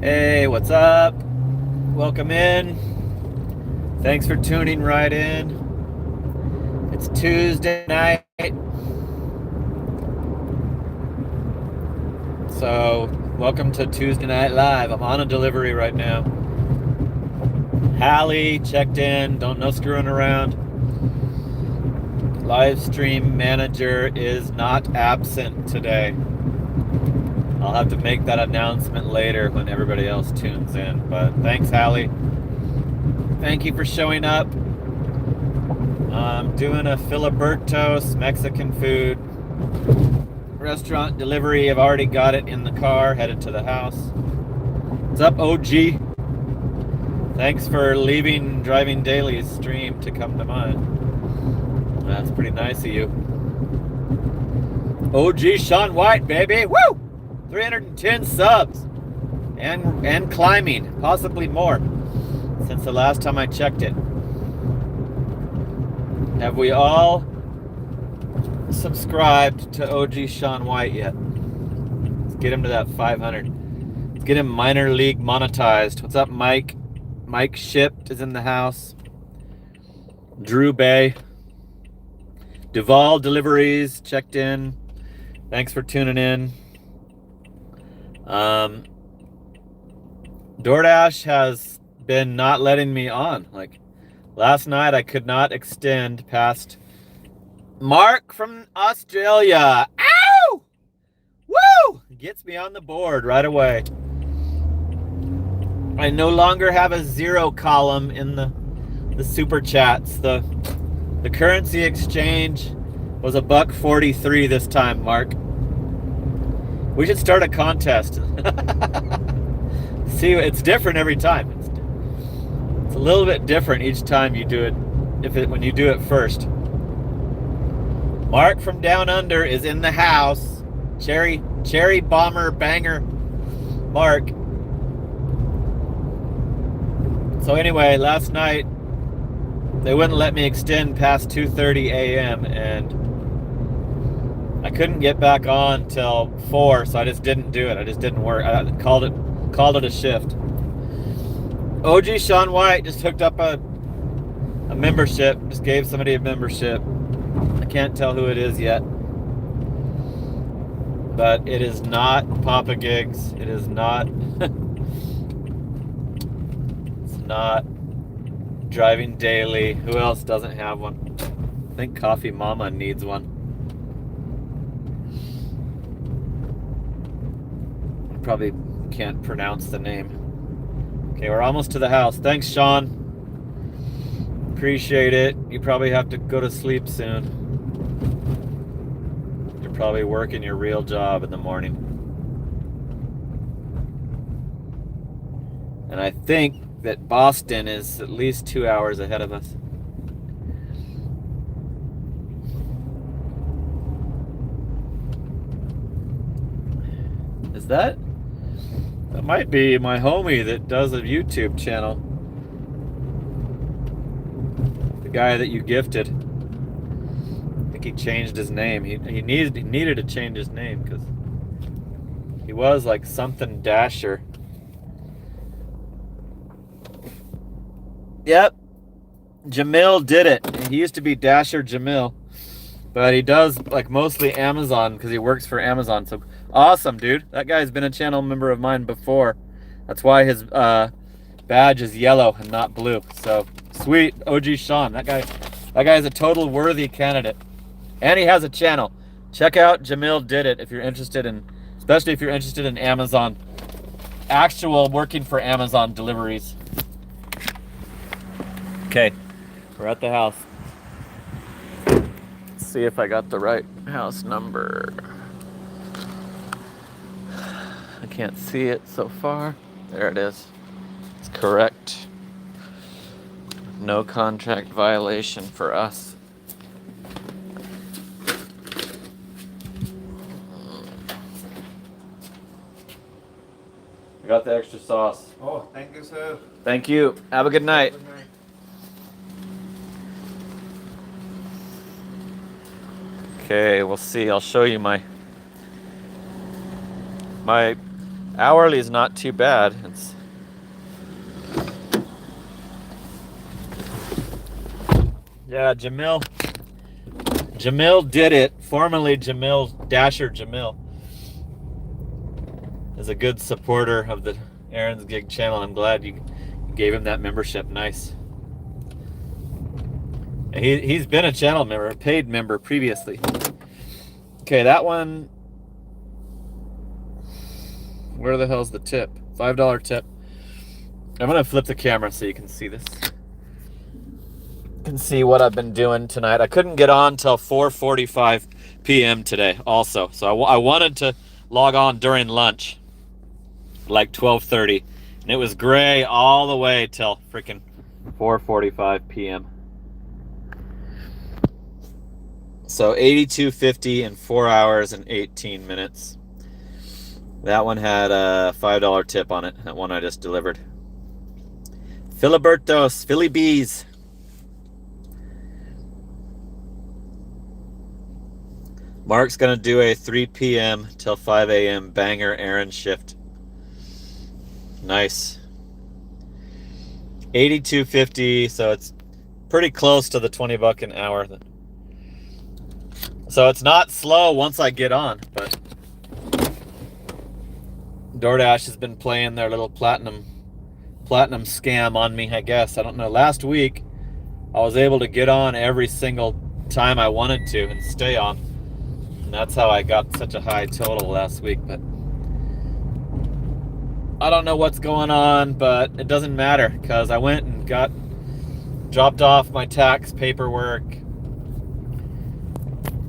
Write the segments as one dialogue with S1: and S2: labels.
S1: Hey, what's up? Welcome in. Thanks for tuning right in. It's Tuesday night. So, welcome to Tuesday Night Live. I'm on a delivery right now. Hallie checked in. Don't know screwing around. Live stream manager is not absent today. I'll have to make that announcement later when everybody else tunes in. But thanks, Hallie. Thank you for showing up. I'm doing a Filiberto's Mexican food restaurant delivery. I've already got it in the car, headed to the house. What's up, OG? Thanks for leaving Driving Daily's stream to come to mine. That's pretty nice of you. OG Sean White, baby. Woo! 310 subs. And climbing, possibly more, since the last time I checked it. Have we all subscribed to OG Sean White yet? Let's get him to that 500. Let's get him minor league monetized. What's up, Mike? Mike Shipped is in the house. Drew Bay. Duval Deliveries checked in. Thanks for tuning in. DoorDash has been not letting me on. Like last night, I could not extend past Mark from Australia. Ow! Woo! Gets me on the board right away. I no longer have a zero column in the super chats. The currency exchange was $1.43 this time, Mark. We should start a contest. See, it's different every time. It's a little bit different each time you do it. When you do it first. Mark from Down Under is in the house. Cherry Bomber Banger Mark. So anyway, last night they wouldn't let me extend past 2:30 a.m. and I couldn't get back on till 4, so I just didn't do it. I just didn't work. I called it a shift. OG Sean White just hooked up a membership. Just gave somebody a membership. I can't tell who it is yet. But it is not Papa Gigs. It is not. It's not Driving Daily. Who else doesn't have one? I think Coffee Mama needs one. Probably can't pronounce the name. Okay, we're almost to the house. Thanks, Sean. Appreciate it. You probably have to go to sleep soon. You're probably working your real job in the morning. And I think that Boston is at least 2 hours ahead of us. Is that? That might be my homie that does a YouTube channel. The guy that you gifted. I think he changed his name. He needed to change his name because he was like something Dasher. Yep. Jamil did it. He used to be Dasher Jamil. But he does like mostly Amazon because he works for Amazon. So awesome, dude. That guy's been a channel member of mine before. That's why his badge is yellow and not blue. So sweet, OG Sean. That guy is a total worthy candidate. And he has a channel. Check out Jamil Did It if you're interested in, especially if you're interested in Amazon, actual working for Amazon deliveries. Okay, we're at the house. See if I got the right house number. I can't see it so far. There it is. It's correct. No contract violation for us. I got the extra sauce.
S2: Oh, thank you, sir.
S1: Thank you. Have a good night.
S2: Good night.
S1: Okay, we'll see. I'll show you my Hourly is not too bad. Yeah, Jamil did it. Formerly Dasher Jamil is a good supporter of the Aaron's Gig channel. I'm glad you gave him that membership. Nice. He's been a channel member, a paid member previously. Okay, that one. Where the hell's the tip? $5 tip. I'm gonna flip the camera so you can see this. You can see what I've been doing tonight. I couldn't get on till 4:45 p.m. today also. So I wanted to log on during lunch, like 12:30. And it was gray all the way till freaking 4:45 p.m. So 82.50 in 4 hours and 18 minutes. That one had a $5 tip on it. That one I just delivered. Filibertos, Philly Bees. Mark's gonna do a 3 p.m. till 5 a.m. banger Aaron shift. Nice. 82.50, so it's pretty close to the $20 an hour. So it's not slow once I get on, but DoorDash has been playing their little platinum scam on me, I guess. I don't know. Last week, I was able to get on every single time I wanted to and stay on. And that's how I got such a high total last week. But I don't know what's going on, but it doesn't matter because I went and dropped off my tax paperwork.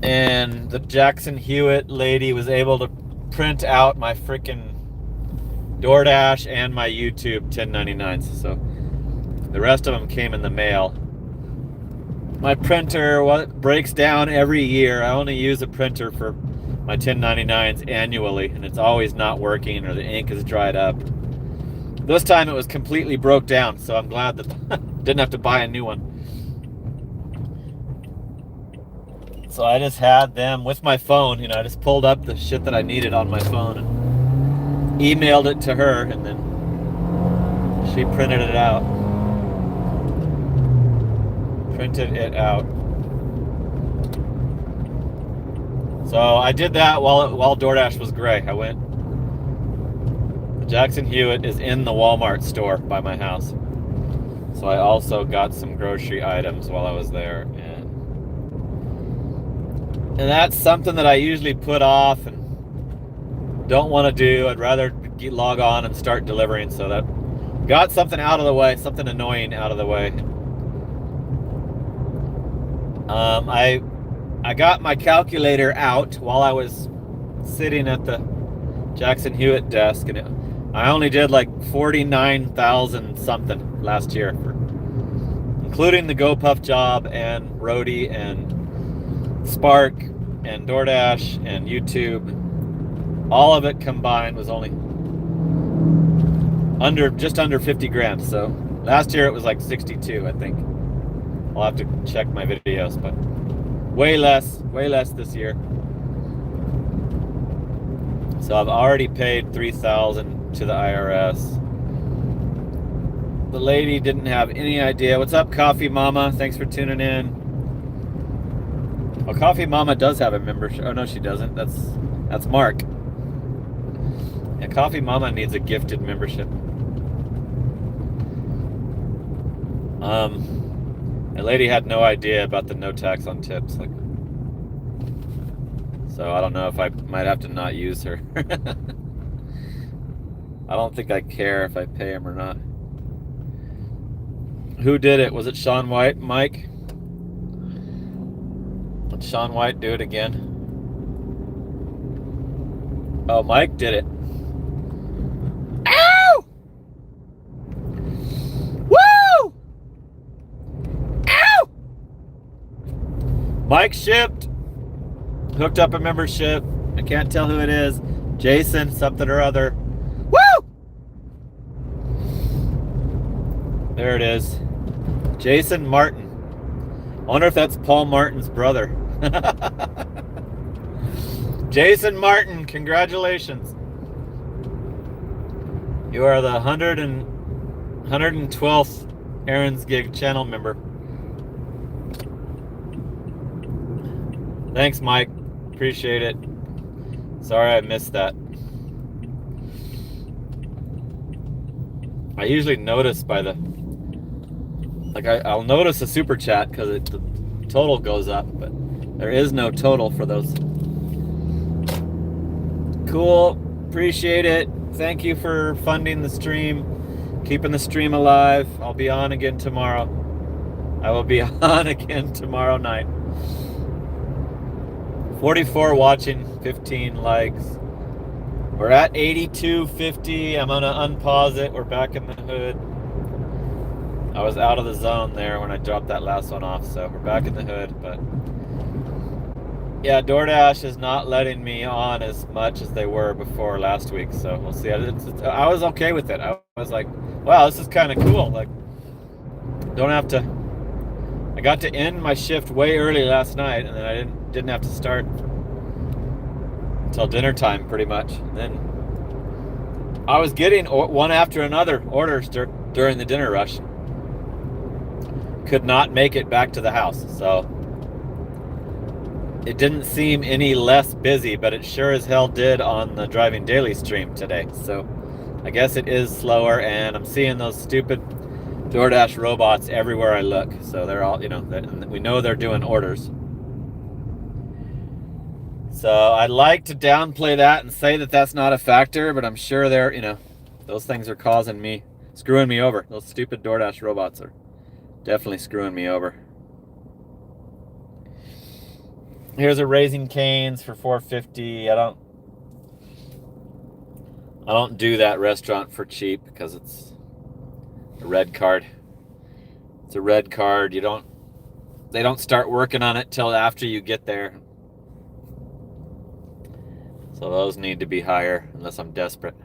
S1: And the Jackson Hewitt lady was able to print out my freaking DoorDash and my YouTube 1099s. So the rest of them came in the mail. My printer breaks down every year. I only use a printer for my 1099s annually, and it's always not working or the ink is dried up. This time it was completely broke down, so I'm glad that I didn't have to buy a new one. So I just had them with my phone, I just pulled up the shit that I needed on my phone and emailed it to her, and then she printed it out. So I did that while DoorDash was gray. I went. The Jackson Hewitt is in the Walmart store by my house. So I also got some grocery items while I was there. And that's something that I usually put off and don't want to do. I'd rather log on and start delivering. So that got something out of the way, something annoying out of the way. I got my calculator out while I was sitting at the Jackson Hewitt desk, and I only did like 49,000 something last year, including the GoPuff job and Roadie and Spark and DoorDash and YouTube. All of it combined was only just under 50 grand. So last year it was like 62, I think. I'll have to check my videos, but way less this year. So I've already paid $3,000 to the IRS. The lady didn't have any idea. What's up, Coffee Mama? Thanks for tuning in. Oh, Coffee Mama does have a membership. Oh no, she doesn't. That's Mark. Yeah, Coffee Mama needs a gifted membership. The lady had no idea about the no tax on tips. So I don't know if I might have to not use her. I don't think I care if I pay him or not. Who did it? Was it Sean White, Mike? Did Sean White do it again? Oh, Mike did it. Ow! Woo! Ow! Mike shipped. Hooked up a membership. I can't tell who it is. Jason, something or other. Woo! There it is. Jason Martin. I wonder if that's Paul Martin's brother. Jason Martin, congratulations. You are the 112th Aaron's Gig channel member. Thanks, Mike. Appreciate it. Sorry I missed that. I usually notice by the... Like, I'll notice a super chat because the total goes up, but there is no total for those. Cool. Appreciate it. Thank you for funding the stream, keeping the stream alive. I'll be on again tomorrow. I will be on again tomorrow night. 44 watching, 15 likes. We're at 82.50. I'm gonna unpause it. We're back in the hood. I was out of the zone there when I dropped that last one off, so we're back in the hood. But yeah, DoorDash is not letting me on as much as they were before last week, so we'll see. I was okay with it. I was like, wow, this is kind of cool. Like, don't have to... I got to end my shift way early last night, and then I didn't have to start until dinner time, pretty much. And then I was getting one after another orders during the dinner rush. Could not make it back to the house, so it didn't seem any less busy, but it sure as hell did on the Driving Daily stream today. So I guess it is slower, and I'm seeing those stupid DoorDash robots everywhere I look. So they're all, we know they're doing orders. So I'd like to downplay that and say that that's not a factor, but I'm sure they're, those things are screwing me over. Those stupid DoorDash robots are definitely screwing me over. Here's a Raising Cane's for $4.50. I don't do that restaurant for cheap because it's a red card. It's a red card. They don't start working on it till after you get there. So those need to be higher unless I'm desperate.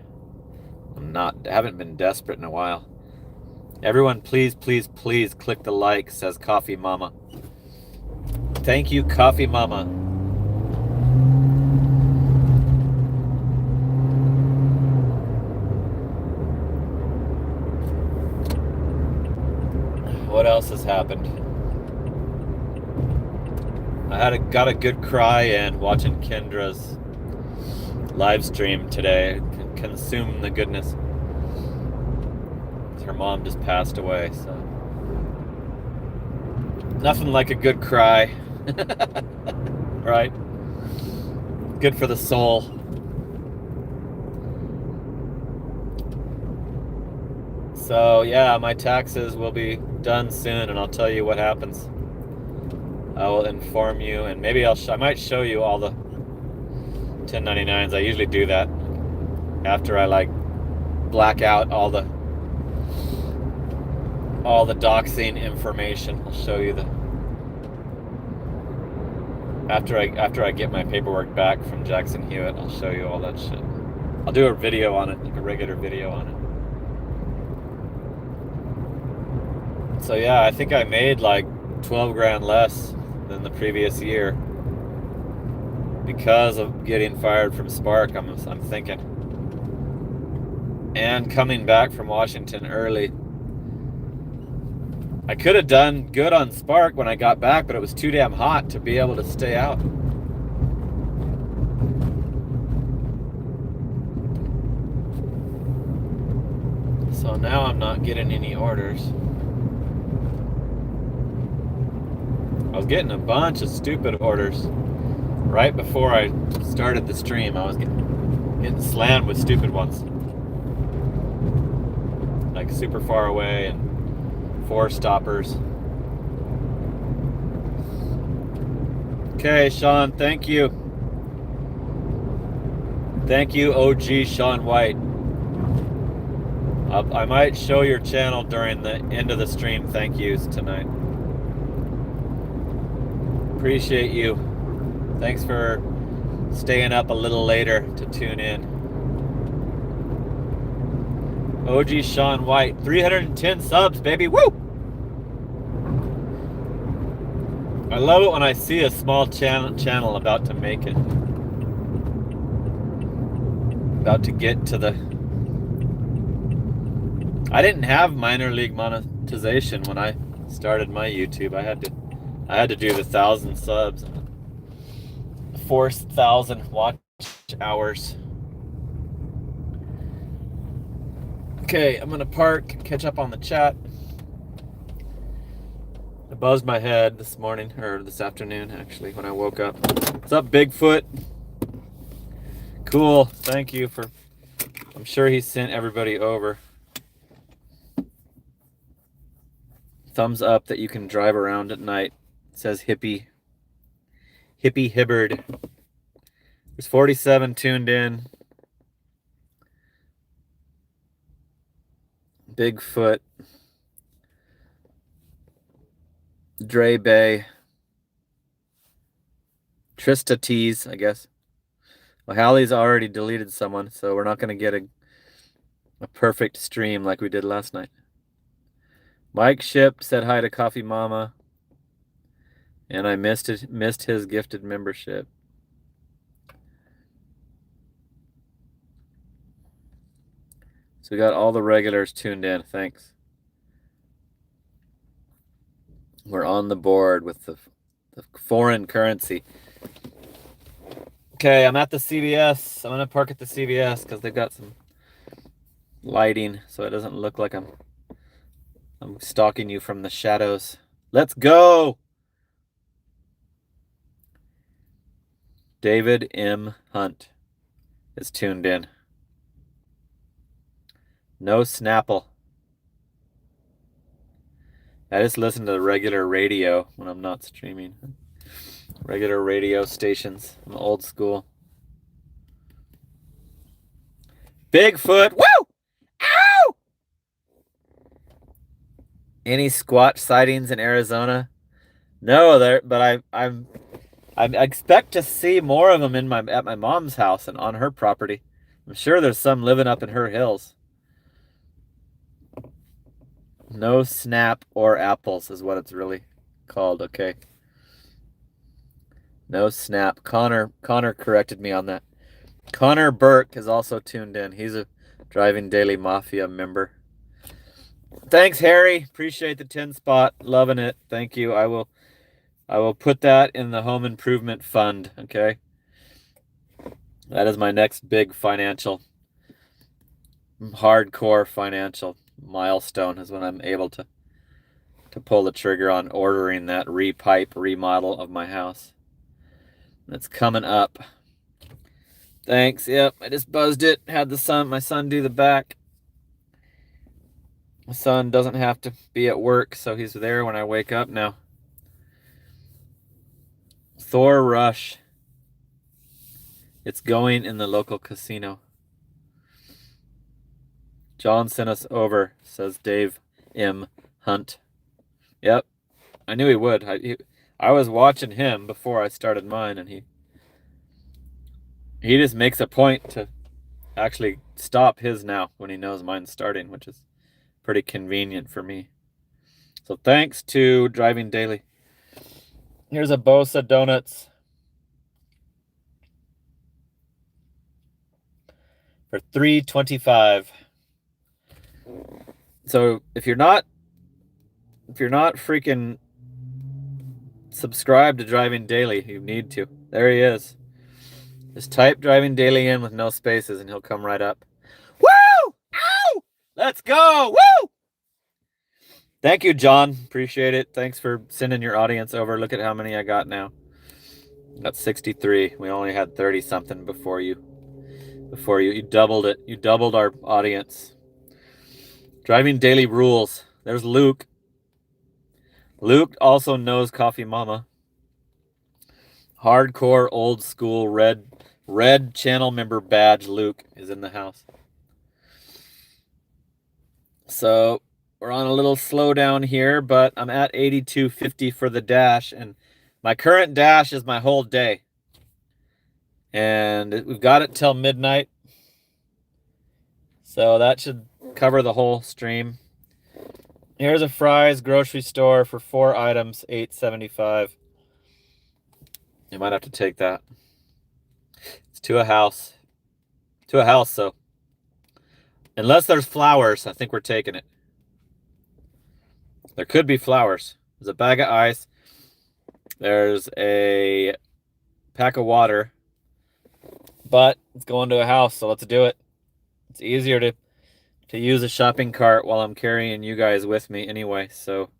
S1: I haven't been desperate in a while. Everyone, please, please, please click the like, says Coffee Mama. Thank you, Coffee Mama. What else has happened? I got a good cry in watching Kendra's live stream today. Consume the goodness. Her mom just passed away, so nothing like a good cry. Right? Good for the soul. So yeah, my taxes will be done soon, and I'll tell you what happens. I will inform you, and maybe I might show you all the 1099s. I usually do that after I black out all the doxing information. I'll show you after I get my paperwork back from Jackson Hewitt. I'll show you all that shit. I'll do a video on it, like a regular video on it. So yeah, I think I made like 12 grand less than the previous year because of getting fired from Spark. I'm thinking, and coming back from Washington early. I could have done good on Spark when I got back, but it was too damn hot to be able to stay out. So now I'm not getting any orders. I was getting a bunch of stupid orders right before I started the stream. I was getting slammed with stupid ones, like super far away and 4 stoppers. Okay, Sean, thank you. Thank you, OG Sean White. I might show your channel during the end of the stream thank yous tonight. Appreciate you. Thanks for staying up a little later to tune in. OG Sean White, 310 subs, baby. Woo! I love it when I see a small channel about to make it. About to get to the I didn't have minor league monetization when I started my YouTube. I had to do the 1,000 subs, 4,000 watch hours. Okay, I'm gonna park, catch up on the chat. I buzzed my head this morning, or this afternoon actually, when I woke up. What's up, Bigfoot? Cool, thank you for, I'm sure he sent everybody over. Thumbs up that you can drive around at night. It says Hippie Hibbard. There's 47 tuned in. Bigfoot. Dre Bay. Trista Tees, I guess. Well, Hallie's already deleted someone, so we're not going to get a perfect stream like we did last night. Mike Ship said hi to Coffee Mama. And I missed his gifted membership. So we got all the regulars tuned in. Thanks. We're on the board with the foreign currency. Okay, I'm at the CVS. I'm going to park at the CVS because they've got some lighting so it doesn't look like I'm stalking you from the shadows. Let's go! David M. Hunt is tuned in. No Snapple. I just listen to the regular radio when I'm not streaming. Regular radio stations. I'm old school. Bigfoot. Woo! Ow! Any Squatch sightings in Arizona? No, but I expect to see more of them at my mom's house and on her property. I'm sure there's some living up in her hills. No snap or apples is what it's really called. Okay. No snap. Connor corrected me on that. Connor Burke is also tuned in. He's a Driving Daily Mafia member. Thanks, Harry. Appreciate the 10 spot. Loving it. Thank you. I will put that in the home improvement fund. Okay. That is my next big hardcore financial milestone, is when I'm able to pull the trigger on ordering that remodel of my house. It's coming up. Thanks. Yep, I just buzzed it. Had my son do the back. My son doesn't have to be at work, so he's there when I wake up now. Thor Rush. It's going in the local casino. John sent us over, says Dave M. Hunt. Yep, I knew he would. I was watching him before I started mine, and he just makes a point to actually stop his now when he knows mine's starting, which is pretty convenient for me. So thanks to Driving Daily. Here's a Bosa Donuts for $3.25. So if you're not freaking subscribed to Driving Daily, you need to. There he is. Just type Driving Daily in with no spaces and he'll come right up. Woo! Ow! Let's go! Woo! Thank you, John. Appreciate it. Thanks for sending your audience over. Look at how many I got now. Got 63. We only had 30 something before you. You doubled it. You doubled our audience. Driving Daily rules. There's Luke. Luke also knows Coffee Mama. Hardcore old school red channel member badge Luke is in the house. So we're on a little slowdown here, but I'm at 82.50 for the dash, and my current dash is my whole day. And we've got it till midnight. So that should cover the whole stream. Here's a Fry's grocery store for 4 items, $8.75. You might have to take that. It's to a house. So Unless there's flowers, I think we're taking it. There could be flowers. There's a bag of ice. There's a pack of water. But it's going to a house, so let's do it. It's easier to use a shopping cart while I'm carrying you guys with me anyway, so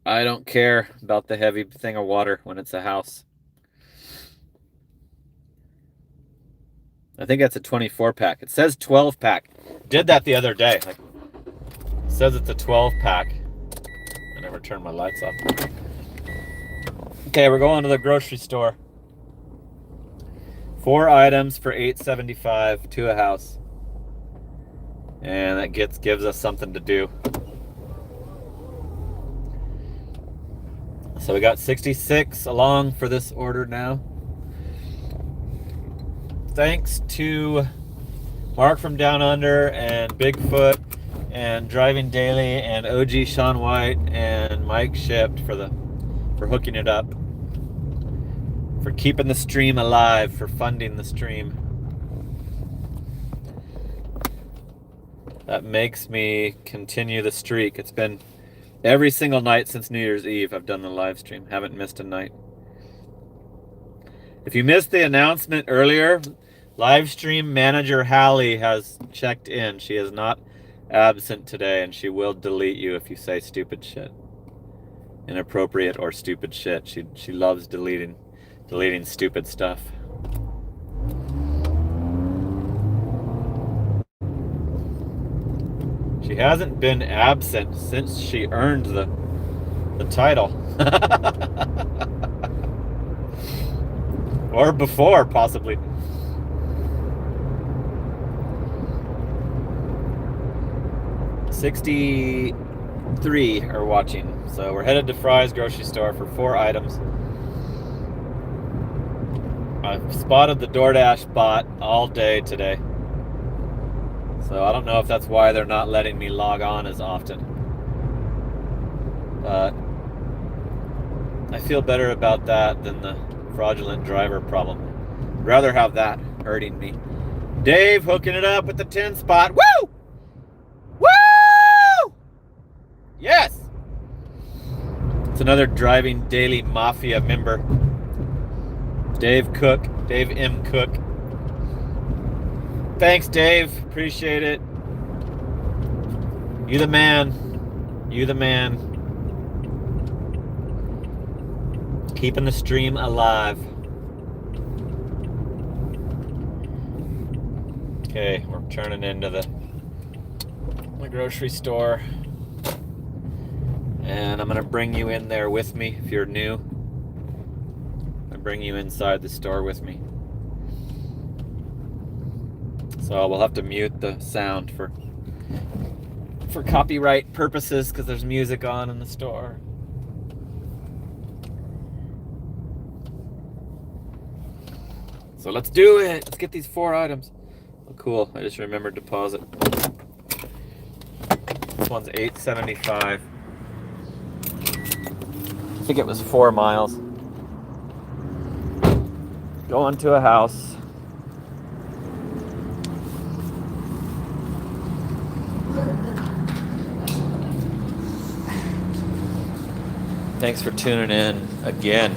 S1: I don't care about the heavy thing of water when it's a house. I think that's a 24 pack. It says 12 pack. Did that the other day. Like, it says it's a 12 pack. I never turned my lights off. Okay, we're going to the grocery store. 4 items for $8.75 to a house. And that gives us something to do. So we got 66 along for this order now. Thanks to Mark from Down Under and Bigfoot and Driving Daily and OG Sean White and Mike Shipped for hooking it up, for keeping the stream alive, for funding the stream. That makes me continue the streak. It's been every single night since New Year's Eve I've done the live stream. Haven't missed a night. If you missed the announcement earlier, live stream manager Hallie has checked in. She is not absent today, and she will delete you if you say stupid shit. Inappropriate or stupid shit. She loves deleting stupid stuff. She hasn't been absent since she earned the title. Or before, possibly. $63 are watching. So we're headed to Fry's grocery store for 4 items. I've spotted the DoorDash bot all day today. So I don't know if that's why they're not letting me log on as often. But I feel better about that than the fraudulent driver problem. I'd rather have that hurting me. Dave hooking it up with the 10 spot. Woo! Woo! Yes! It's another Driving Daily Mafia member. Dave Cook. Dave M. Cook. Thanks, Dave. Appreciate it. You the man. You the man. Keeping the stream alive. Okay, we're turning into the grocery store. And I'm going to bring you in there with me if you're new. I'm going to bring you inside the store with me. So we'll have to mute the sound for copyright purposes because there's music on in the store. So let's do it. Let's get these 4 items. Oh, cool. I just remembered deposit. This one's $8.75. I think it was 4 miles. Going to a house. Thanks for tuning in again.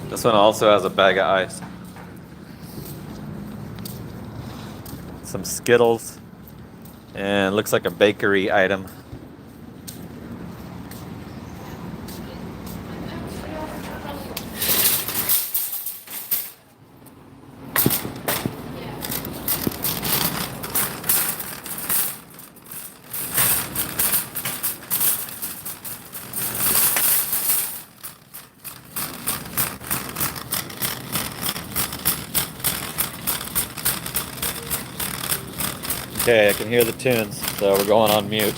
S1: This one also has a bag of ice. Some Skittles. And looks like a bakery item. Okay, I can hear the tunes, so we're going on mute.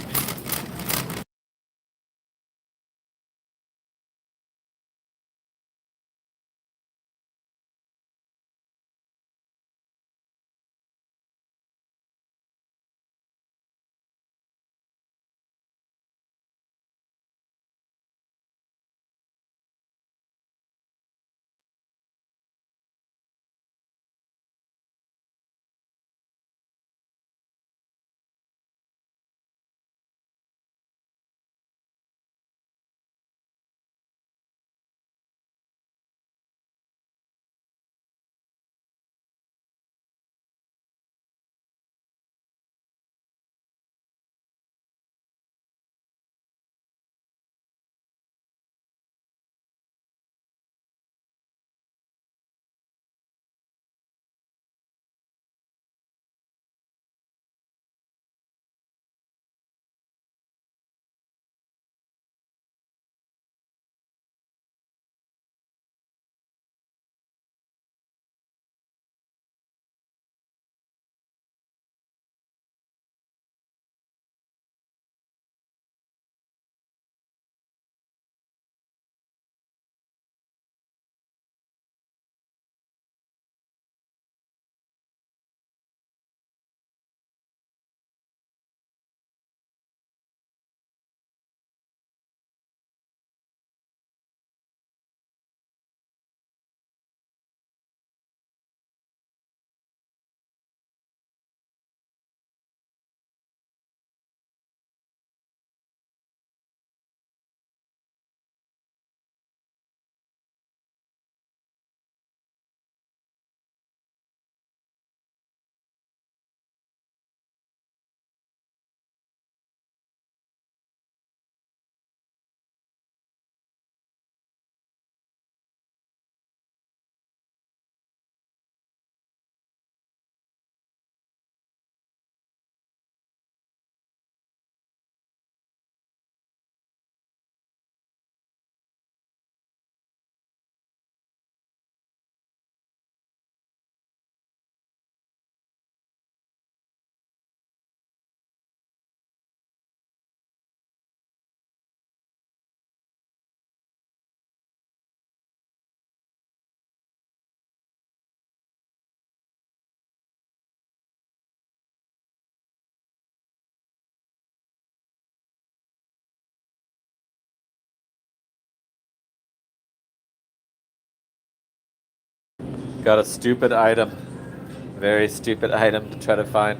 S1: Got a stupid item. Very stupid item to try to find.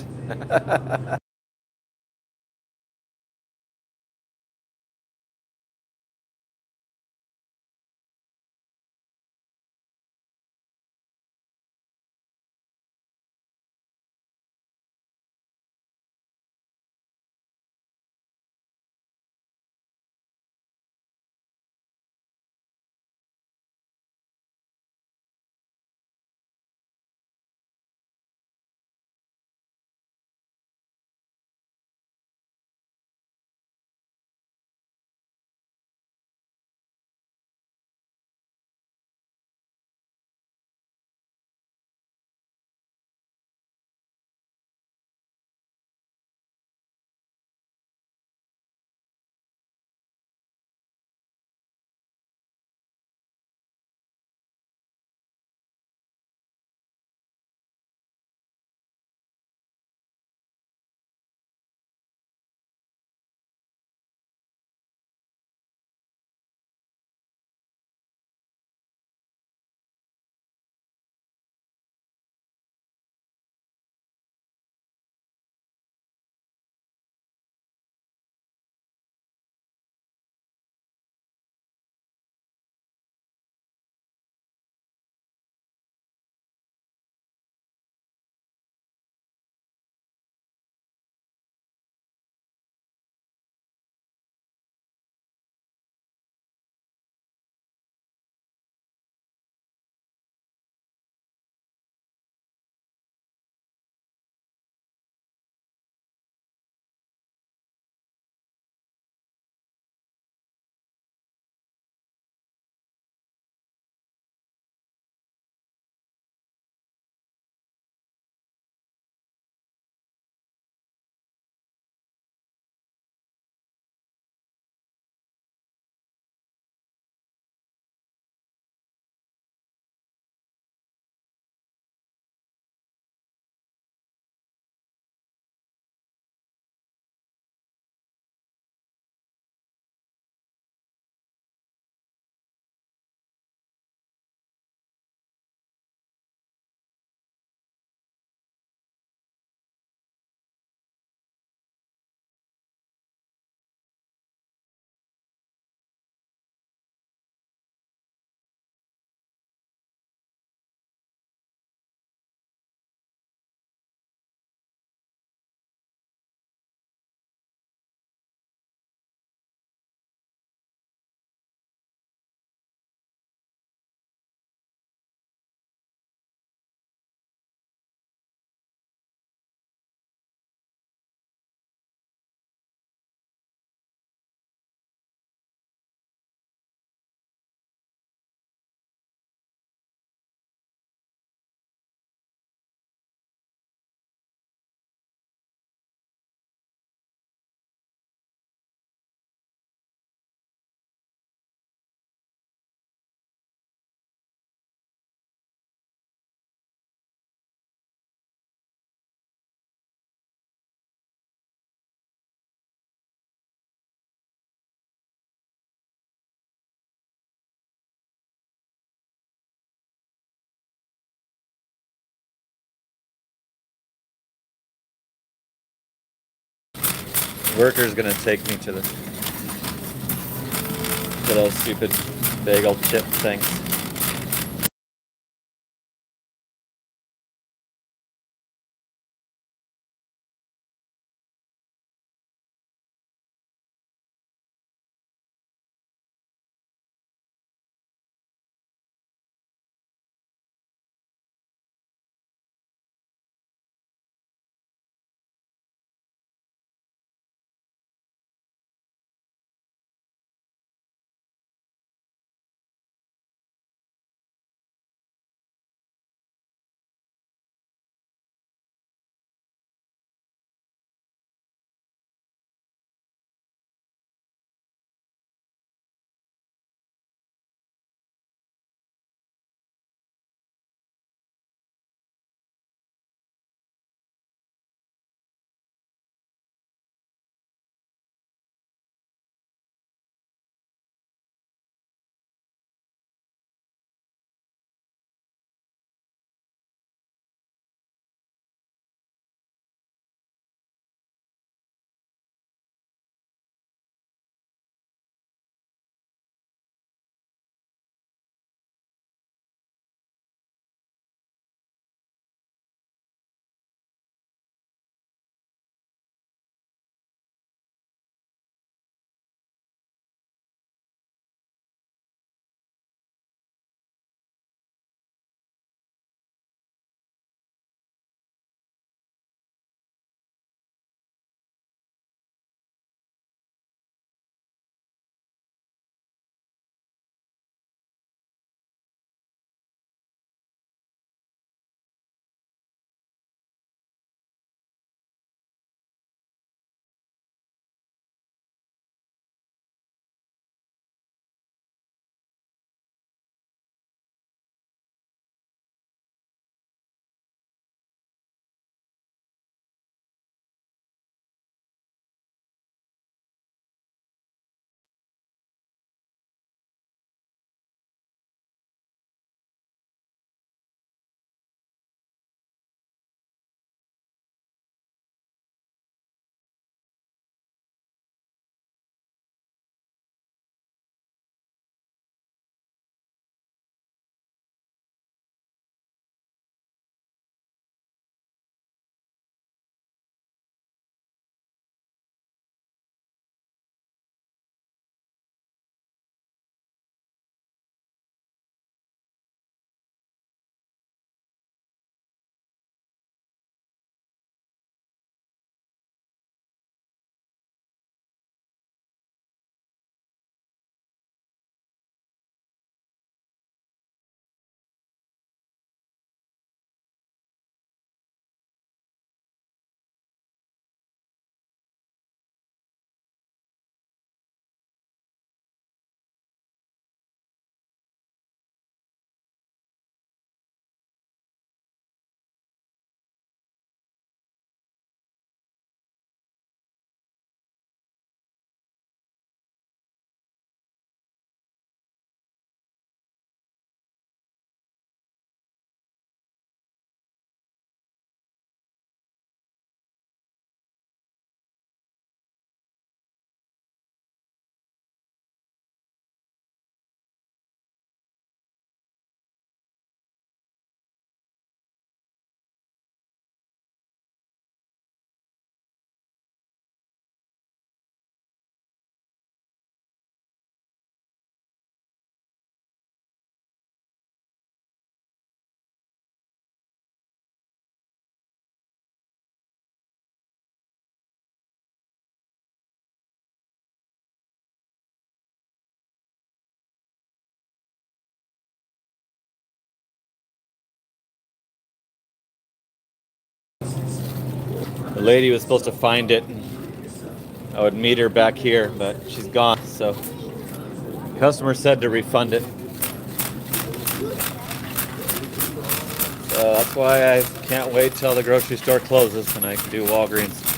S1: Worker's gonna take me to those stupid bagel chip things. The lady was supposed to find it, and I would meet her back here, but she's gone. So the customer said to refund it. So that's why I can't wait till the grocery store closes and I can do Walgreens.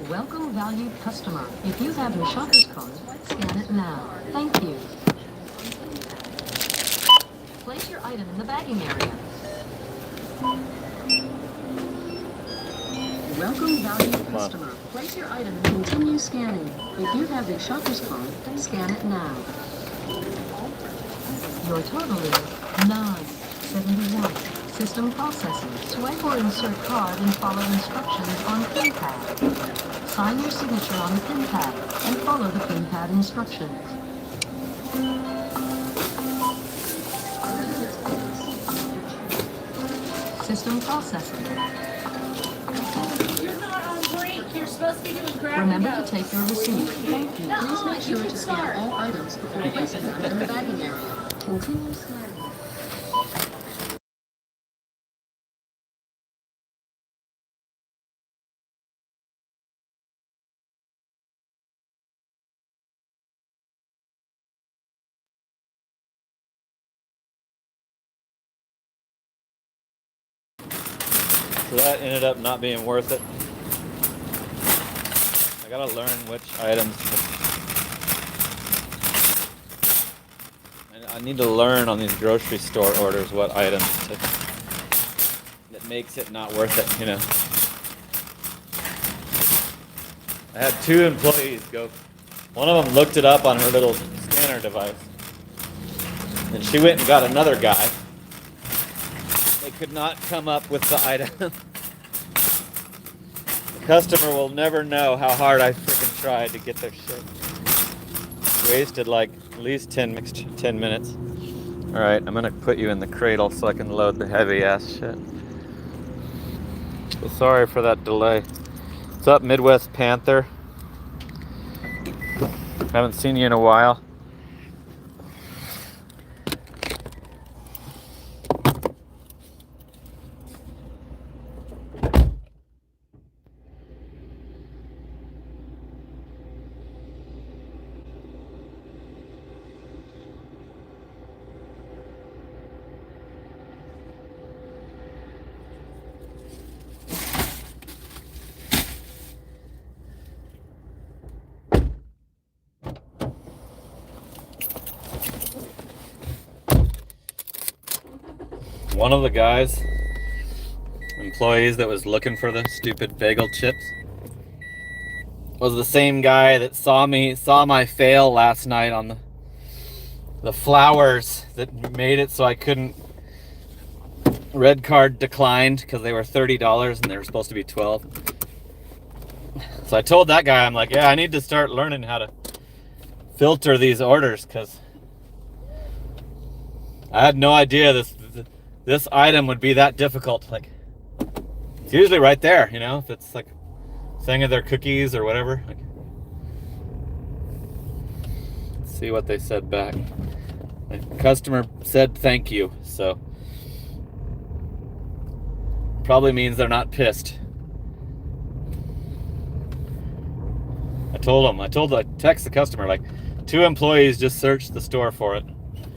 S2: Welcome, valued customer. If you have your shopper's card, scan it now. Thank you. Place your item in the bagging area. Welcome, valued customer. Place your item and continue scanning. If you have your shopper's card, scan it now. Your total is $9.71. System processing. Swipe or insert card and follow instructions on pin pad. Sign your signature on the pin pad and follow the pin pad instructions. System processing.
S3: You're not on break. You're supposed to be doing grab
S2: Remember
S3: and
S2: to
S3: go.
S2: take your receipt. Thank you.
S3: No,
S2: Please make
S3: you
S2: sure
S3: can
S2: to
S3: start.
S2: scan all items before placing them in the bagging area. Continue scanning.
S1: that ended up not being worth it. I gotta learn which items. I need to learn on these grocery store orders what items that makes it not worth it, you know. I had 2 employees go. One of them looked it up on her little scanner device. And she went and got another guy. They could not come up with the item. The customer will never know how hard I freaking tried to get their shit. Wasted like at least 10 minutes. Alright, I'm gonna put you in the cradle so I can load the heavy ass shit. So sorry for that delay. What's up, Midwest Panther? Haven't seen you in a while. One of the employees that was looking for the stupid bagel chips was the same guy that saw my fail last night on the flowers that made it so I couldn't. Red card declined because they were $30 and they were supposed to be $12. So I told that guy, I'm like, yeah, I need to start learning how to filter these orders because I had no idea this item would be that difficult. Like, it's usually right there, you know, if it's like thing of their cookies or whatever. Like, let's see what they said back. The customer said thank you, so probably means they're not pissed. I text the customer, like, 2 employees just searched the store for it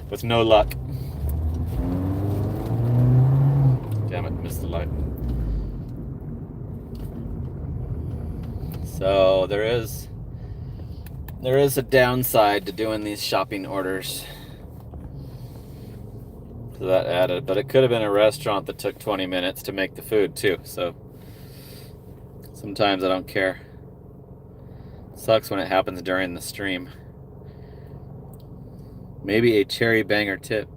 S1: with no luck. Damn it, missed the light. So there is a downside to doing these shopping orders. So that added, but it could have been a restaurant that took 20 minutes to make the food too. So sometimes I don't care. Sucks when it happens during the stream. Maybe a cherry banger tip.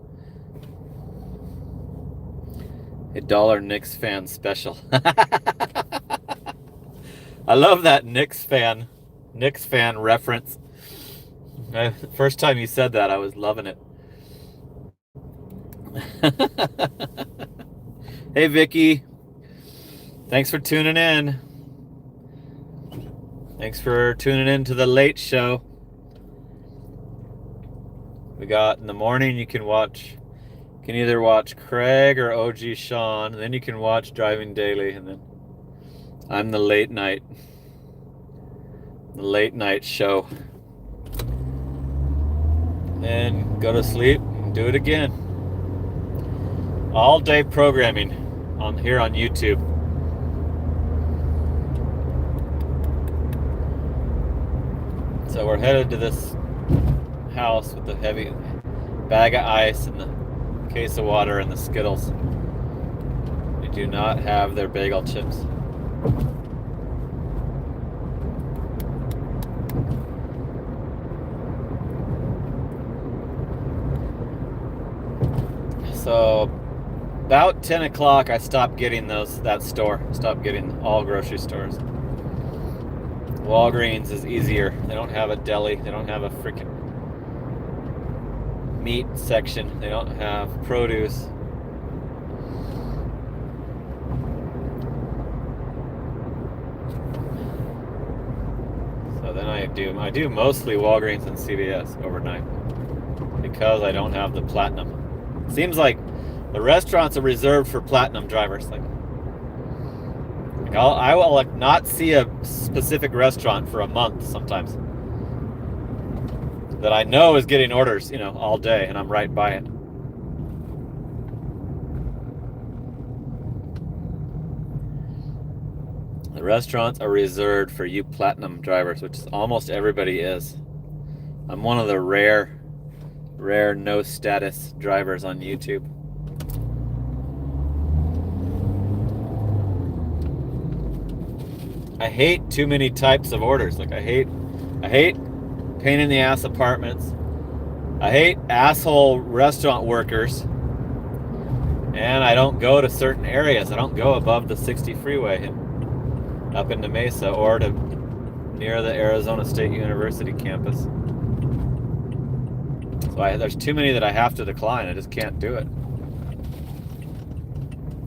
S1: $1 Knicks fan special. I love that Knicks fan reference. First time you said that, I was loving it. Hey Vicky, thanks for tuning in. Thanks for tuning in to the late show. We got in the morning, you can either watch Craig or OG Sean, and then you can watch Driving Daily, and then I'm the late night show. And go to sleep and do it again. All day programming here on YouTube. So we're headed to this house with the heavy bag of ice and the case of water and the Skittles. They do not have their bagel chips. So about 10 o'clock I stopped getting stopped getting all grocery stores. Walgreens is easier. They don't have a deli. They don't have a freaking meat section. They don't have produce. So then I do mostly Walgreens and CVS overnight because I don't have the platinum. Seems like the restaurants are reserved for platinum drivers. Like I will like not see a specific restaurant for a month sometimes that I know is getting orders, you know, all day, and I'm right by it. The restaurants are reserved for you platinum drivers, which is almost everybody is. I'm one of the rare no status drivers on YouTube. I hate too many types of orders. Like I hate pain in the ass apartments. I hate asshole restaurant workers. And I don't go to certain areas. I don't go above the 60 freeway up into Mesa or to near the Arizona State University campus. So there's too many that I have to decline. I just can't do it.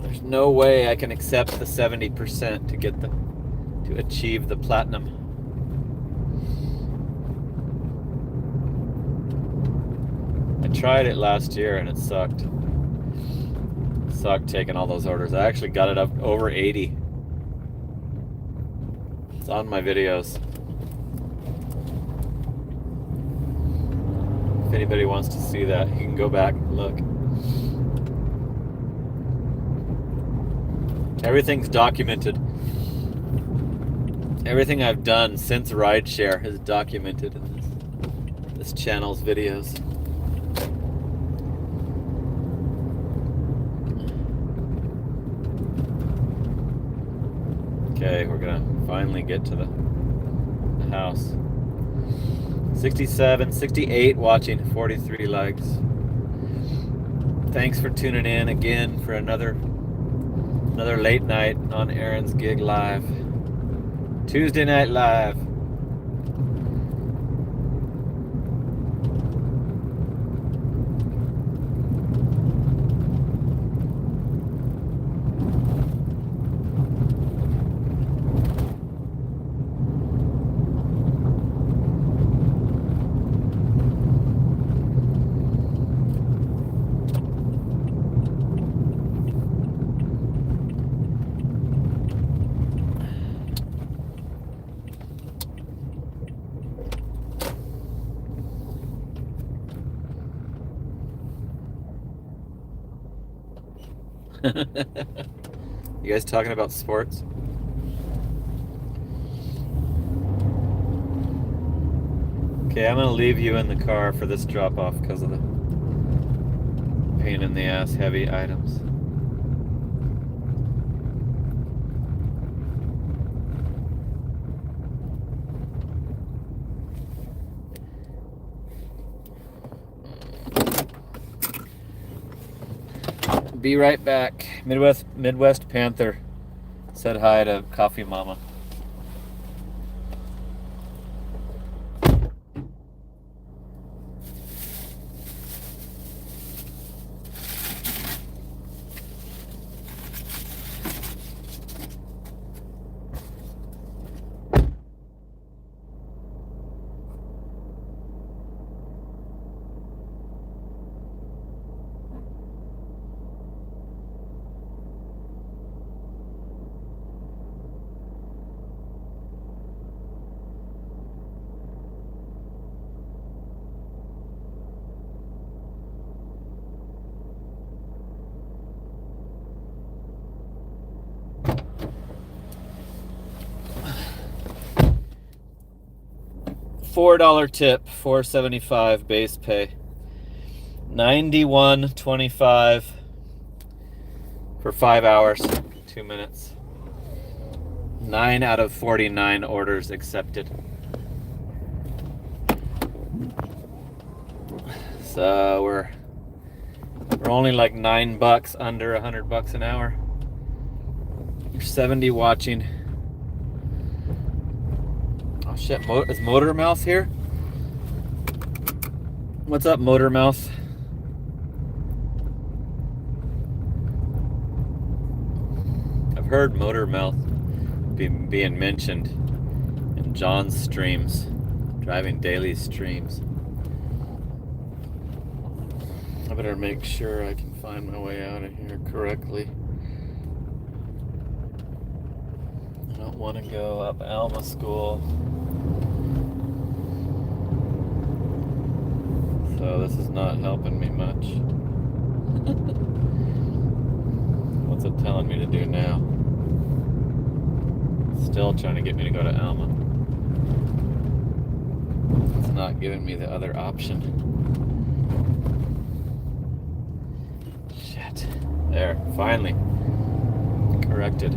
S1: There's no way I can accept the 70% to achieve the platinum. I tried it last year and it sucked. Sucked taking all those orders. I actually got it up over 80. It's on my videos. If anybody wants to see that, you can go back and look. Everything's documented. Everything I've done since rideshare is documented in this channel's videos. Okay, we're gonna finally get to the house. 67, 68 watching, 43 likes. Thanks for tuning in again for another late night on Aaron's Gig Live. Tuesday Night Live. You guys talking about sports? Okay, I'm gonna leave you in the car for this drop off because of the pain in the ass heavy items. Be right back. Midwest Panther said hi to Coffee Mama. $4 tip, $4.75 base pay, $91.25 for 5 hours, 2 minutes. 9 out of 49 orders accepted. So we're only like $9 under $100 an hour. You're 70 watching. Oh shit, is Motor Mouth here? What's up, Motor Mouth? I've heard Motor Mouth being mentioned in John's streams, Driving Daily streams. I better make sure I can find my way out of here correctly. I don't want to go up Alma School. So this is not helping me much. What's it telling me to do now? Still trying to get me to go to Alma. It's not giving me the other option. Shit. There, finally. Corrected.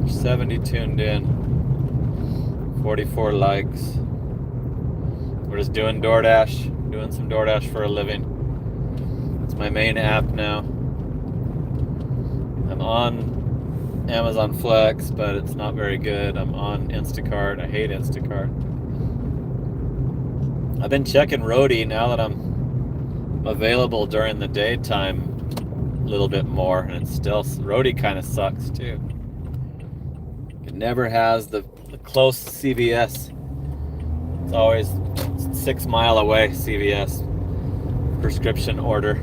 S1: 70 tuned in. 44 likes. We're just doing DoorDash. Doing some DoorDash for a living. It's my main app now. I'm on Amazon Flex, but it's not very good. I'm on Instacart. I hate Instacart. I've been checking Roadie now that I'm available during the daytime a little bit more, and it's still, Roadie kind of sucks too. It never has the close CVS. It's always 6 mile away, CVS. Prescription order.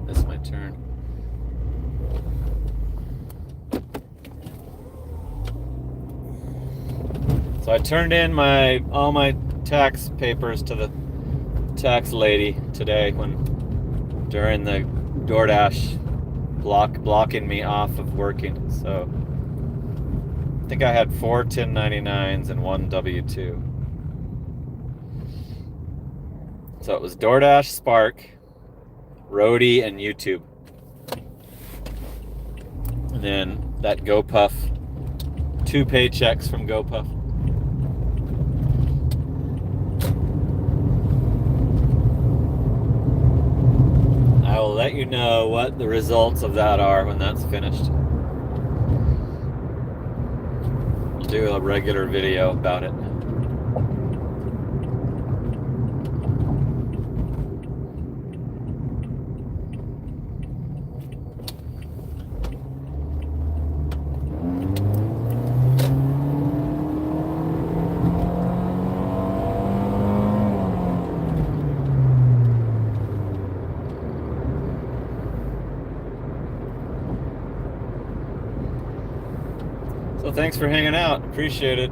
S1: This is my turn. So I turned in all my tax papers to the tax lady today during the DoorDash blocking me off of working. So I think I had 4 1099s and 1 W-2. So it was DoorDash, Spark, Roadie, and YouTube. And then that GoPuff, 2 paychecks from GoPuff. I will let you know what the results of that are when that's finished. I'll do a regular video about it. So thanks for hanging out. Appreciate it.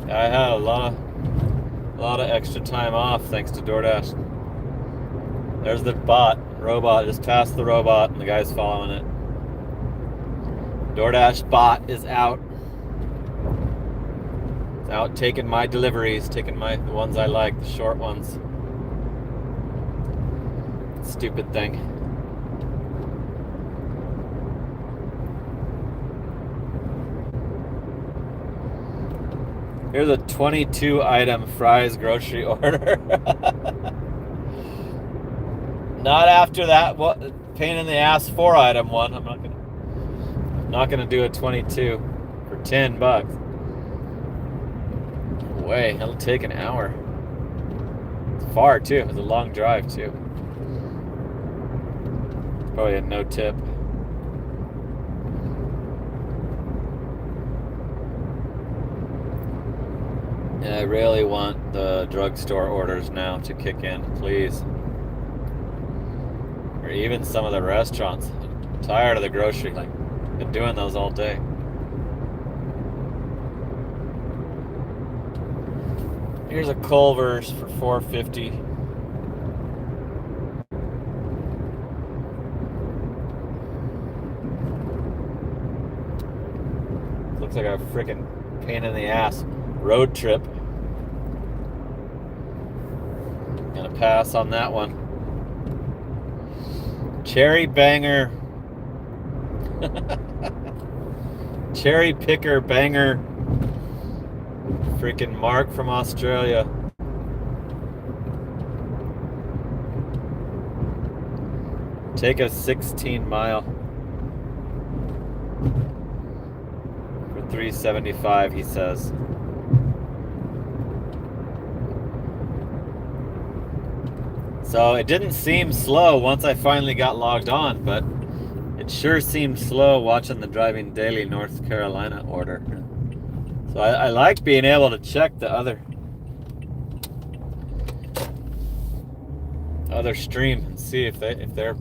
S1: I had a lot of extra time off thanks to DoorDash. There's the robot just passed the robot and the guy's following it. DoorDash bot is out. It's out taking my deliveries, taking the ones I like, the short ones. Stupid thing. Here's a 22 item fries grocery order. Not after that pain in the ass 4 item one. I'm not gonna do a 22 for $10. No way, it'll take an hour. It's far too. It's a long drive too. Probably a no tip. And I really want the drugstore orders now to kick in, please. Or even some of the restaurants. I'm tired of the grocery, been doing those all day. Here's a Culver's for $4.50. Looks like a freaking pain in the ass road trip. Gonna pass on that one. Cherry banger. Cherry picker banger. Freaking Mark from Australia. Take a 16 mile. For $3.75, he says. So it didn't seem slow once I finally got logged on, but it sure seemed slow watching the Driving Daily North Carolina order. So I like being able to check the other stream and see if they're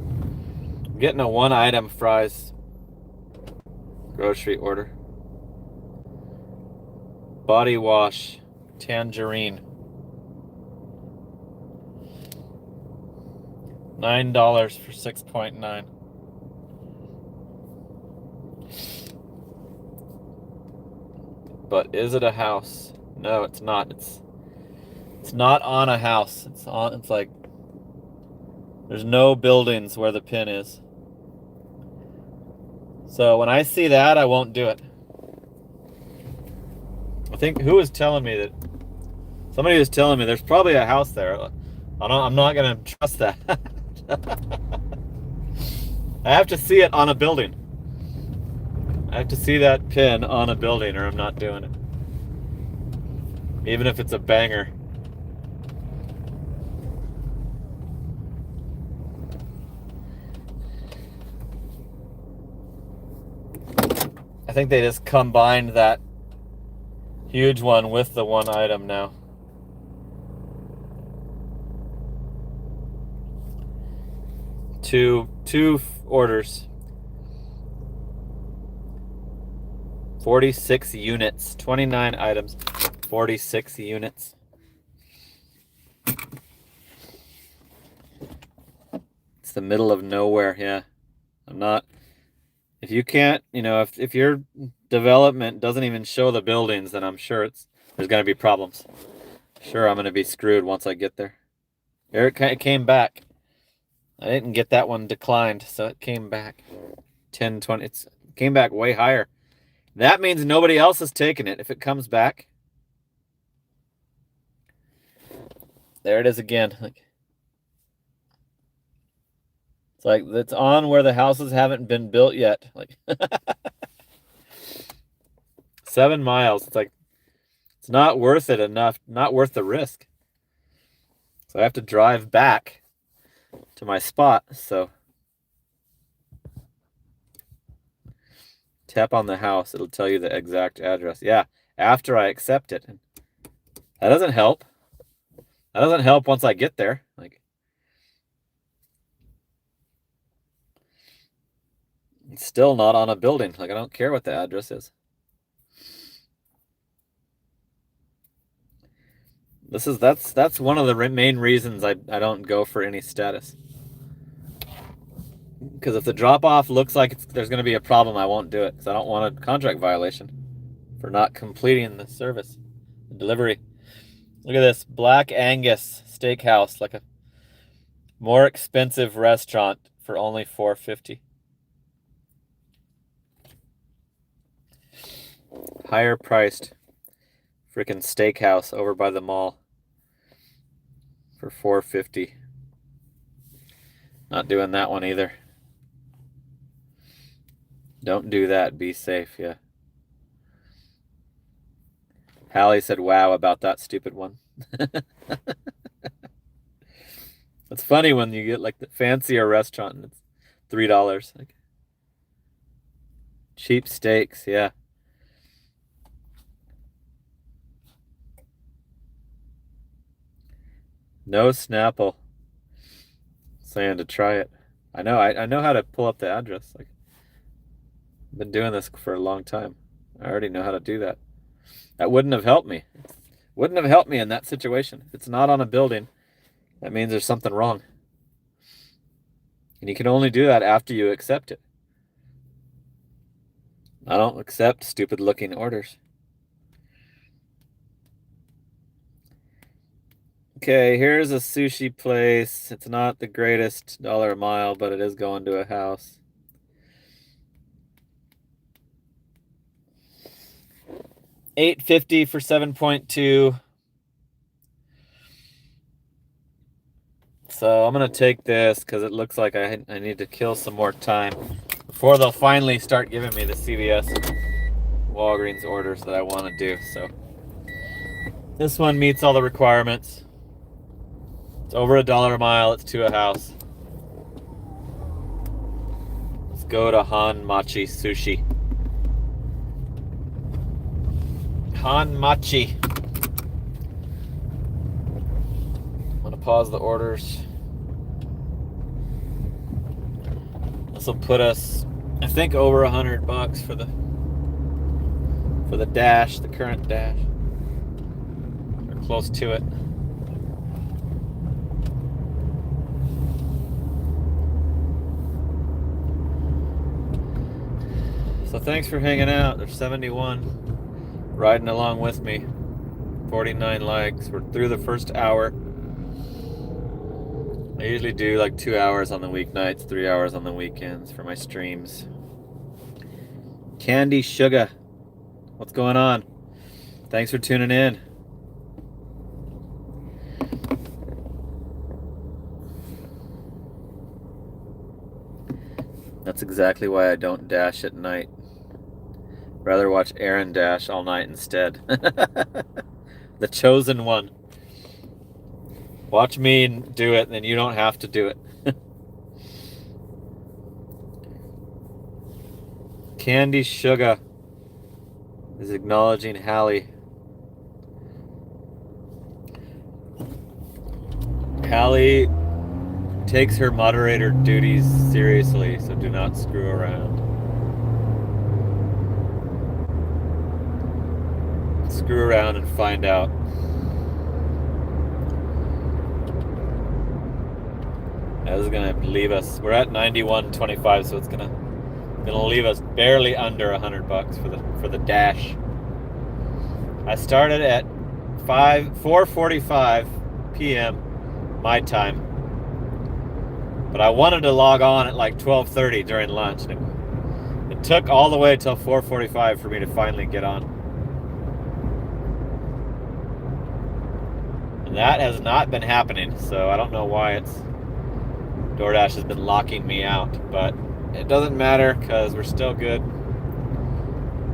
S1: I'm getting a 1-item fries grocery order. Body wash, tangerine. $9 for 6.9. But is it a house? No, it's not. It's not on a house. It's like there's no buildings where the pin is. So when I see that, I won't do it. I think who was telling me that? Somebody was telling me there's probably a house there. I'm not gonna trust that. I have to see it on a building. I have to see that pin on a building or I'm not doing it. Even if it's a banger. I think they just combined that huge one with the 1-item now. Two orders. 46 units. 29 items. 46 units. It's the middle of nowhere, yeah. I'm not... If you can't, if your development doesn't even show the buildings, then I'm sure there's going to be problems. Sure, I'm going to be screwed once I get there. There it came back. I didn't get that one declined, so it came back 10, 20. It came back way higher. That means nobody else has taken it. If it comes back, there it is again. It's like it's on where the houses haven't been built yet. Like 7 miles. It's like it's not worth it enough. Not worth the risk. So I have to drive back to my spot. So tap on the house. It'll tell you the exact address. Yeah, after I accept it. That doesn't help. That doesn't help once I get there. Like it's still not on a building. Like I don't care what the address is. That's one of the main reasons I don't go for any status. Because if the drop-off looks like there's going to be a problem, I won't do it. Because I don't want a contract violation for not completing the service, the delivery. Look at this. Black Angus Steakhouse. Like a more expensive restaurant for only $4.50. Higher priced freaking steakhouse over by the mall for $4.50. Not doing that one either. Don't do that. Be safe, yeah. Hallie said wow about that stupid one. It's funny when you get like the fancier restaurant and it's $3. Like cheap steaks, yeah. No Snapple. Saying to try it. I know how to pull up the address. Like I've been doing this for a long time. I already know how to do that. That wouldn't have helped me. Wouldn't have helped me in that situation. If it's not on a building, that means there's something wrong. And you can only do that after you accept it. I don't accept stupid looking orders. Okay, here's a sushi place. It's not the greatest dollar a mile, but it is going to a house. $8.50 for 7.2. So I'm gonna take this because it looks like I need to kill some more time before they'll finally start giving me the CVS Walgreens orders that I want to do. So this one meets all the requirements. It's over $1 a mile. It's to a house. Let's go to Han Machi Sushi. Han Machi. I'm gonna pause the orders. This will put us, I think, over $100 for the dash, the current dash. Or close to it. So thanks for hanging out. There's 71 riding along with me. 49 likes. We're through the first hour. I usually do like 2 hours on the weeknights, 3 hours on the weekends for my streams. Candy Sugar, what's going on? Thanks for tuning in. That's exactly why I don't dash at night. Rather watch Aaron dash all night instead. The chosen one. Watch me do it, and then you don't have to do it. Candy Sugar is acknowledging Hallie. Hallie takes her moderator duties seriously, so do not screw around. Screw around and find out. This is gonna leave us. We're at 91.25, so it's gonna leave us barely under $100 for the dash. I started at 4:45 p.m. my time, but I wanted to log on at like 12:30 during lunch, and it took all the way till 4:45 for me to finally get on. And that has not been happening, so I don't know why DoorDash has been locking me out, but it doesn't matter because we're still good.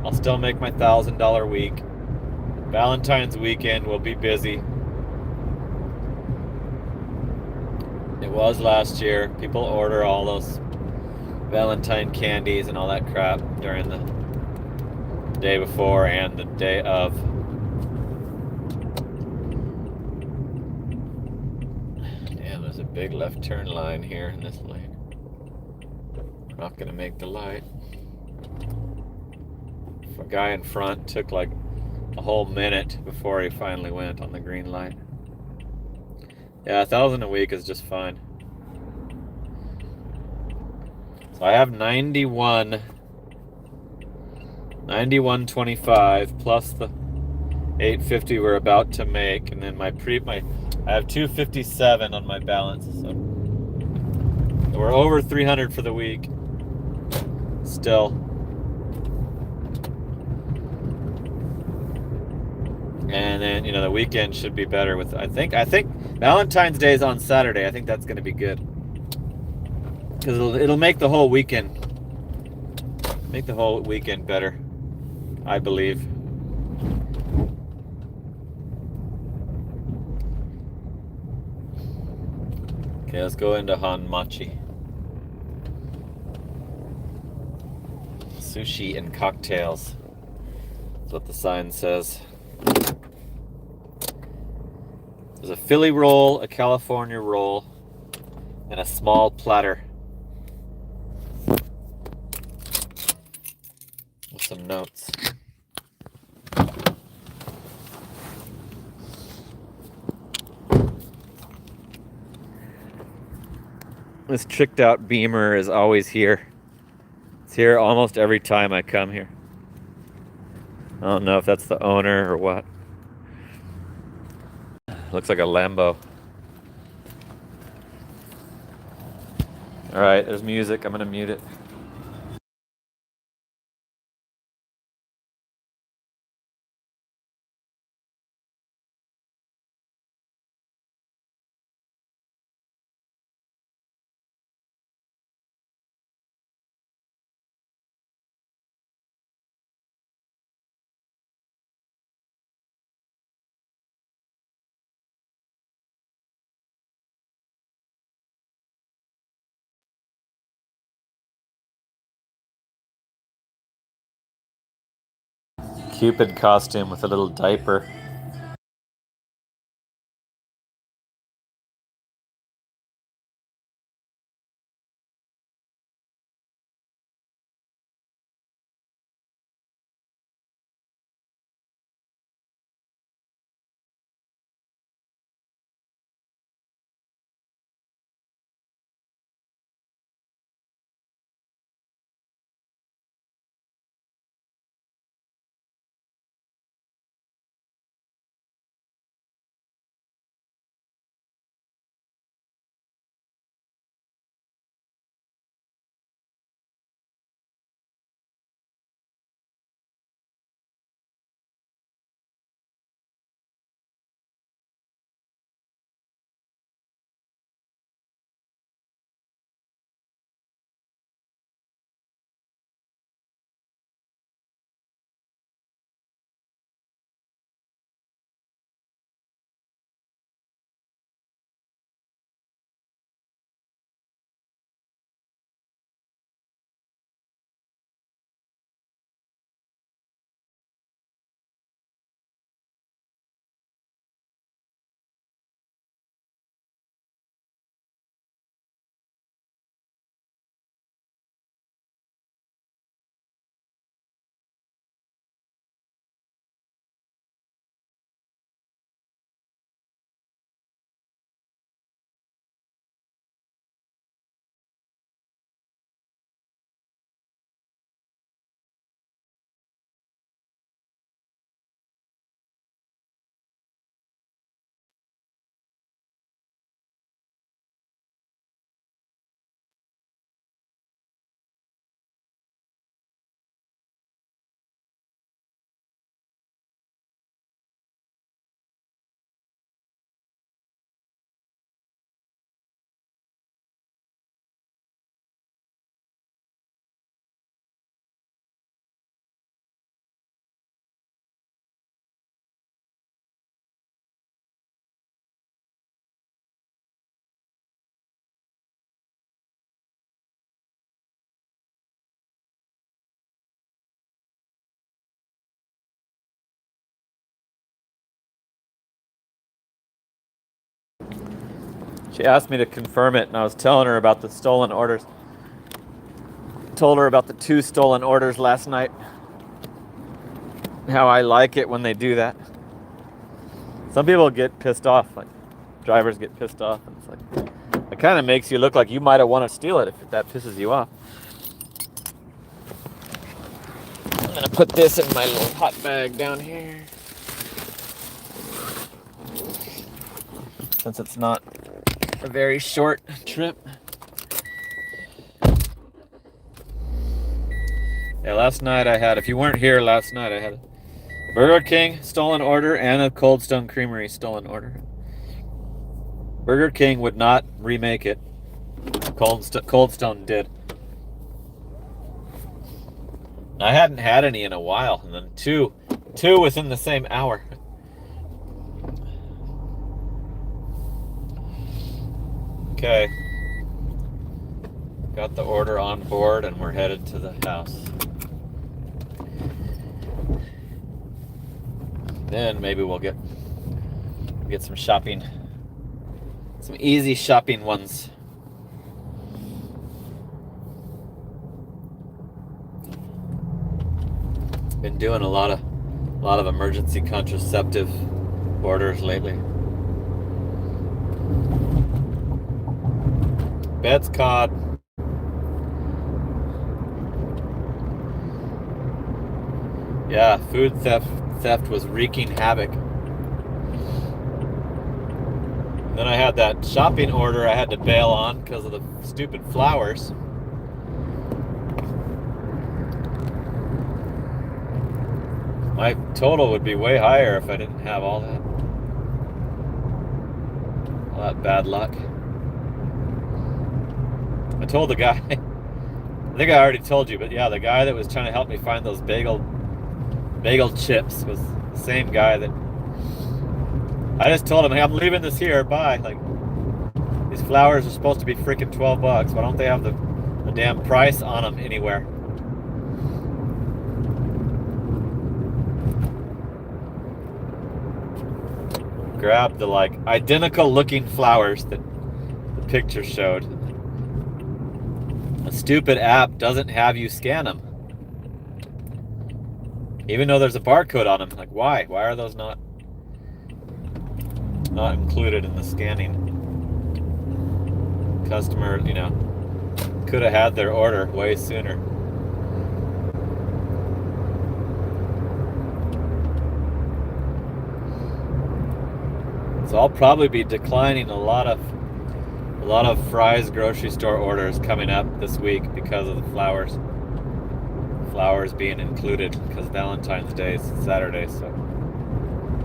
S1: I'll still make my $1,000 week. Valentine's weekend will be busy. It was last year. People order all those Valentine candies and all that crap during the day before and the day of. Damn, there's a big left turn line here in this lane. Not gonna make the light. A guy in front took like a whole minute before he finally went on the green light. Yeah, 1,000 a week is just fine. So I have 91.25 plus the 850 we're about to make, and then I have 257 on my balance. So we're over 300 for the week. Still. And then, the weekend should be better with, I think Valentine's Day is on Saturday. I think that's going to be good. Because it'll make the whole weekend better, I believe. Okay, let's go into Hanmachi. Sushi and cocktails. That's what the sign says. There's a Philly roll, a California roll, and a small platter. With some notes. This tricked out Beamer is always here. It's here almost every time I come here. I don't know if that's the owner or what. Looks like a Lambo. All right, there's music. I'm gonna mute it. Cupid costume with a little diaper. She asked me to confirm it, and I was telling her about the stolen orders. Told her about the 2 stolen orders last night. How I like it when they do that. Some people get pissed off, like drivers get pissed off, and it's like, it kind of makes you look like you might have wanted to steal it if that pisses you off. I'm gonna put this in my little hot bag down here. Since it's not a very short trip. Yeah, last night I had, if you weren't here last night, I had a Burger King stolen order and a Cold Stone Creamery stolen order. Burger King would not remake it. Cold Stone did. I hadn't had any in a while, and then two within the same hour. Okay. Got the order on board, and we're headed to the house. Then maybe we'll get some shopping. Some easy shopping ones. Been doing a lot of emergency contraceptive orders lately. Bets caught. Yeah, food theft was wreaking havoc. And then I had that shopping order I had to bail on because of the stupid flowers. My total would be way higher if I didn't have all that bad luck. I told the guy, I think I already told you, but yeah, the guy that was trying to help me find those bagel chips was the same guy that I just told him, hey, I'm leaving this here, bye. Like, these flowers are supposed to be freaking $12. Why don't they have the damn price on them anywhere? Grabbed the like identical looking flowers that the picture showed. A stupid app doesn't have you scan them. Even though there's a barcode on them. Like, why? Why are those not included in the scanning? Customer, could have had their order way sooner. So I'll probably be declining a lot of Fry's grocery store orders coming up this week because of the flowers. Flowers being included because Valentine's Day is Saturday, so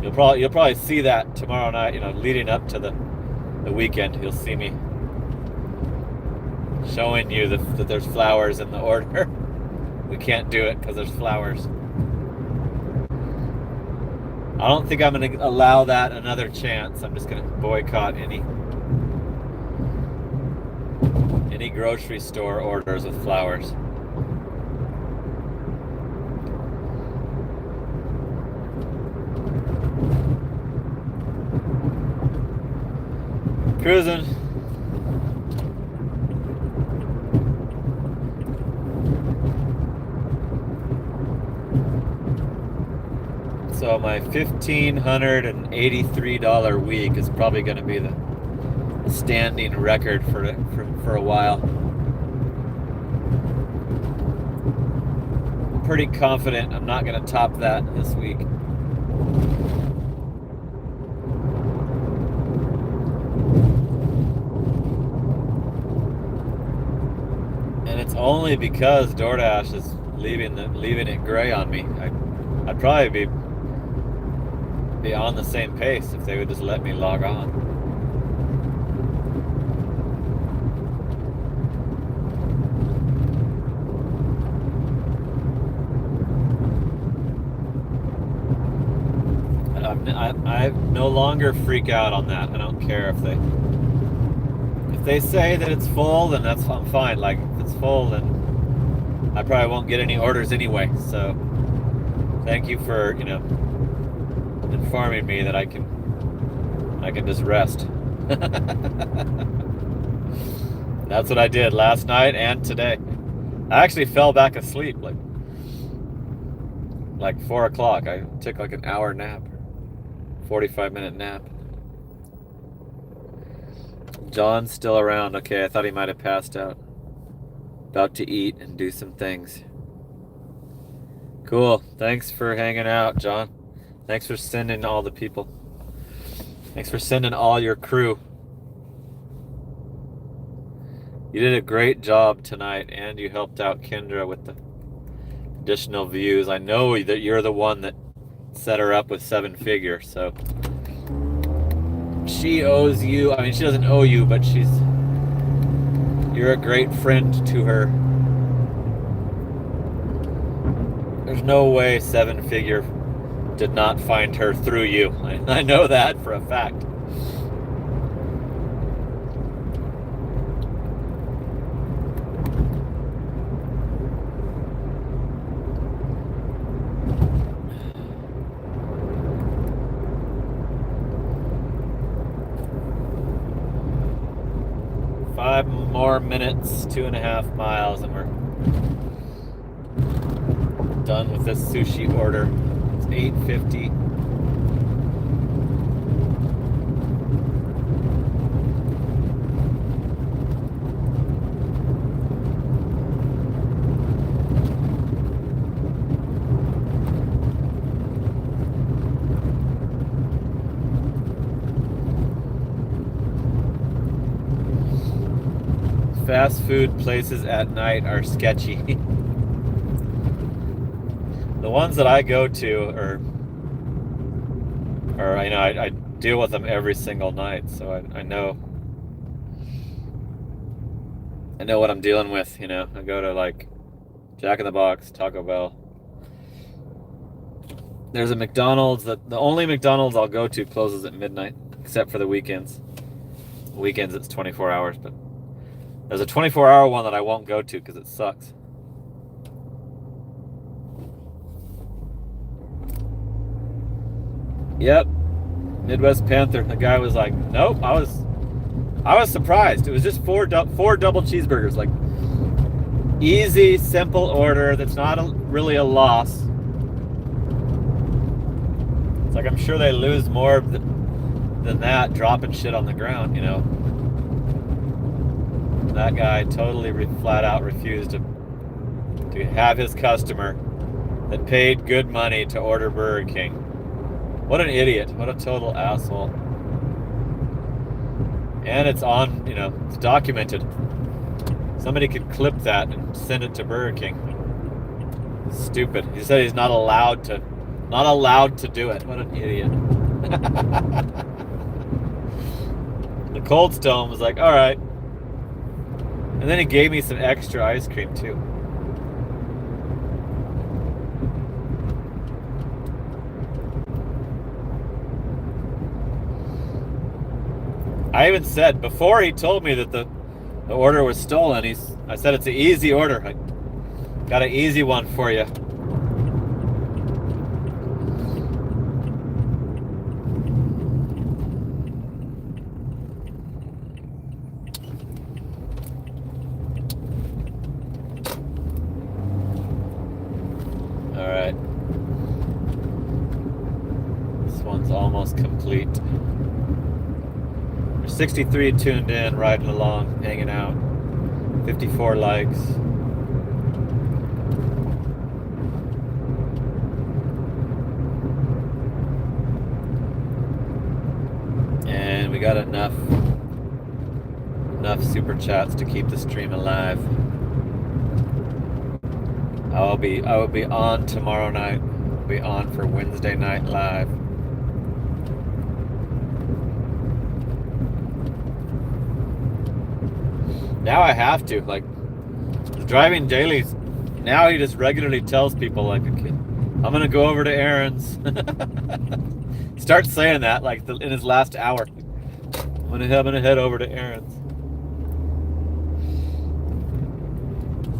S1: you'll probably see that tomorrow night. Leading up to the weekend, you'll see me showing you that there's flowers in the order. We can't do it because there's flowers. I don't think I'm going to allow that another chance. I'm just going to boycott any grocery store orders with flowers. Cruising. So my $1,583 week is probably going to be the standing record for a while. I'm pretty confident I'm not going to top that this week. And it's only because DoorDash is leaving it gray on me. I'd probably be on the same pace if they would just let me log on. I no longer freak out on that. I don't care if they say that it's full, then I'm fine. Like, if it's full, then I probably won't get any orders anyway. So thank you for informing me that I can just rest. That's what I did last night and today. I actually fell back asleep like 4 o'clock. I took like an hour nap, 45-minute nap. John's still around. Okay, I thought he might have passed out. About to eat and do some things. Cool. Thanks for hanging out, John. Thanks for sending all the people. Thanks for sending all your crew. You did a great job tonight, and you helped out Kendra with the additional views. I know that you're the one that set her up with 7-figure, so she owes you. I mean, she doesn't owe you, but you're a great friend to her. There's no way 7-figure did not find her through you. I know that for a fact. Five more minutes, 2.5 miles, and we're done with this sushi order. It's 8:50. Fast food places at night are sketchy. The ones that I go to are I deal with them every single night, so I know what I'm dealing with. I go to like Jack in the Box, Taco Bell. There's a McDonald's the only McDonald's I'll go to closes at midnight, except for the weekends. Weekends it's 24 hours, but there's a 24-hour one that I won't go to because it sucks. Yep, Midwest Panther. The guy was like, nope. I was surprised. It was just four double cheeseburgers, like easy, simple order. That's not really a loss. It's like I'm sure they lose more than that dropping shit on the ground, That guy totally flat out refused to have his customer that paid good money to order Burger King. What an idiot. What a total asshole. And it's on, it's documented. Somebody could clip that and send it to Burger King. Stupid. He said he's not allowed to do it. What an idiot. The Cold Stone was like, all right. And then he gave me some extra ice cream too. I even said, before he told me that the order was stolen, I said it's an easy order. I got an easy one for you. Almost complete. There's 63 tuned in, riding along, hanging out. 54 likes. And we got enough super chats to keep the stream alive. I will be on tomorrow night. I'll be on for Wednesday night live. Now I have to, like, the driving dailies, now he just regularly tells people, like, okay, I'm going to go over to Aaron's. Start saying that, like, in his last hour. I'm going to head over to Aaron's.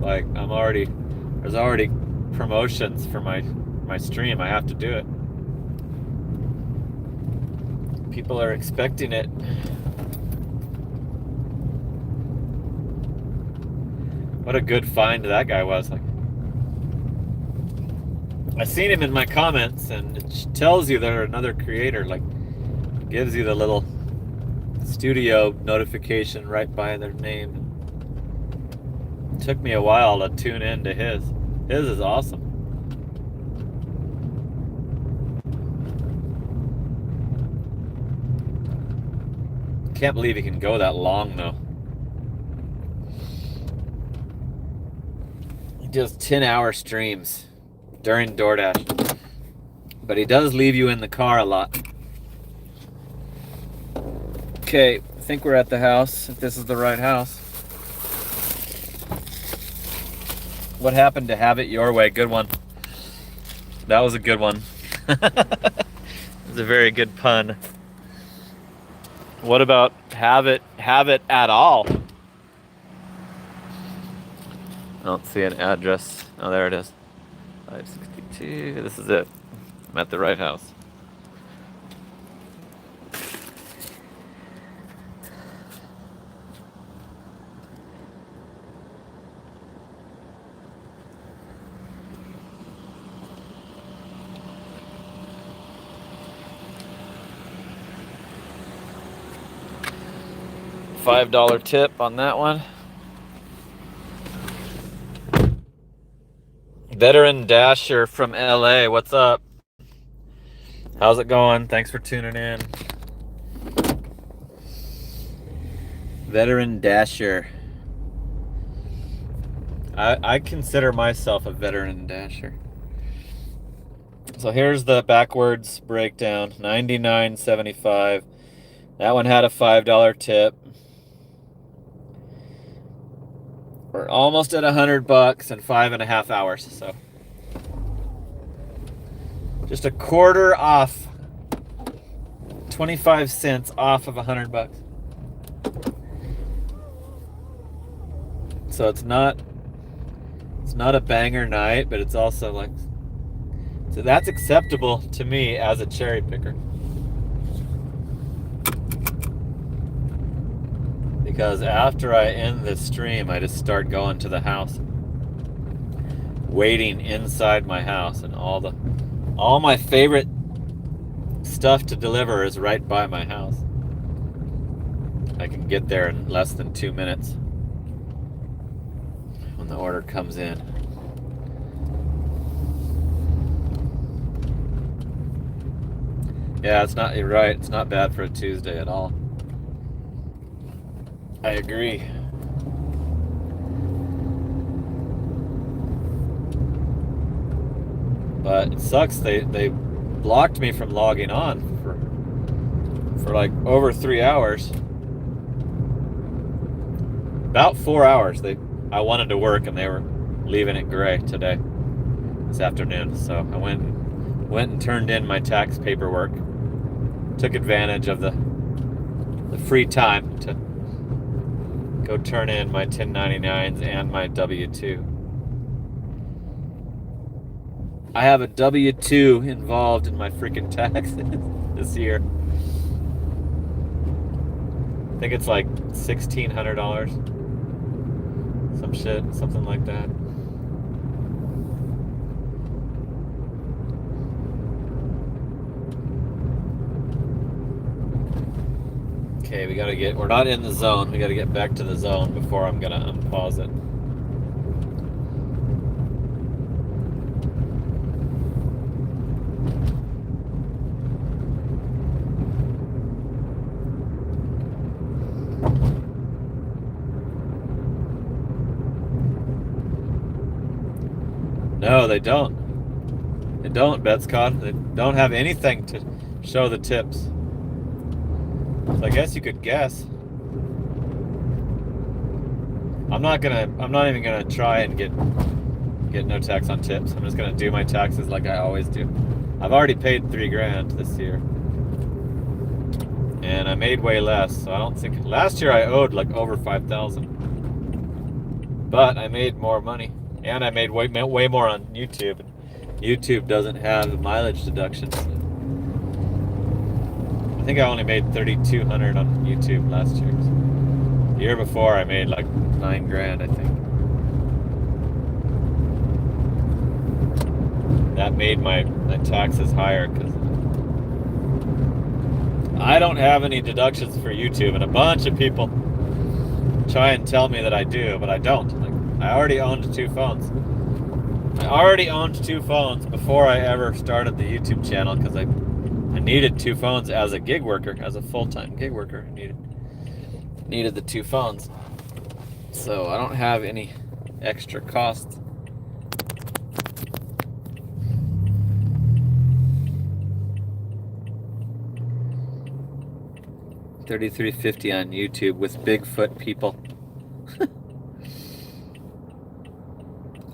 S1: Like, there's already promotions for my stream. I have to do it. People are expecting it. What a good find that guy was. Like, I seen him in my comments, and it tells you they're another creator. Like, gives you the little studio notification right by their name. It took me a while to tune in to his. His is awesome. Can't believe he can go that long though. He does 10-hour streams during DoorDash. But he does leave you in the car a lot. Okay, I think we're at the house, if this is the right house. What happened to Have It Your Way? Good one. That was a good one. It was a very good pun. What about have it at all? I don't see an address. Oh, there it is. 562. This is it. I'm at the right house. $5 tip on that one. Veteran Dasher from LA, what's up? How's it going? Thanks for tuning in. Veteran Dasher. I consider myself a veteran Dasher. So here's the backwards breakdown. $99.75. That one had a $5 tip. We're almost at $100 in 5.5 hours, so just a quarter off, 25 cents off of $100. So it's not a banger night, but it's also like, so that's acceptable to me as a cherry picker. Because after I end this stream, I just start going to the house, waiting inside my house, and all my favorite stuff to deliver is right by my house. I can get there in less than 2 minutes when the order comes in. Yeah, you're right, it's not bad for a Tuesday at all. I agree. But it sucks they blocked me from logging on for like over 3 hours. About 4 hours. I wanted to work and they were leaving it gray today, this afternoon. So I went and turned in my tax paperwork. Took advantage of the free time to go turn in my 1099s and my W-2. I have a W-2 involved in my freaking taxes this year. I think it's like $1,600. Some shit, something like that. Okay, we're not in the zone. We gotta get back to the zone before I'm gonna unpause it. No, they don't. They don't, Betscon. They don't have anything to show the tips. So I guess you could guess. I'm not even gonna try and get no tax on tips. I'm just gonna do my taxes like I always do. I've already paid $3,000 this year, and I made way less. So I don't think last year I owed like over $5,000, but I made more money, and I made way more on YouTube. YouTube doesn't have mileage deductions. I think I only made $3,200 on YouTube last year. The year before I made like $9,000, I think. that made my taxes higher because I don't have any deductions for YouTube, and a bunch of people try and tell me that I do, but I don't. Like, I already owned 2 phones. I already owned 2 phones before I ever started the YouTube channel because I needed 2 phones as a gig worker, as a full-time gig worker. I needed the 2 phones. So I don't have any extra costs. $33.50 on YouTube with Bigfoot people.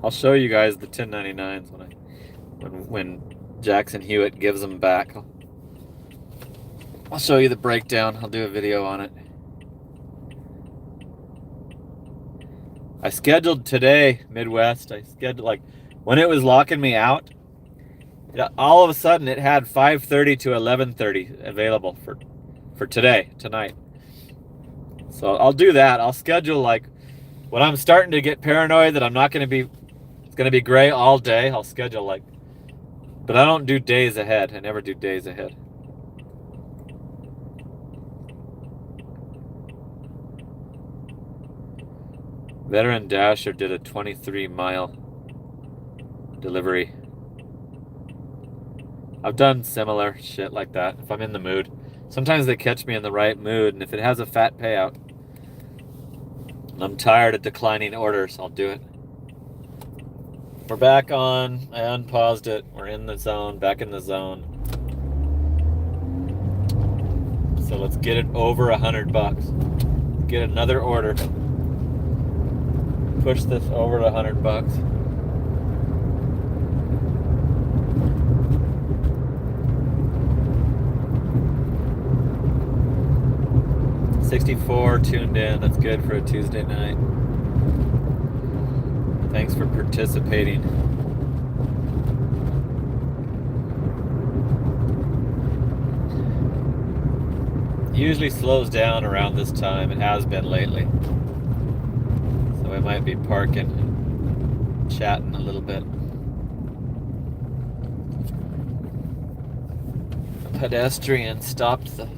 S1: I'll show you guys the 1099s when Jackson Hewitt gives them back. I'll show you the breakdown. I'll do a video on it. I scheduled today, Midwest. I scheduled, like, when it was locking me out, all of a sudden it had 5:30 to 11:30 available for tonight. So I'll do that. I'll schedule, like, when I'm starting to get paranoid that I'm not going to be, it's going to be gray all day, I'll schedule, like, but I don't do days ahead. I never do days ahead. Veteran Dasher did a 23-mile delivery. I've done similar shit like that if I'm in the mood. Sometimes they catch me in the right mood, and if it has a fat payout, and I'm tired of declining orders, I'll do it. We're back on. I unpaused it. We're in the zone, back in the zone. So let's get it over $100. Get another order. Push this over to $100. $64 tuned in. That's good for a Tuesday night. Thanks for participating. Usually slows down around this time. It has been lately. So I might be parking and chatting a little bit. A pedestrian stopped the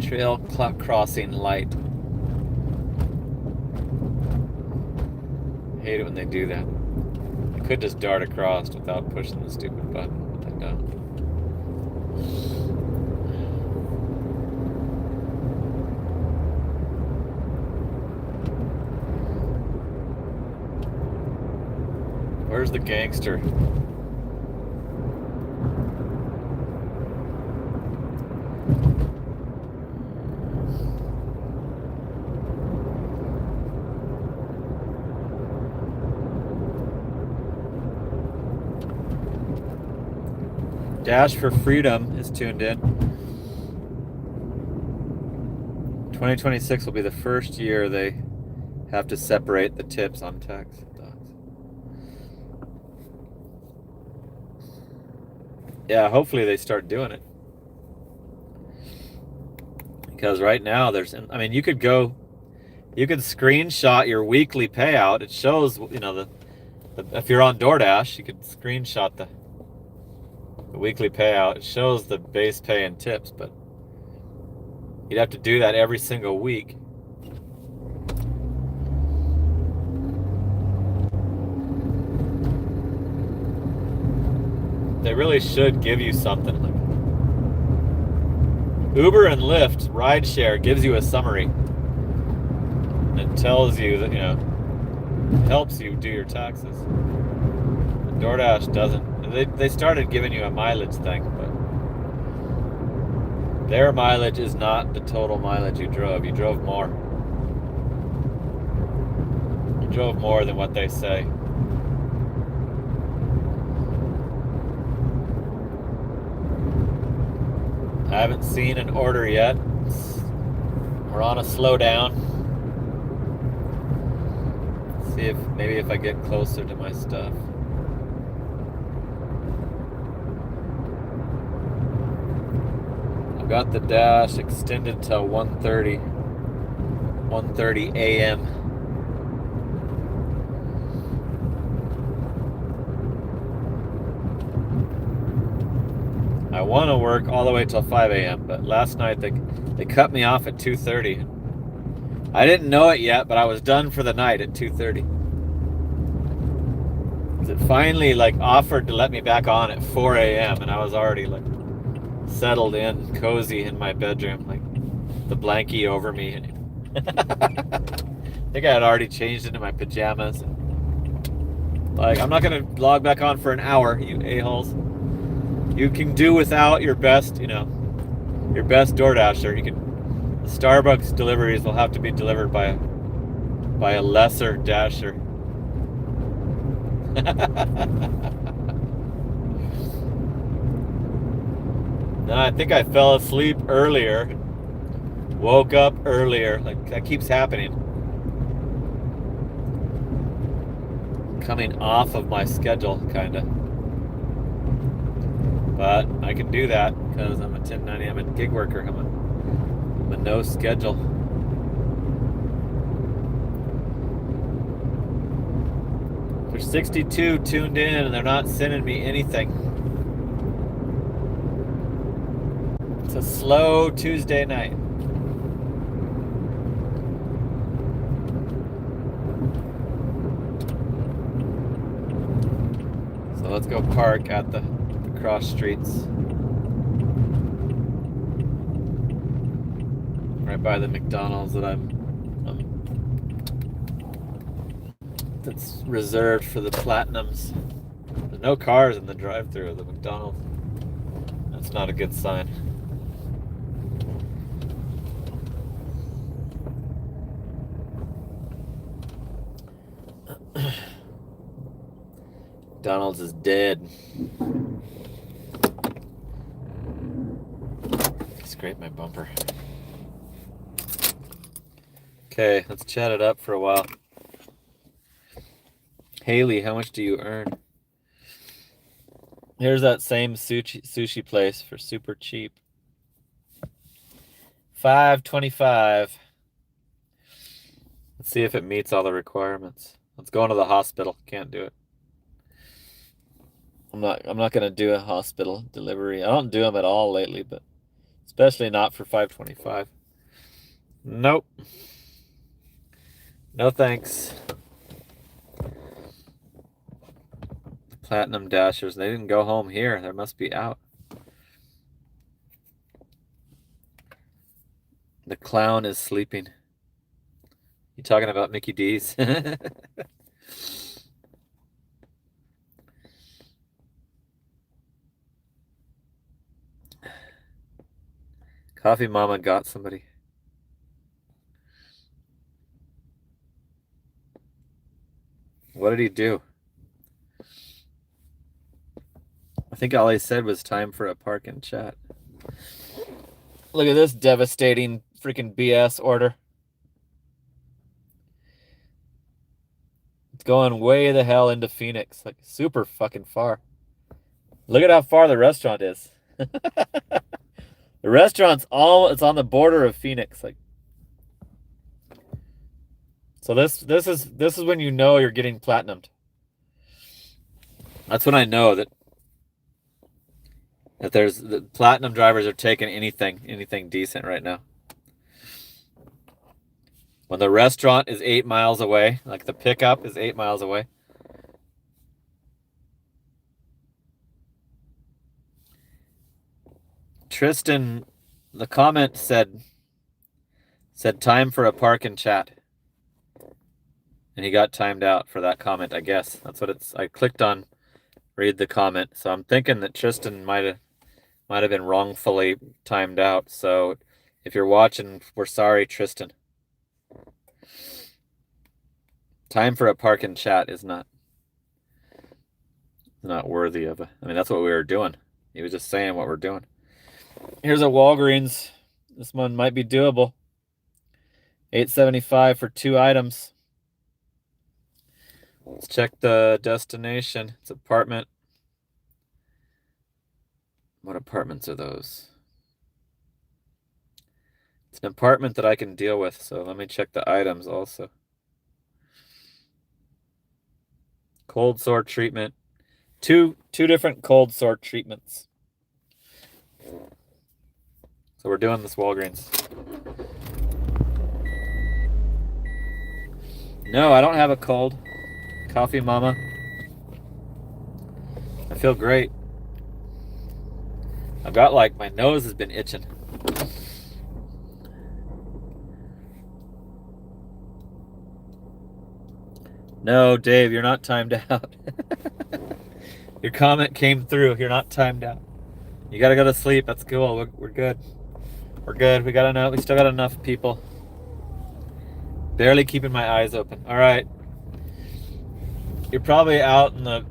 S1: trail crossing light. I hate it when they do that. I could just dart across without pushing the stupid button, but I don't. Where's the gangster? Dash for Freedom is tuned in. 2026 will be the first year they have to separate the tips on tax docs. Yeah, hopefully they start doing it. Because right now there's, I mean, you could screenshot your weekly payout. It shows, you know, if you're on DoorDash, you could screenshot the weekly payout. It shows the base pay and tips, but you'd have to do that every single week. They really should give you something. Like Uber and Lyft rideshare gives you a summary. And it tells you that, you know, it helps you do your taxes. And DoorDash doesn't. They started giving you a mileage thing, but their mileage is not the total mileage you drove. You drove more. You drove more than what they say. I haven't seen an order yet. We're on a slowdown. See if maybe if I get closer to my stuff. I've got the dash extended till 1:30 a.m. want to work all the way till 5 a.m., but last night they cut me off at 2:30. I didn't know it yet, but I was done for the night at 2:30. It finally like offered to let me back on at 4 a.m. and I was already like settled in, cozy in my bedroom, like the blankie over me. I think I had already changed into my pajamas. Like, I'm not gonna log back on for an hour, you a-holes. You can do without your best, your best DoorDasher. The Starbucks deliveries will have to be delivered by a lesser dasher. No, I think I fell asleep earlier, woke up earlier. Like, that keeps happening. Coming off of my schedule, kind of. But I can do that because I'm a 1090. I'm a gig worker. I'm a no schedule. There's 62 tuned in and they're not sending me anything. It's a slow Tuesday night. So let's go park at the cross streets. Right by the McDonald's that's reserved for the Platinums. There's no cars in the drive-thru of the McDonald's. That's not a good sign. McDonald's is dead. Scrape my bumper. Okay, let's chat it up for a while. Haley, how much do you earn? Here's that same sushi place for super cheap. $5.25. Let's see if it meets all the requirements. Let's go into the hospital. Can't do it. I'm not gonna do a hospital delivery. I don't do them at all lately, but especially not for $5.25. Nope. No thanks. The Platinum Dashers, they didn't go home here. They must be out. The clown is sleeping. You talking about Mickey D's? Coffee Mama got somebody. What did he do? I think all he said was time for a park and chat. Look at this devastating freaking BS order. It's going way the hell into Phoenix, like super fucking far. Look at how far the restaurant is. The restaurant's it's on the border of Phoenix, like. So this is when you know you're getting platinumed. That's when I know that the platinum drivers are taking anything decent right now. When the restaurant is 8 miles away, like the pickup is 8 miles away. Tristan, the comment said time for a park and chat. And he got timed out for that comment, I guess. That's what I clicked on read the comment. So I'm thinking that Tristan might have been wrongfully timed out. So if you're watching, we're sorry, Tristan. Time for a park and chat is not worthy of I mean, that's what we were doing. He was just saying what we're doing. Here's a Walgreens. This one might be doable. $8.75 for 2 items. Let's check the destination. It's apartment. What apartments are those? It's an apartment that I can deal with, so let me check the items also. Cold sore treatment. Two different cold sore treatments. So we're doing this Walgreens. No, I don't have a cold. Coffee mama. I feel great. I've got like, my nose has been itching. No, Dave, you're not timed out. Your comment came through. You're not timed out. You gotta go to sleep. That's cool. We're good. We're good. We got enough. We still got enough people. Barely keeping my eyes open. All right. You're probably out in the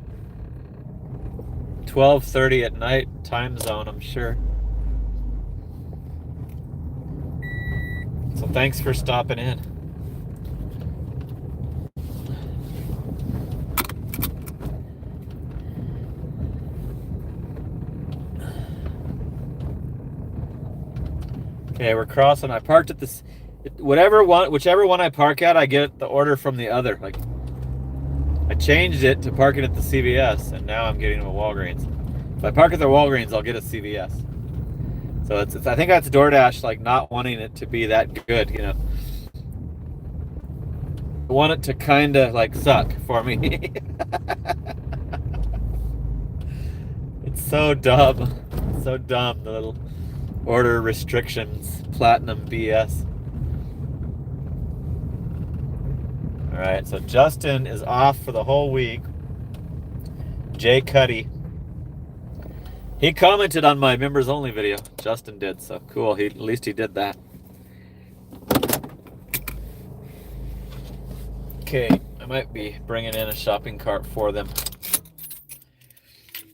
S1: 12:30 at night time zone, I'm sure. So thanks for stopping in. Okay, we're crossing. I parked at this, whichever one I park at, I get the order from the other. Like, I changed it to parking at the CVS, and now I'm getting to a Walgreens. If I park at the Walgreens, I'll get a CVS. So it's I think that's DoorDash, like, not wanting it to be that good, you know. I want it to kind of like suck for me. It's so dumb. So dumb, the little order restrictions, platinum BS. All right, so Justin is off for the whole week. Jay Cuddy. He commented on my members only video. Justin did, so cool. At least he did that. Okay, I might be bringing in a shopping cart for them.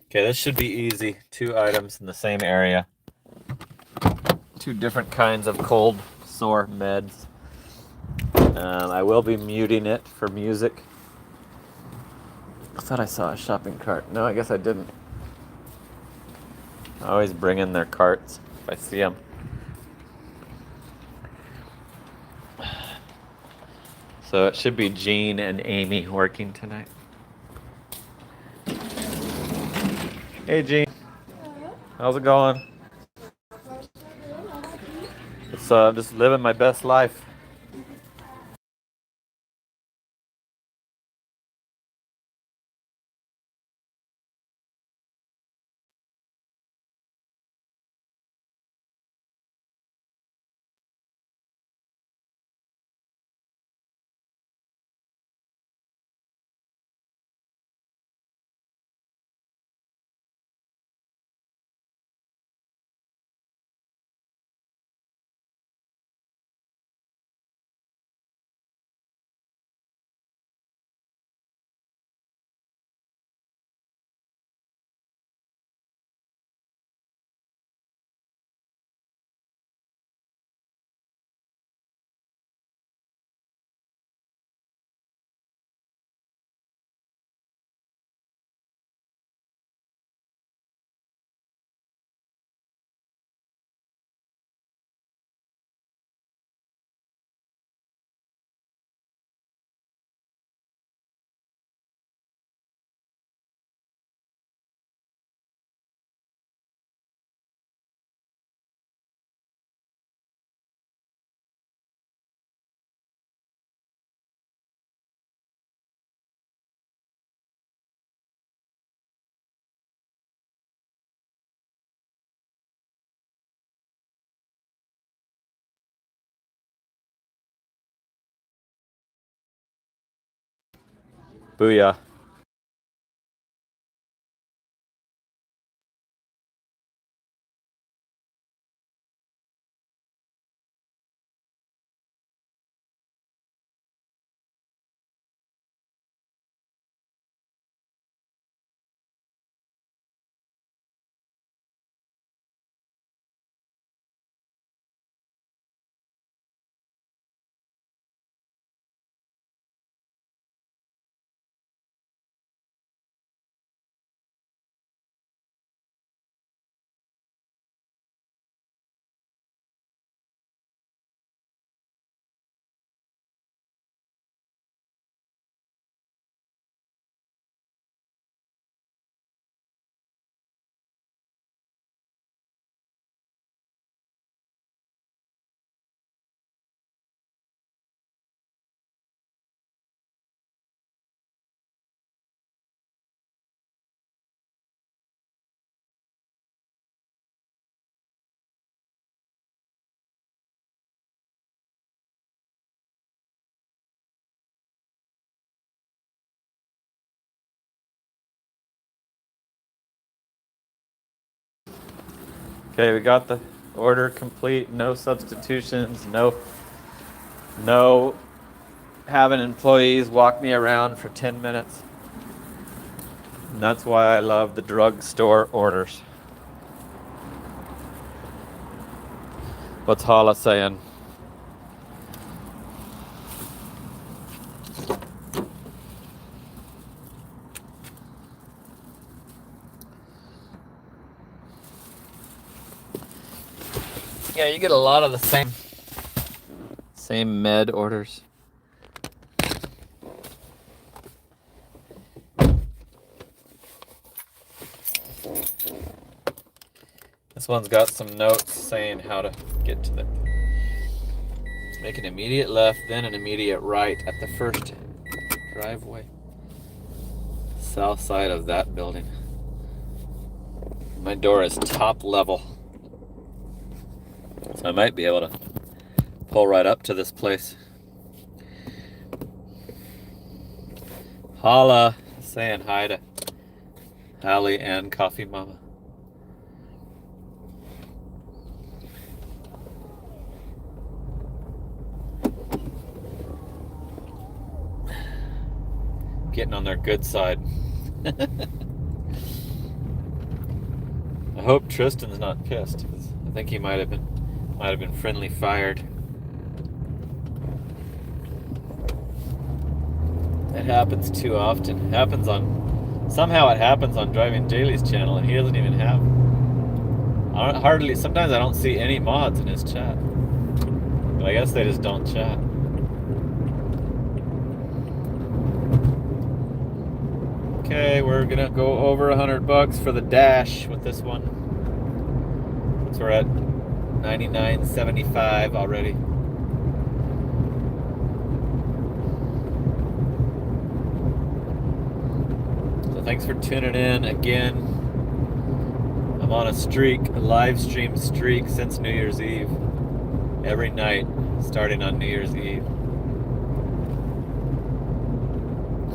S1: Okay, this should be easy. 2 items in the same area. 2 different kinds of cold sore meds. I will be muting it for music. I thought I saw a shopping cart. No, I guess I didn't. I always bring in their carts if I see them. So it should be Jean and Amy working tonight. Hey, Jean. How's it going? It's just living my best life. Booyah. Okay, we got the order complete. No substitutions. No having employees walk me around for 10 minutes. And that's why I love the drugstore orders. What's Hala saying? Yeah, you get a lot of the same med orders. This one's got some notes saying how to get to the... Make an immediate left, then an immediate right at the first driveway. South side of that building. My door is top level. So I might be able to pull right up to this place. Hala saying hi to Hallie and Coffee Mama. Getting on their good side. I hope Tristan's not pissed, because I think he might have been friendly fired. It happens too often. Somehow it happens on Driving Daly's channel, and he doesn't even have. Sometimes I don't see any mods in his chat. But I guess they just don't chat. Okay, we're gonna go over $100 for the dash with this one. So we're at $99.75 already. So thanks for tuning in again. I'm on a streak, a live stream streak since New Year's Eve. Every night, starting on New Year's Eve.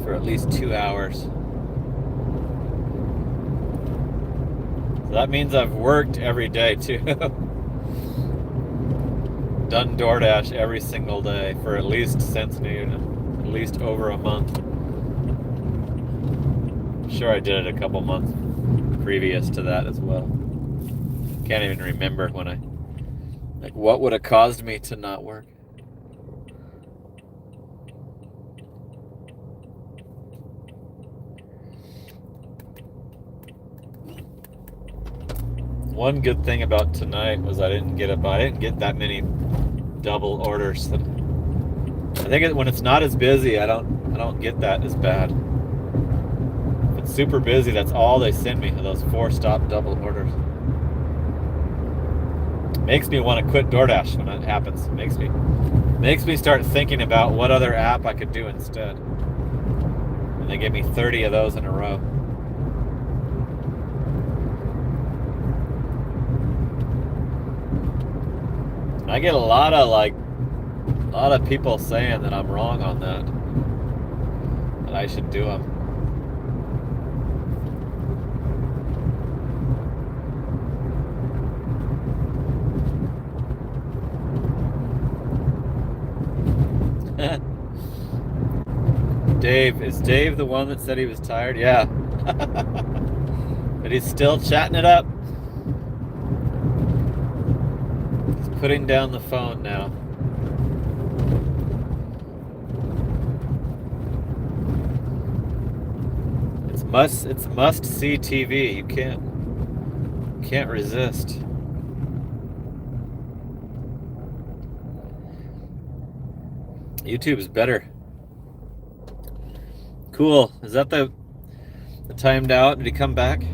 S1: For at least 2 hours. So that means I've worked every day too. Done DoorDash every single day for at least since noon, at least over a month. I'm sure I did it a couple months previous to that as well. Can't even remember what would have caused me to not work. One good thing about tonight was I didn't get that many double orders. I think when it's not as busy, I don't get that as bad. If it's super busy, that's all they send me, those 4-stop double orders. Makes me want to quit DoorDash when that happens. Makes me start thinking about what other app I could do instead. And they give me 30 of those in a row. I get a lot of people saying that I'm wrong on that I should do them. Is Dave the one that said he was tired? Yeah. But he's still chatting it up. Putting down the phone now. It's must see TV. You can't resist. YouTube's better. Cool. Is that the timed out? Did he come back?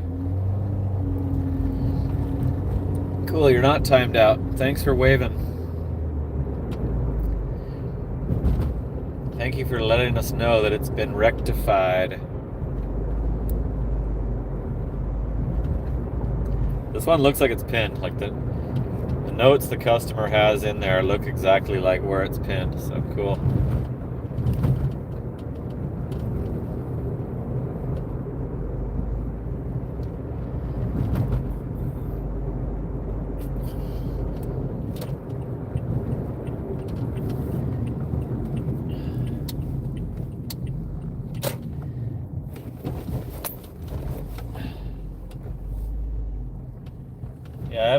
S1: Cool, you're not timed out. Thanks for waving. Thank you for letting us know that it's been rectified. This one looks like it's pinned. Like the notes the customer has in there look exactly like where it's pinned. So cool.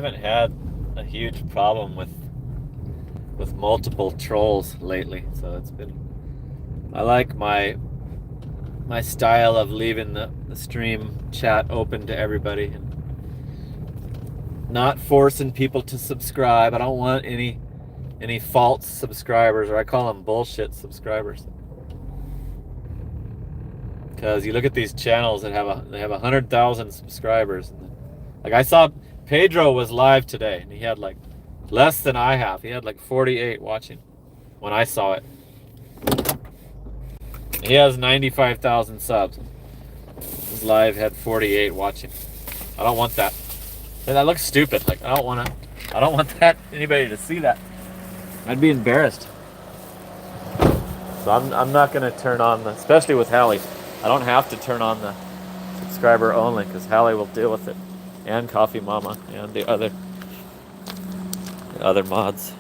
S1: haven't had a huge problem with multiple trolls lately, so it's been. I like my style of leaving the stream chat open to everybody and not forcing people to subscribe. I don't want any false subscribers, or I call them bullshit subscribers. Because you look at these channels that have 100,000 subscribers. Like I saw Pedro was live today, and he had like less than I have. He had like 48 watching when I saw it. He has 95,000 subs. His live had 48 watching. I don't want that. That looks stupid. Like I don't want that anybody to see that. I'd be embarrassed. So I'm not gonna turn on the, especially with Hallie. I don't have to turn on the subscriber only because Hallie will deal with it, and Coffee Mama and the other mods.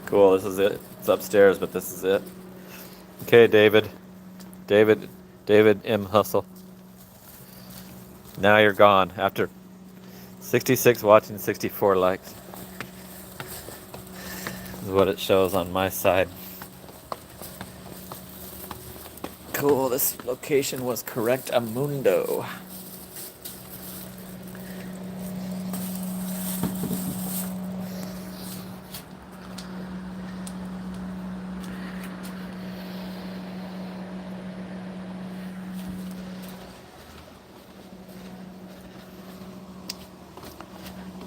S1: Cool. This is it. It's upstairs, but this is it. Okay, David M. Hustle. Now you're gone after 66 watching, 64 likes. This is what it shows on my side. Cool, this location was correct amundo.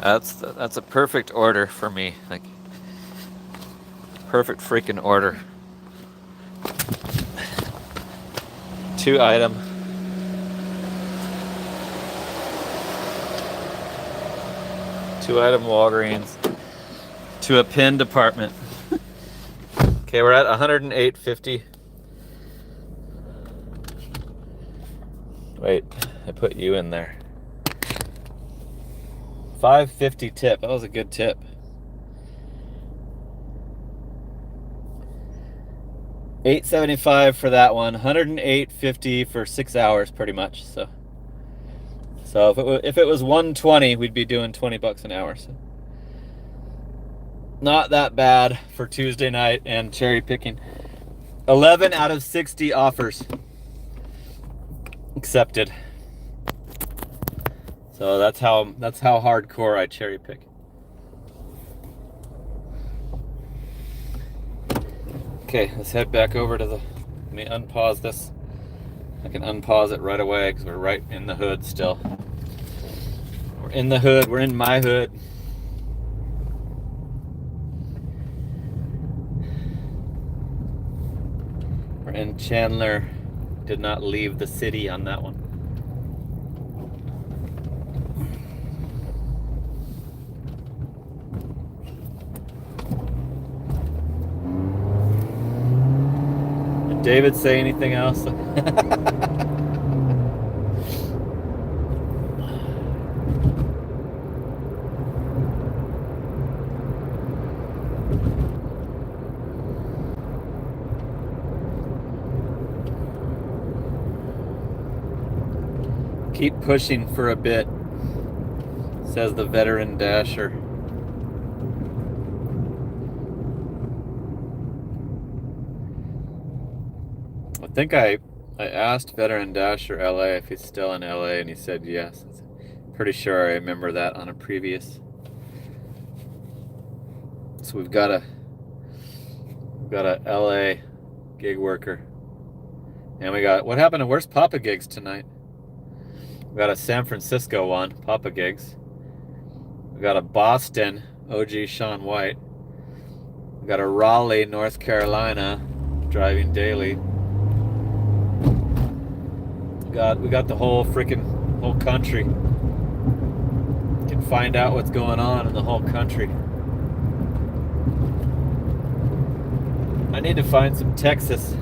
S1: That's a perfect order for me. Like perfect freaking order. 2 item. Walgreens to a pin department. Okay, we're at 108.50. Wait, I put you in there. 5.50 tip. That was a good tip. $8.75 for that one. $108.50 for 6 hours, pretty much. So if it was $120, we'd be doing $20 an hour. So not that bad for Tuesday night and cherry picking. 11 out of 60 offers accepted. So that's how hardcore I cherry pick. Okay, let's head back over to let me unpause this. I can unpause it right away because we're right in the hood still. We're in the hood, we're in my hood. We're in Chandler. Did not leave the city on that one. Did David say anything else? Keep pushing for a bit, says the veteran dasher. I think I asked veteran dasher LA if he's still in LA, and he said yes. Pretty sure I remember that on a previous. So we've got a LA gig worker, and we got, what happened to, where's Papa Gigs tonight? We got a San Francisco one, Papa Gigs. We got a Boston, OG Sean White. We got a Raleigh, North Carolina, driving daily. We got the whole country. You can find out what's going on in the whole country. I need to find some Texas,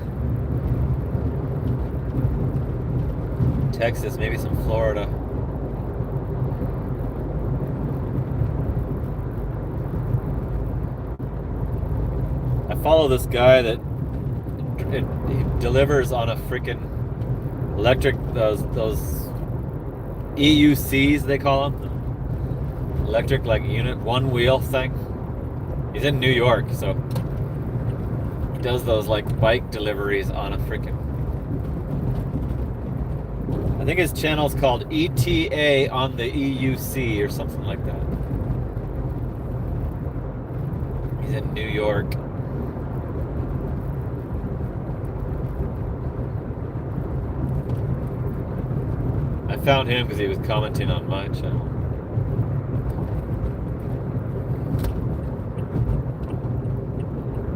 S1: maybe some Florida. I follow this guy that he delivers on a freaking Electric, those EUCs they call them, electric like unit one wheel thing. He's in New York, so he does those like bike deliveries on a freaking. I think his channel's called ETA on the EUC or something like that. He's in New York. I found him because he was commenting on my channel.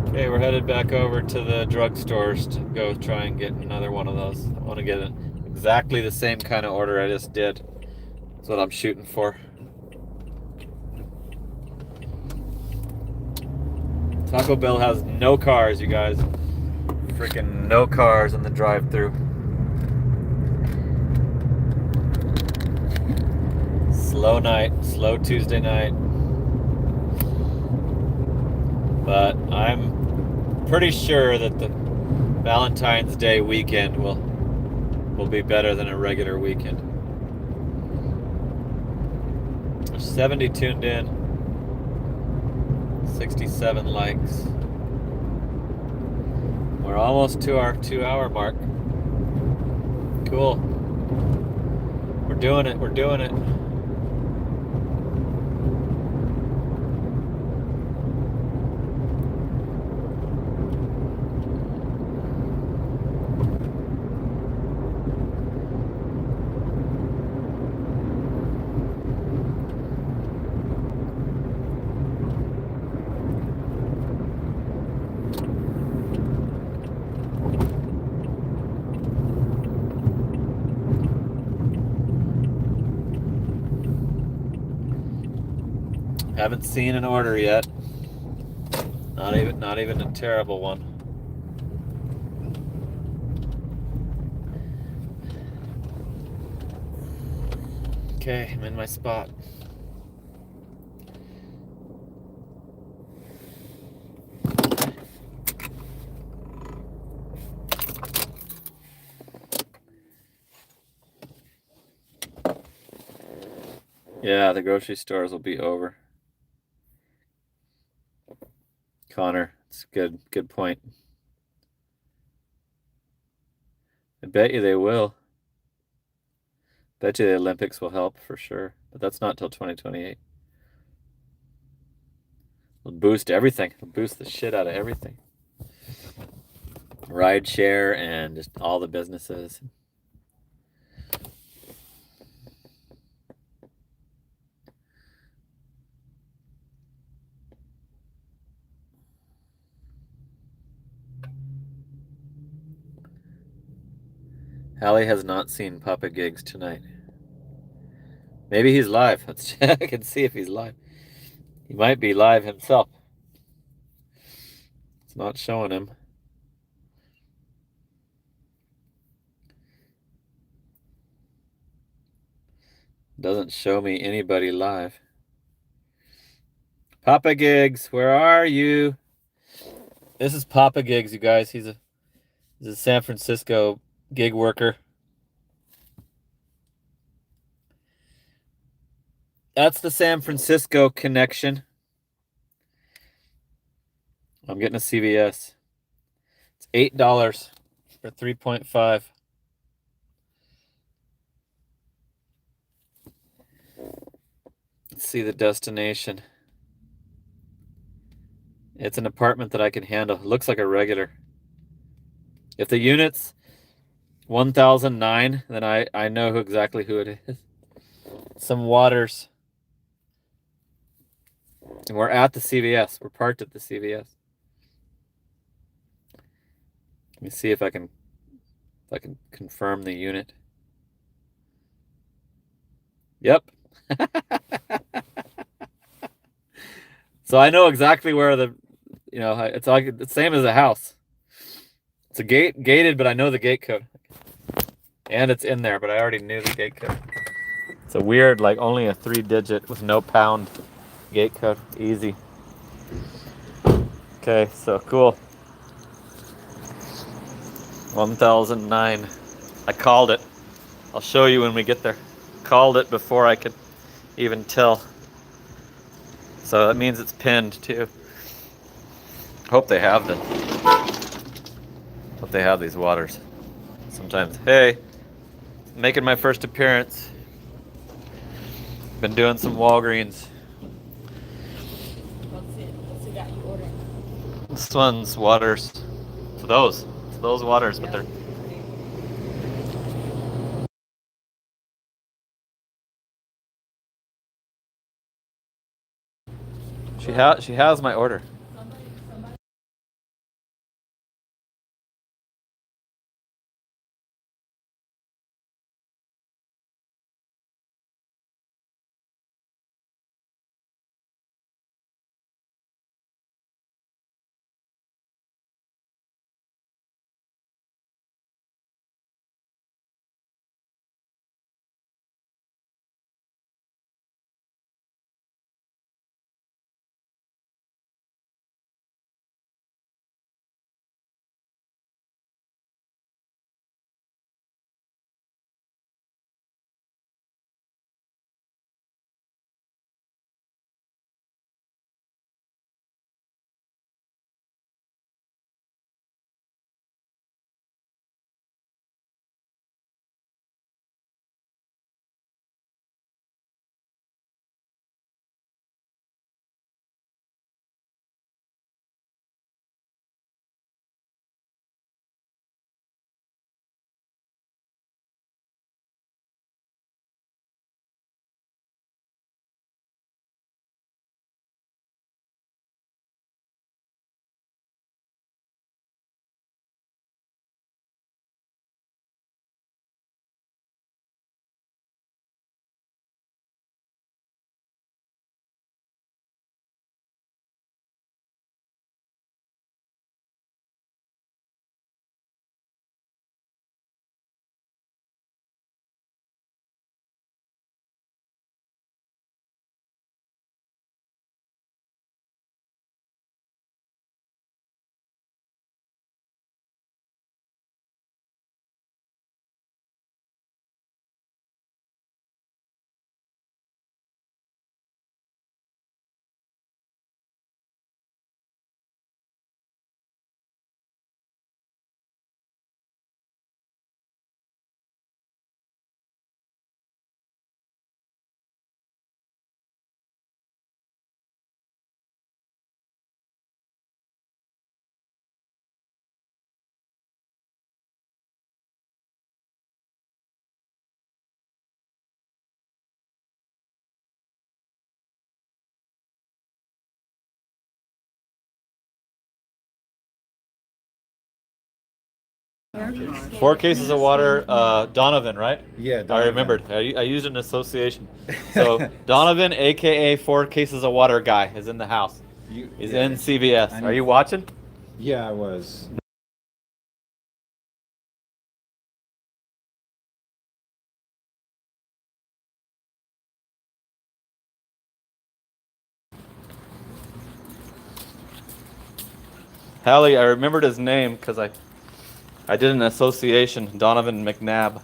S1: Okay, we're headed back over to the drugstores to go try and get another one of those. I want to get exactly the same kind of order I just did. That's what I'm shooting for. Taco Bell has no cars, you guys. Freaking no cars in the drive-thru. Slow night, slow Tuesday night. But I'm pretty sure that the Valentine's Day weekend will be better than a regular weekend. There's 70 tuned in, 67 likes. We're almost to our 2-hour mark. Cool. We're doing it, we're doing it. Haven't seen an order yet. Not even a terrible one. Okay, I'm in my spot. Yeah, the grocery stores will be over. Connor, it's a good point. I bet you they will. Bet you the Olympics will help for sure, but that's not till 2028. It'll boost everything. It'll boost the shit out of everything. Rideshare and just all the businesses. Hallie has not seen Papa Gigs tonight. Maybe he's live. Let's check and see if he's live. He might be live himself. It's not showing him. Doesn't show me anybody live. Papa Gigs, where are you? This is Papa Gigs, you guys. He's a San Francisco gig worker. That's the San Francisco connection. I'm getting a CVS. It's $8 for 3.5. Let's see the destination. It's an apartment that I can handle. It looks like a regular. If the unit's 1009, then I know exactly who it is. Some waters. And we're at the CVS. We're parked at the CVS. Let me see if I can confirm the unit. Yep. So I know exactly where it's like the same as a house. It's a gated, but I know the gate code. And it's in there, but I already knew the gate code. It's a weird, like only a 3-digit with no pound gate code. Easy. Okay, so cool. 1009. I called it. I'll show you when we get there. Called it before I could even tell. So that means it's pinned too. Hope they have these waters. Sometimes, hey, making my first appearance. Been doing some Walgreens.
S3: What's it got you ordering?
S1: This one's waters. It's those waters, but they're. She has my order. Four cases of water, Donovan, right?
S4: Yeah,
S1: I
S4: Donovan.
S1: remembered. I used an association. So Donovan, aka 4 cases of water guy, is in the house. He's in CVS. Are you watching?
S4: Yeah, I was.
S1: Hallie, I remembered his name because I did an association, Donovan McNabb.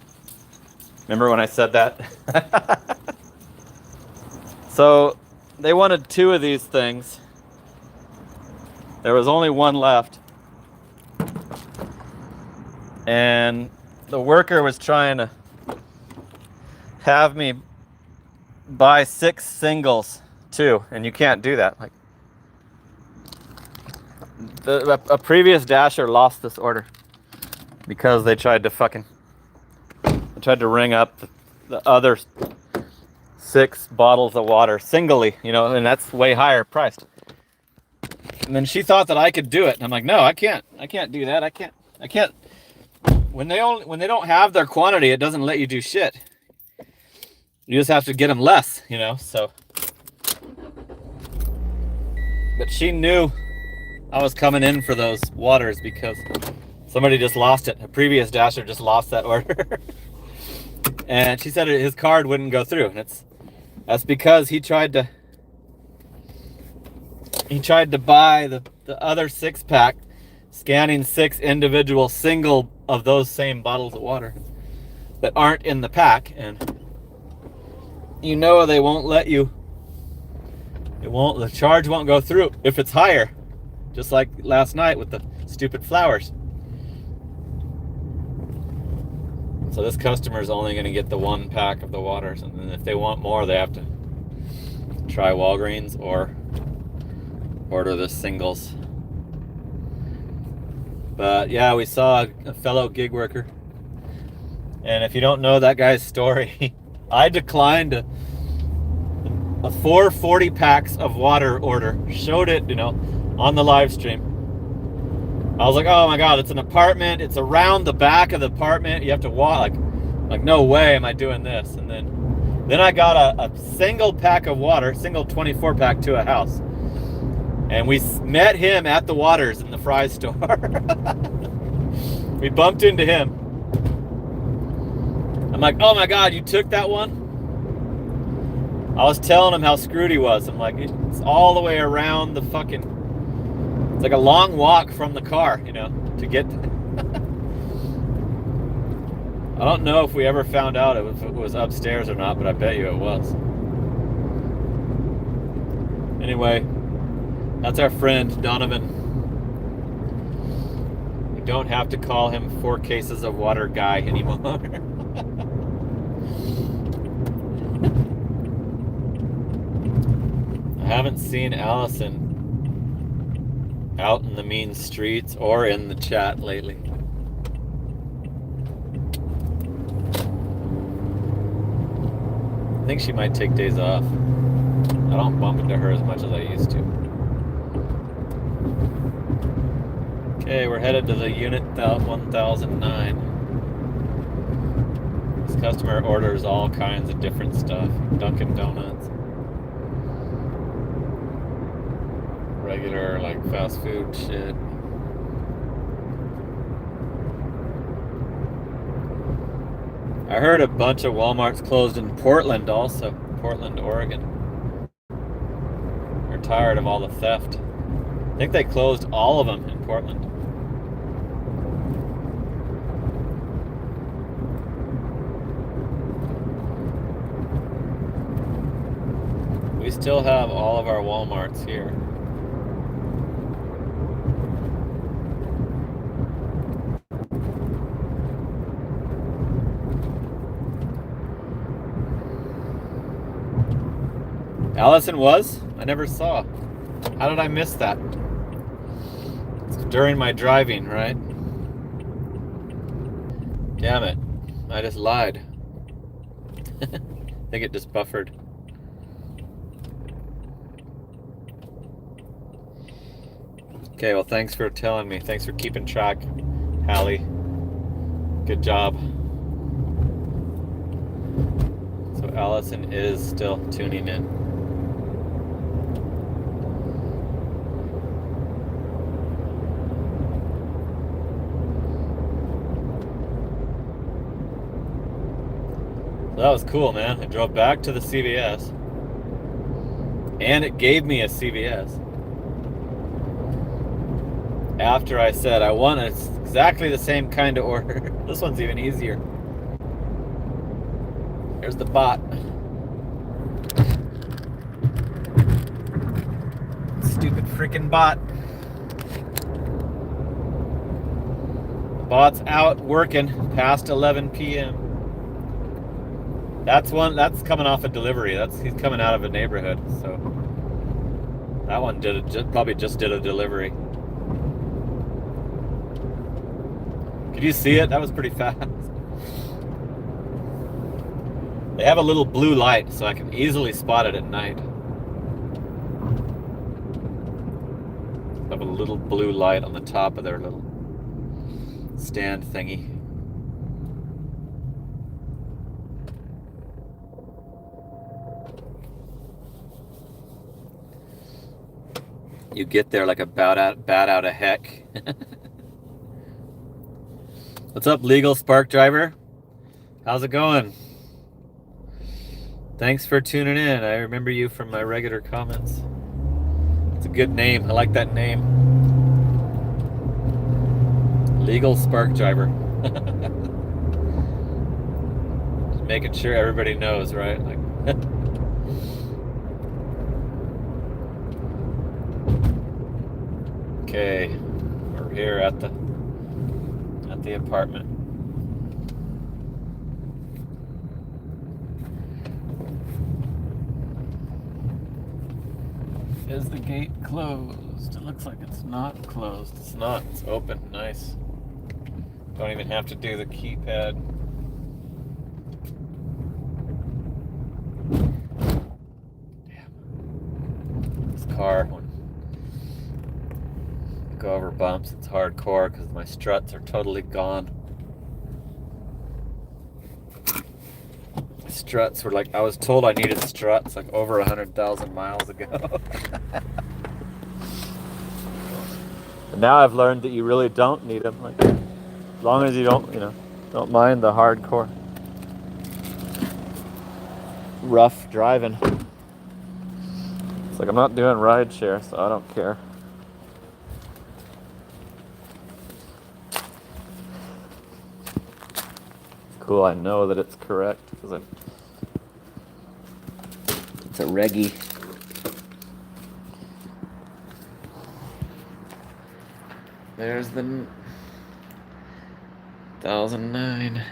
S1: Remember when I said that? So they wanted 2 of these things. There was only 1 left. And the worker was trying to have me buy 6 singles too, and you can't do that. Like a previous dasher lost this order because they tried to ring up the other 6 bottles of water singly, and that's way higher priced. And then she thought that I could do it, and I'm like, no, I can't do that. I can't. When they don't have their quantity, it doesn't let you do shit. You just have to get them less, so. But she knew I was coming in for those waters because somebody just lost it. A previous dasher just lost that order. And she said his card wouldn't go through. And that's because he tried to buy the other 6-pack, scanning 6 individual single of those same bottles of water. that aren't in the pack, and you know they won't let you. The charge won't go through if it's higher, just like last night with the stupid flowers. So this customer is only going to get the 1 pack of the waters, and then if they want more, they have to try Walgreens or order the singles. But yeah, we saw a fellow gig worker, and if you don't know that guy's story, I declined a 440 packs of water order. Showed it, on the live stream. I was like, oh my god, it's an apartment. It's around the back of the apartment. You have to walk. Like no way am I doing this. And then I got a single pack of water, single 24 pack to a house. And we met him at the Waters in the Fry's store. We bumped into him. I'm like, oh my god, you took that one? I was telling him how screwed he was. I'm like, it's all the way around the fucking... It's like a long walk from the car, to get... I don't know if we ever found out if it was upstairs or not, but I bet you it was. Anyway, that's our friend, Donovan. We don't have to call him 4 cases of water guy anymore. I haven't seen Allison out in the mean streets or in the chat lately. I think she might take days off. I don't bump into her as much as I used to. Okay, we're headed to the unit 1009. This customer orders all kinds of different stuff. Dunkin' Donuts. Regular, fast food shit. I heard a bunch of Walmarts closed in Portland also. Portland, Oregon. They're tired of all the theft. I think they closed all of them in Portland. We still have all of our Walmarts here. Allison was? I never saw. How did I miss that? It's during my driving, right? Damn it. I just lied. I think it just buffered. Okay, well, thanks for telling me. Thanks for keeping track, Hallie. Good job. So Allison is still tuning in. That was cool, man. I drove back to the CVS, and it gave me a CVS. After I said I want exactly the same kind of order. This one's even easier. Here's the bot. Stupid freaking bot. The bot's out working past 11 p.m. That's coming off a delivery. He's coming out of a neighborhood, so that one probably just did a delivery. Could you see it? That was pretty fast. They have a little blue light, so I can easily spot it at night. They have a little blue light on the top of their little stand thingy. You get there like a bat out of heck. What's up, Legal Spark Driver? How's it going? Thanks for tuning in. I remember you from my regular comments. It's a good name. I like that name. Legal Spark Driver. making sure everybody knows, right? Like. Okay, we're here at the apartment. Is the gate closed? It looks like it's not closed. It's not. It's open. Nice. Don't even have to do the keypad. Damn. This car, when I go over bumps, it's hardcore because my struts are totally gone. Struts were like, I was told I needed struts like over 100,000 miles ago. And now I've learned that you really don't need them. Like, as long as you don't mind the hardcore rough driving. It's like I'm not doing rideshare, so I don't care. Cool, I know that it's correct because it's a Reggie. There's the 1009.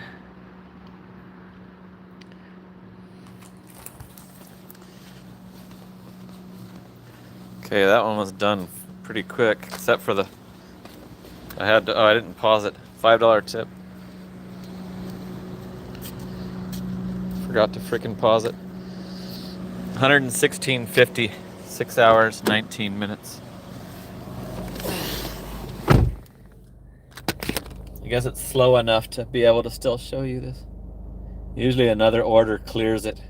S1: Okay, that one was done pretty quick, except for I didn't pause it. $5 tip. Forgot to freaking pause it. $116.50, 6 hours, 19 minutes. I guess it's slow enough to be able to still show you this. Usually another order clears it.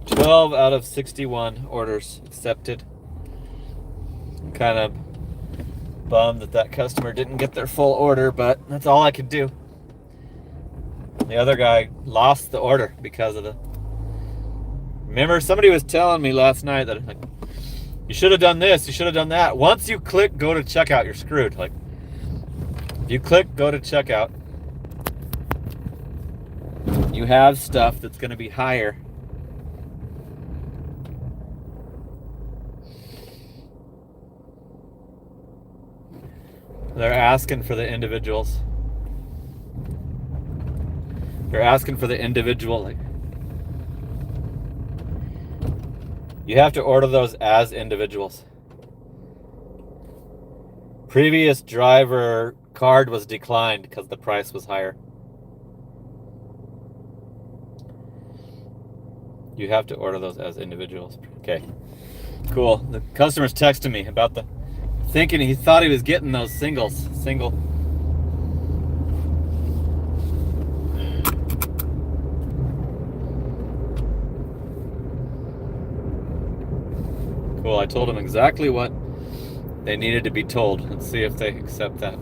S1: $12 out of 61 orders accepted. I'm kind of bummed that customer didn't get their full order, but that's all I could do. The other guy lost the order because of the... Remember, somebody was telling me last night that like, you should have done this, you should have done that. Once you click go to checkout, you're screwed. Like, if you click go to checkout, you have stuff that's going to be higher. They're asking for the individuals. They're asking for the individual, like, you have to order those as individuals. Previous driver card was declined because the price was higher. You have to order those as individuals. Okay, cool. The customer's texting me about thinking he thought he was getting those single. Cool, I told them exactly what they needed to be told. Let's see if they accept that.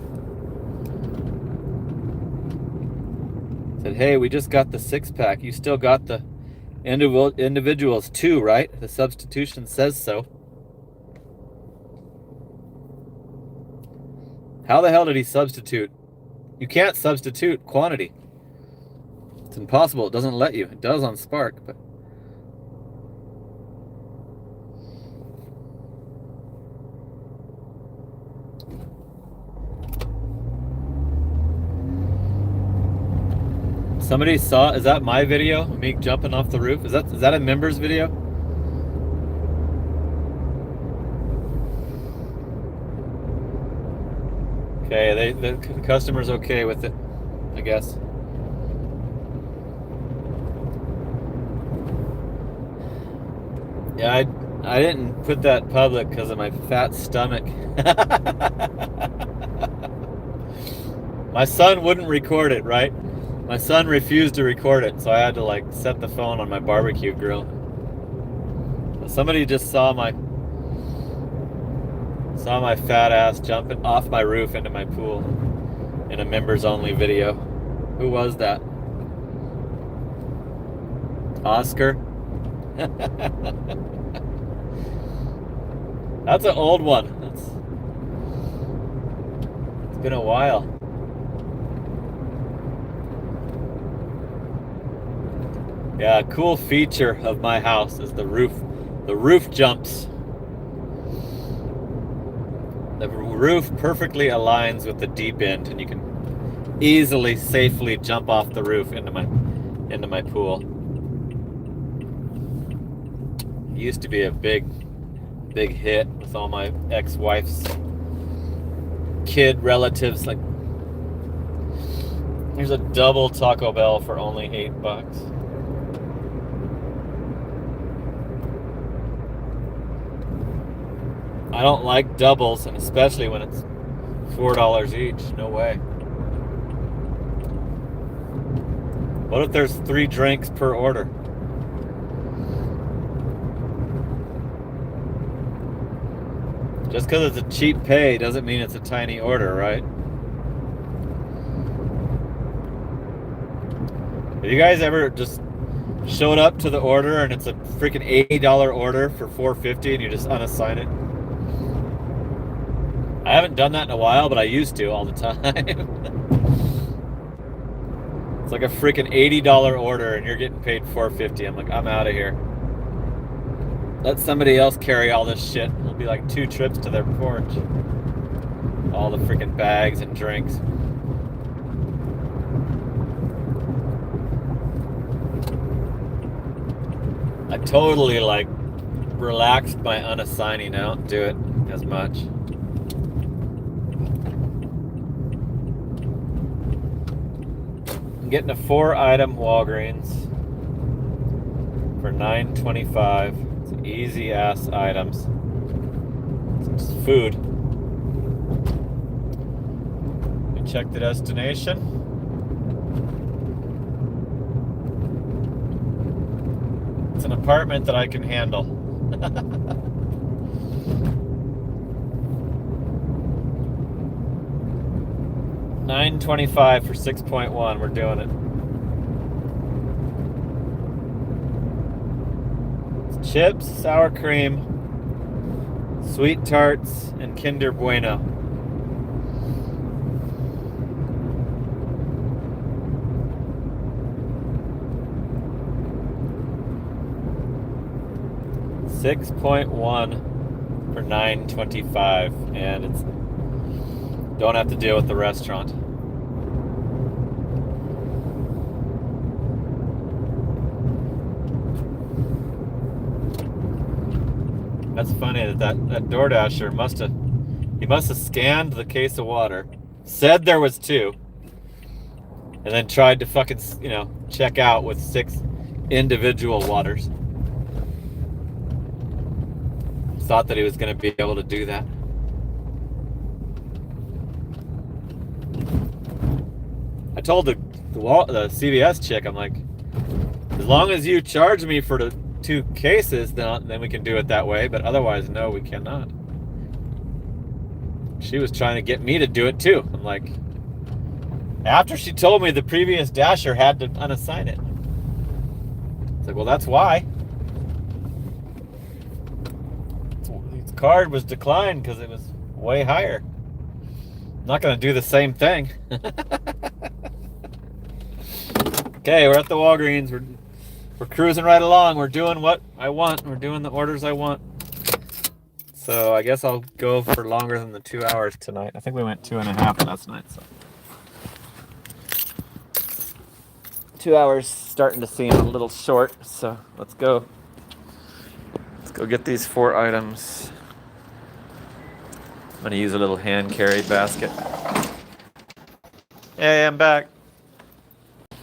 S1: Said, hey, we just got the 6-pack. You still got the individuals too, right? The substitution says so. How the hell did he substitute? You can't substitute quantity. It's impossible. It doesn't let you. It does on Spark, but... Somebody saw, is that my video? Me jumping off the roof? Is that a member's video? Okay, the customer's okay with it, I guess. Yeah, I didn't put that public because of my fat stomach. My son wouldn't record it, right? My son refused to record it, so I had to like set the phone on my barbecue grill. Somebody just saw my fat ass jumping off my roof into my pool in a members only video. Who was that? Oscar? That's an old one. been a while. Yeah, a cool feature of my house is the roof. The roof jumps. The roof perfectly aligns with the deep end, and you can easily, safely jump off the roof into my pool. It used to be a big hit with all my ex-wife's kid relatives. Like, here's a double Taco Bell for only $8. I don't like doubles, and especially when it's $4 each. No way. What if there's 3 drinks per order? Just because it's a cheap pay doesn't mean it's a tiny order, right? Have you guys ever just showed up to the order and it's a freaking $80 order for $4.50 and you just unassign it? I haven't done that in a while, but I used to all the time. It's like a freaking $80 order and you're getting paid $4.50. I'm like, I'm out of here. Let somebody else carry all this shit. It'll be like 2 trips to their porch. All the freaking bags and drinks. I totally like relaxed my unassigning. I don't do it as much. I'm getting a 4-item Walgreens for $9.25. It's easy ass items. It's just food. We check the destination. It's an apartment that I can handle. $9.25 for 6.1. We're doing it. It's chips, sour cream, sweet tarts, and Kinder Bueno. $6.1 for $9.25, and it's don't have to deal with the restaurant. That's funny that DoorDasher must have scanned the case of water, said there was 2, and then tried to fucking, check out with 6 individual waters. Thought that he was going to be able to do that. I told the CVS chick, I'm like, as long as you charge me for the 2 cases, then we can do it that way, but otherwise, no, we cannot. She was trying to get me to do it too. I'm like, after she told me the previous Dasher had to unassign it. It's like, well, that's why. Its card was declined because it was way higher. I'm not going to do the same thing. Okay, we're at the Walgreens. We're cruising right along. We're doing what I want. We're doing the orders I want. So I guess I'll go for longer than the 2 hours tonight. I think we went 2.5 last night. So 2 hours starting to seem a little short. So let's go. Let's go get these 4 items. I'm gonna use a little hand carry basket. Hey, I'm back. I'm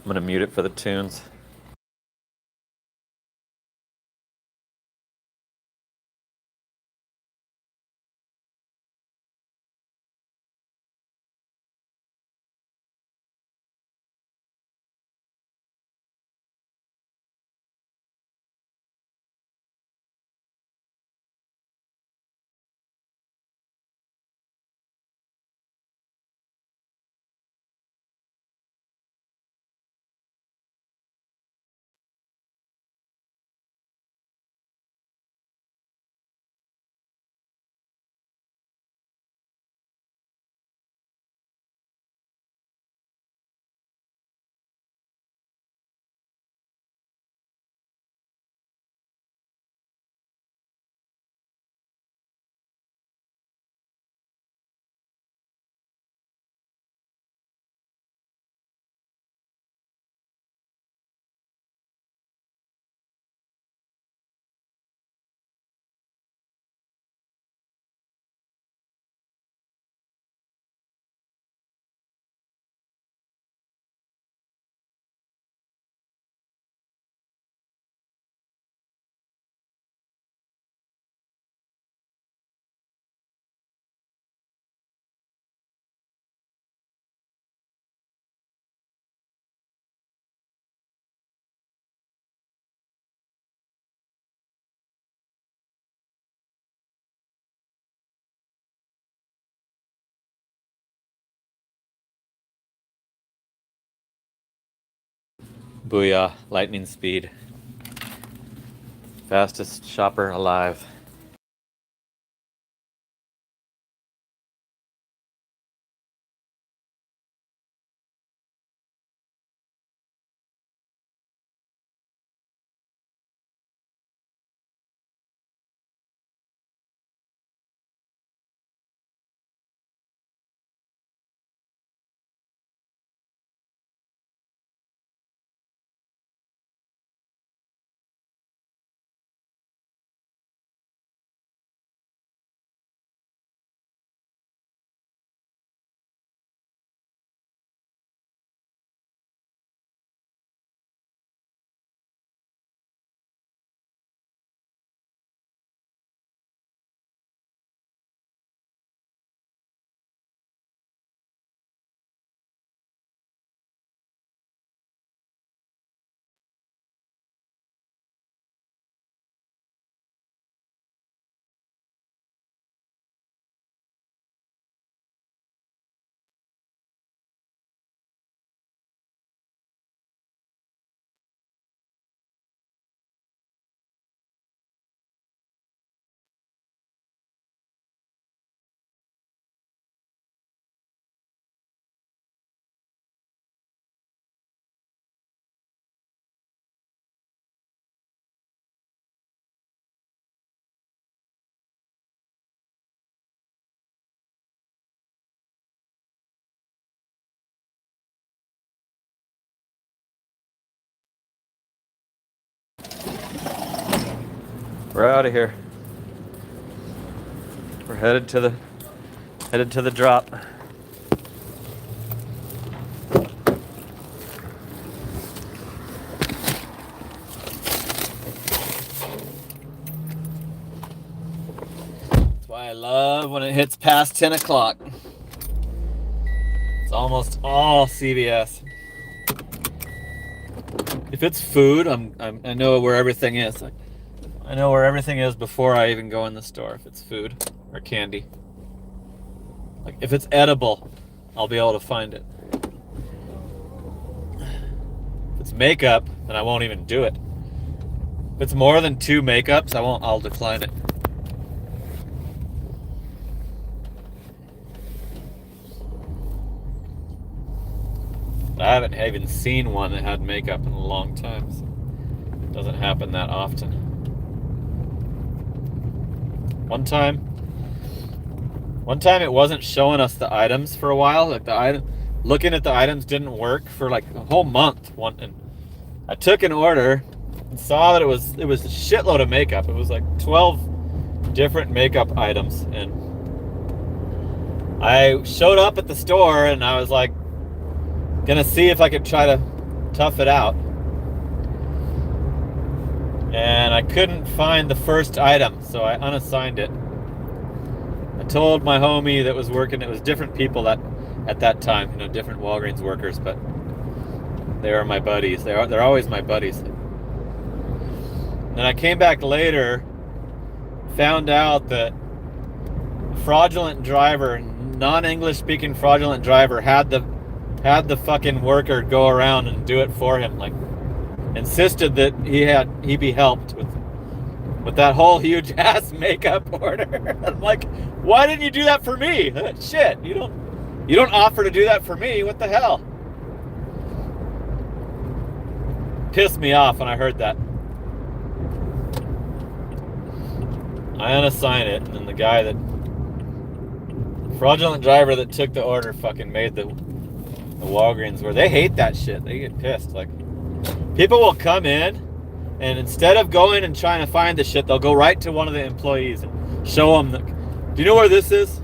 S1: gonna mute it for the tunes. Booyah, lightning speed. Fastest shopper alive. We're out of here. We're headed to the drop. That's why I love when it hits past 10 o'clock. It's almost all CVS. If it's food, I know where everything is. I know where everything is before I even go in the store. If it's food or candy, like if it's edible, I'll be able to find it. If it's makeup, then I won't even do it. If it's more than 2 makeups, I'll decline it. I haven't even seen one that had makeup in a long time. So it doesn't happen that often. One time it wasn't showing us the items for a while. Like looking at the items didn't work for like a whole month. And I took an order and saw that it was a shitload of makeup. It was like 12 different makeup items, and I showed up at the store and I was like gonna see if I could try to tough it out. And I couldn't find the first item, so I unassigned it. I told my homie that was working, it was different people that at that time, different Walgreens workers, but they are my buddies. They're always my buddies. Then I came back later, found out that fraudulent driver, non-English speaking fraudulent driver had the fucking worker go around and do it for him, like insisted that he be helped with that whole huge ass makeup order. I'm like, why didn't you do that for me? Shit, you don't offer to do that for me. What the hell? Pissed me off when I heard that. I unassigned it, and then the fraudulent driver that took the order fucking made the Walgreens where they hate that shit. They get pissed. Like, people will come in, and instead of going and trying to find the shit, they'll go right to one of the employees and show them, do you know where this is?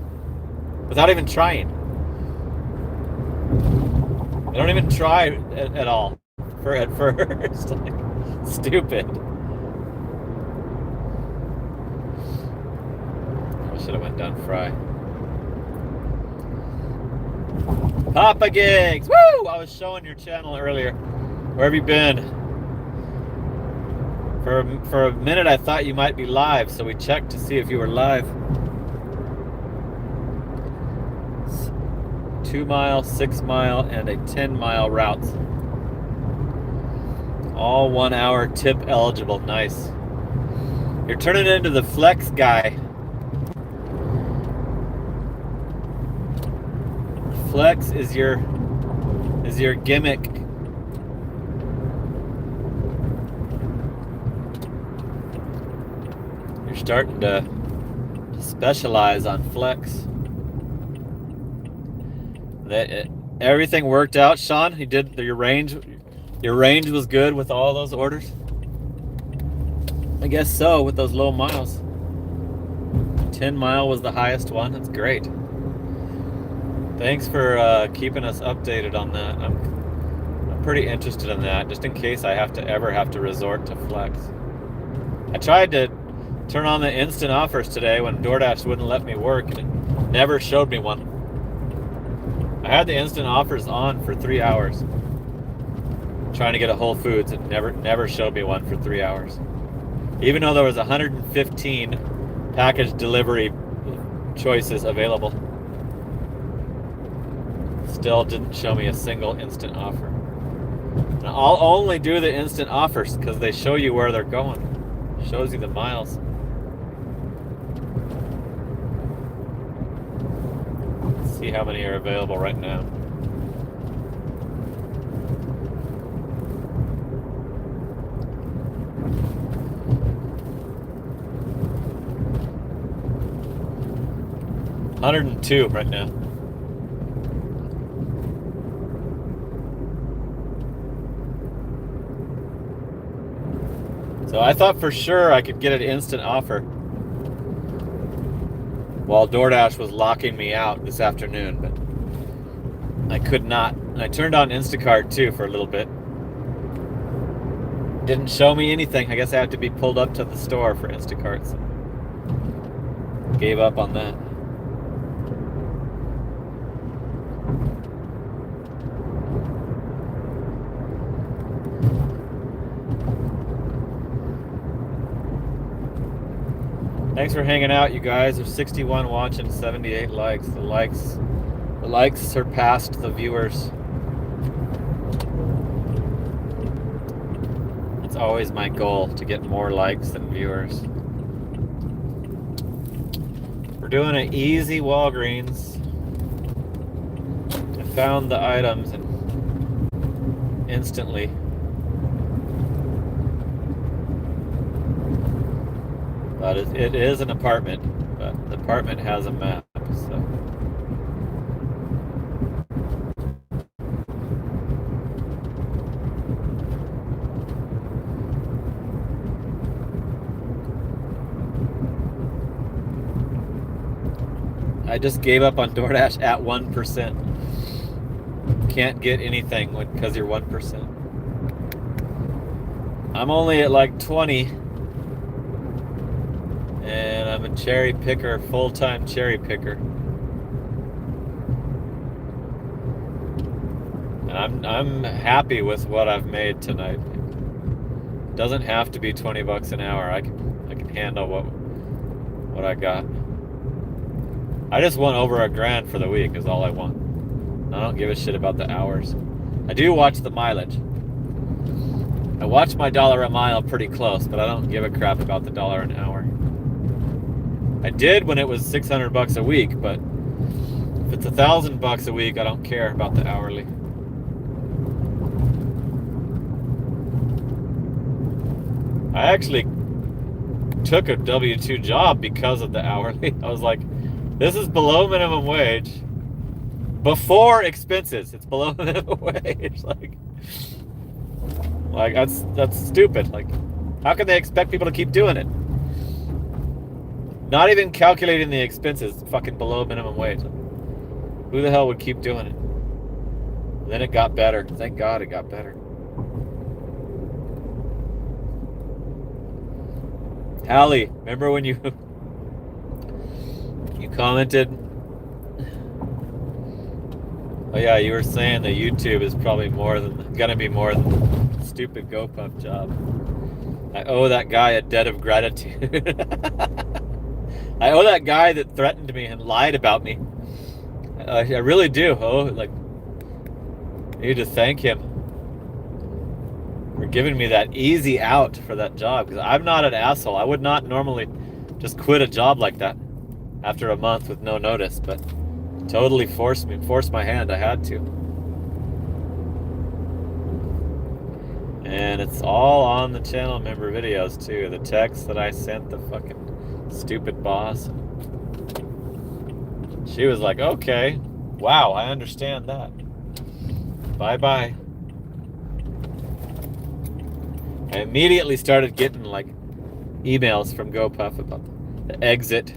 S1: Without even trying. They don't even try at all at first. Like, stupid. I should have went down Fry. Papa Gigs! Woo! I was showing your channel earlier. Where have you been? For a minute I thought you might be live, so we checked to see if you were live. 2 mile, 6 mile, and a 10 mile routes. All 1 hour tip eligible. Nice. You're turning into the flex guy. Flex is your gimmick. You're starting to specialize on flex. Everything worked out, Sean. You did your range. Your range was good with all those orders. I guess so, with those low miles. 10 mile was the highest one. That's great. Thanks for keeping us updated on that. I'm pretty interested in that, just in case I ever have to resort to flex. I tried to turn on the instant offers today when DoorDash wouldn't let me work, and it never showed me one. I had the instant offers on for 3 hours, trying to get a Whole Foods. It never showed me one for 3 hours. Even though there was 115 package delivery choices available. Still didn't show me a single instant offer. And I'll only do the instant offers because they show you where they're going. Shows you the miles. Let's see how many are available right now. $102 right now. So I thought for sure I could get an instant offer while DoorDash was locking me out this afternoon, but I could not. And I turned on Instacart too for a little bit. Didn't show me anything. I guess I have to be pulled up to the store for Instacart. So gave up on that. Thanks for hanging out, you guys. There's 61 watching, 78 likes. The likes surpassed the viewers. It's always my goal to get more likes than viewers. We're doing an easy Walgreens. I found the items and instantly. But it is an apartment, but the apartment has a map, so. I just gave up on DoorDash at 1%. Can't get anything because you're 1%. I'm only at like 20. And I'm a cherry picker, full-time cherry picker. And I'm happy with what I've made tonight. It doesn't have to be 20 bucks an hour. I can handle what I got. I just want over $1,000 for the week is all I want. I don't give a shit about the hours. I do watch the mileage. I watch my dollar a mile pretty close, but I don't give a crap about the dollar an hour. I did when it was 600 bucks a week, but if it's 1,000 bucks a week, I don't care about the hourly. I actually took a W-2 job because of the hourly. I was like, this is below minimum wage before expenses. It's below minimum wage. Like that's stupid. Like, how can they expect people to keep doing it? Not even calculating the expenses, fucking below minimum wage. Who the hell would keep doing it? And then it got better. Thank God it got better. Hallie, remember when you commented? Oh yeah, you were saying that YouTube is probably gonna be more than the stupid GoPuff job. I owe that guy a debt of gratitude. I owe that guy that threatened me and lied about me. I really do. I need to thank him. for giving me that easy out for that job, because I'm not an asshole. I would not normally just quit a job like that after a month with no notice, but totally forced my hand. I had to. And it's all on the channel member videos too. The text that I sent the fucking stupid boss. She was like, okay, wow, I understand that. Bye-bye. I immediately started getting like emails from GoPuff about the exit.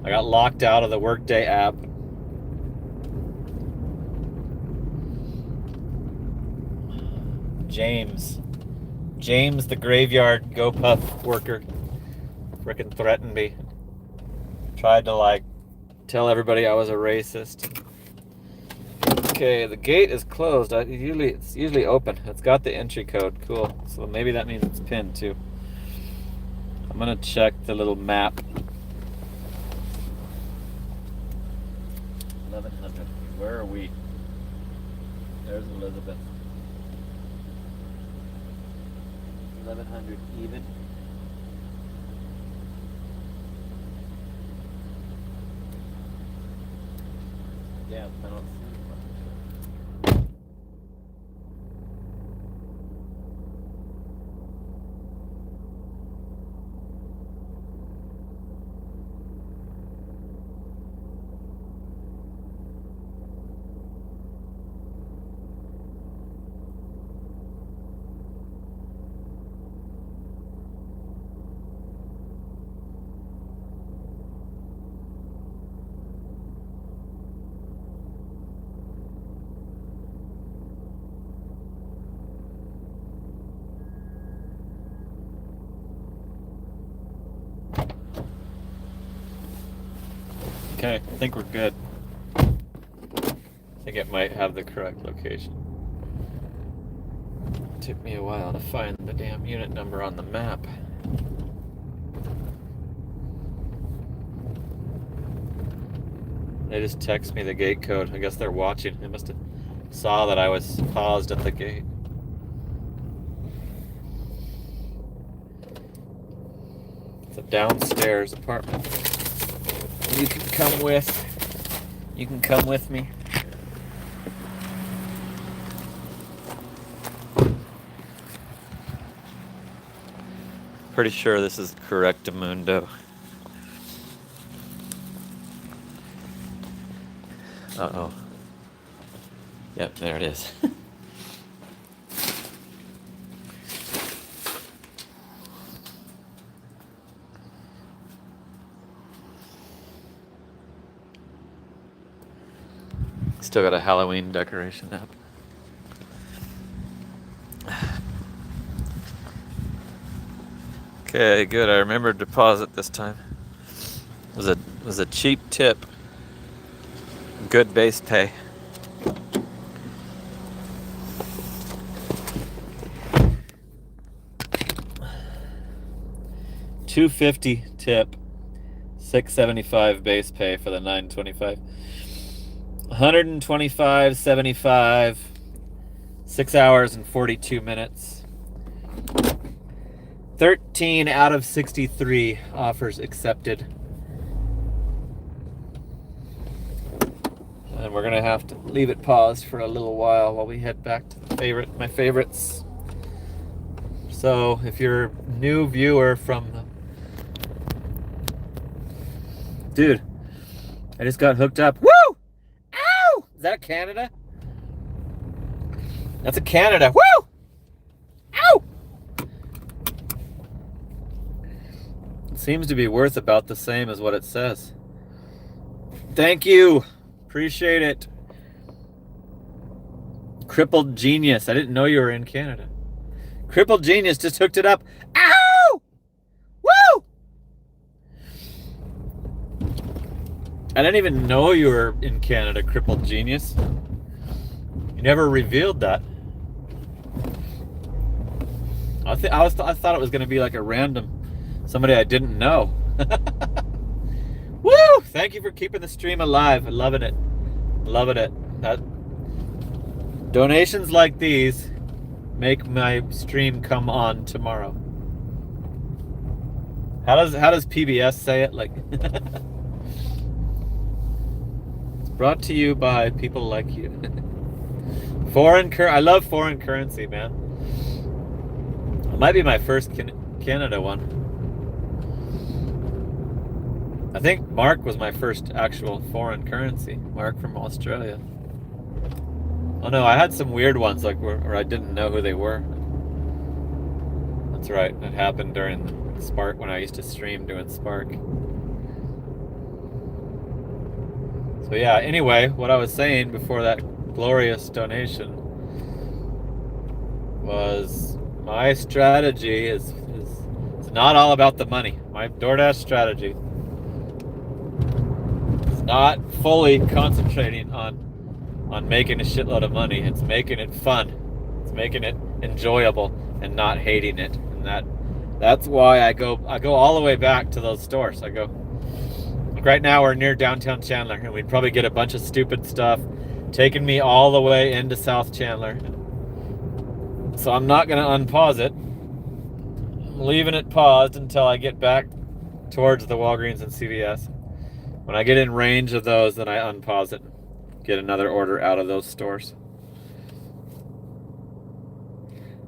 S1: I got locked out of the Workday app. James the graveyard GoPuff worker frickin' threatened me. Tried to like tell everybody I was a racist. Okay, the gate is closed. It's usually open. It's got the entry code. Cool. So maybe that means it's pinned too. I'm gonna check the little map. 1100. Where are we? There's Elizabeth. 1100 even. Damn, I don't see much. Okay, I think we're good. I think it might have the correct location. It took me a while to find the damn unit number on the map. They just text me the gate code. I guess they're watching. They must have saw that I was paused at the gate. It's a downstairs apartment. You can come with me. Pretty sure this is Correctamundo. Uh-oh. Yep, there it is. Still got a Halloween decoration up. Okay, good. I remembered deposit this time. It was a cheap tip. Good base pay. $250 tip. $675 base pay for the 925. $125.75, 6 hours and 42 minutes. 13 out of 63 offers accepted. And we're gonna have to leave it paused for a little while we head back to my favorites. So if you're a new viewer from dude, I just got hooked up. Woo! Is that Canada? That's a Canada. Woo! Ow! It seems to be worth about the same as what it says. Thank you. Appreciate it. Crippled Genius. I didn't know you were in Canada. Crippled Genius just hooked it up. Ow! Woo! I didn't even know you were in Canada, Crippled Genius. You never revealed that. I thought it was going to be like a random somebody I didn't know. Woo! Thank you for keeping the stream alive. Loving it. Loving it. That donations like these make my stream come on tomorrow. How does PBS say it? Like, it's brought to you by people like you. I love foreign currency, man. It might be my first Canada one. I think Mark was my first actual foreign currency. Mark from Australia. Oh no, I had some weird ones like where I didn't know who they were. That's right. It happened during Spark when I used to stream doing Spark. So yeah, anyway, what I was saying before that glorious donation was my strategy is it's not all about the money. My DoorDash strategy is not fully concentrating on making a shitload of money. It's making it fun. It's making it enjoyable and not hating it. And that's why I go all the way back to those stores. I go, like right now we're near downtown Chandler, and we'd probably get a bunch of stupid stuff taking me all the way into South Chandler. So I'm not gonna unpause it. I'm leaving it paused until I get back towards the Walgreens and CVS. When I get in range of those, then I unpause it. Get another order out of those stores.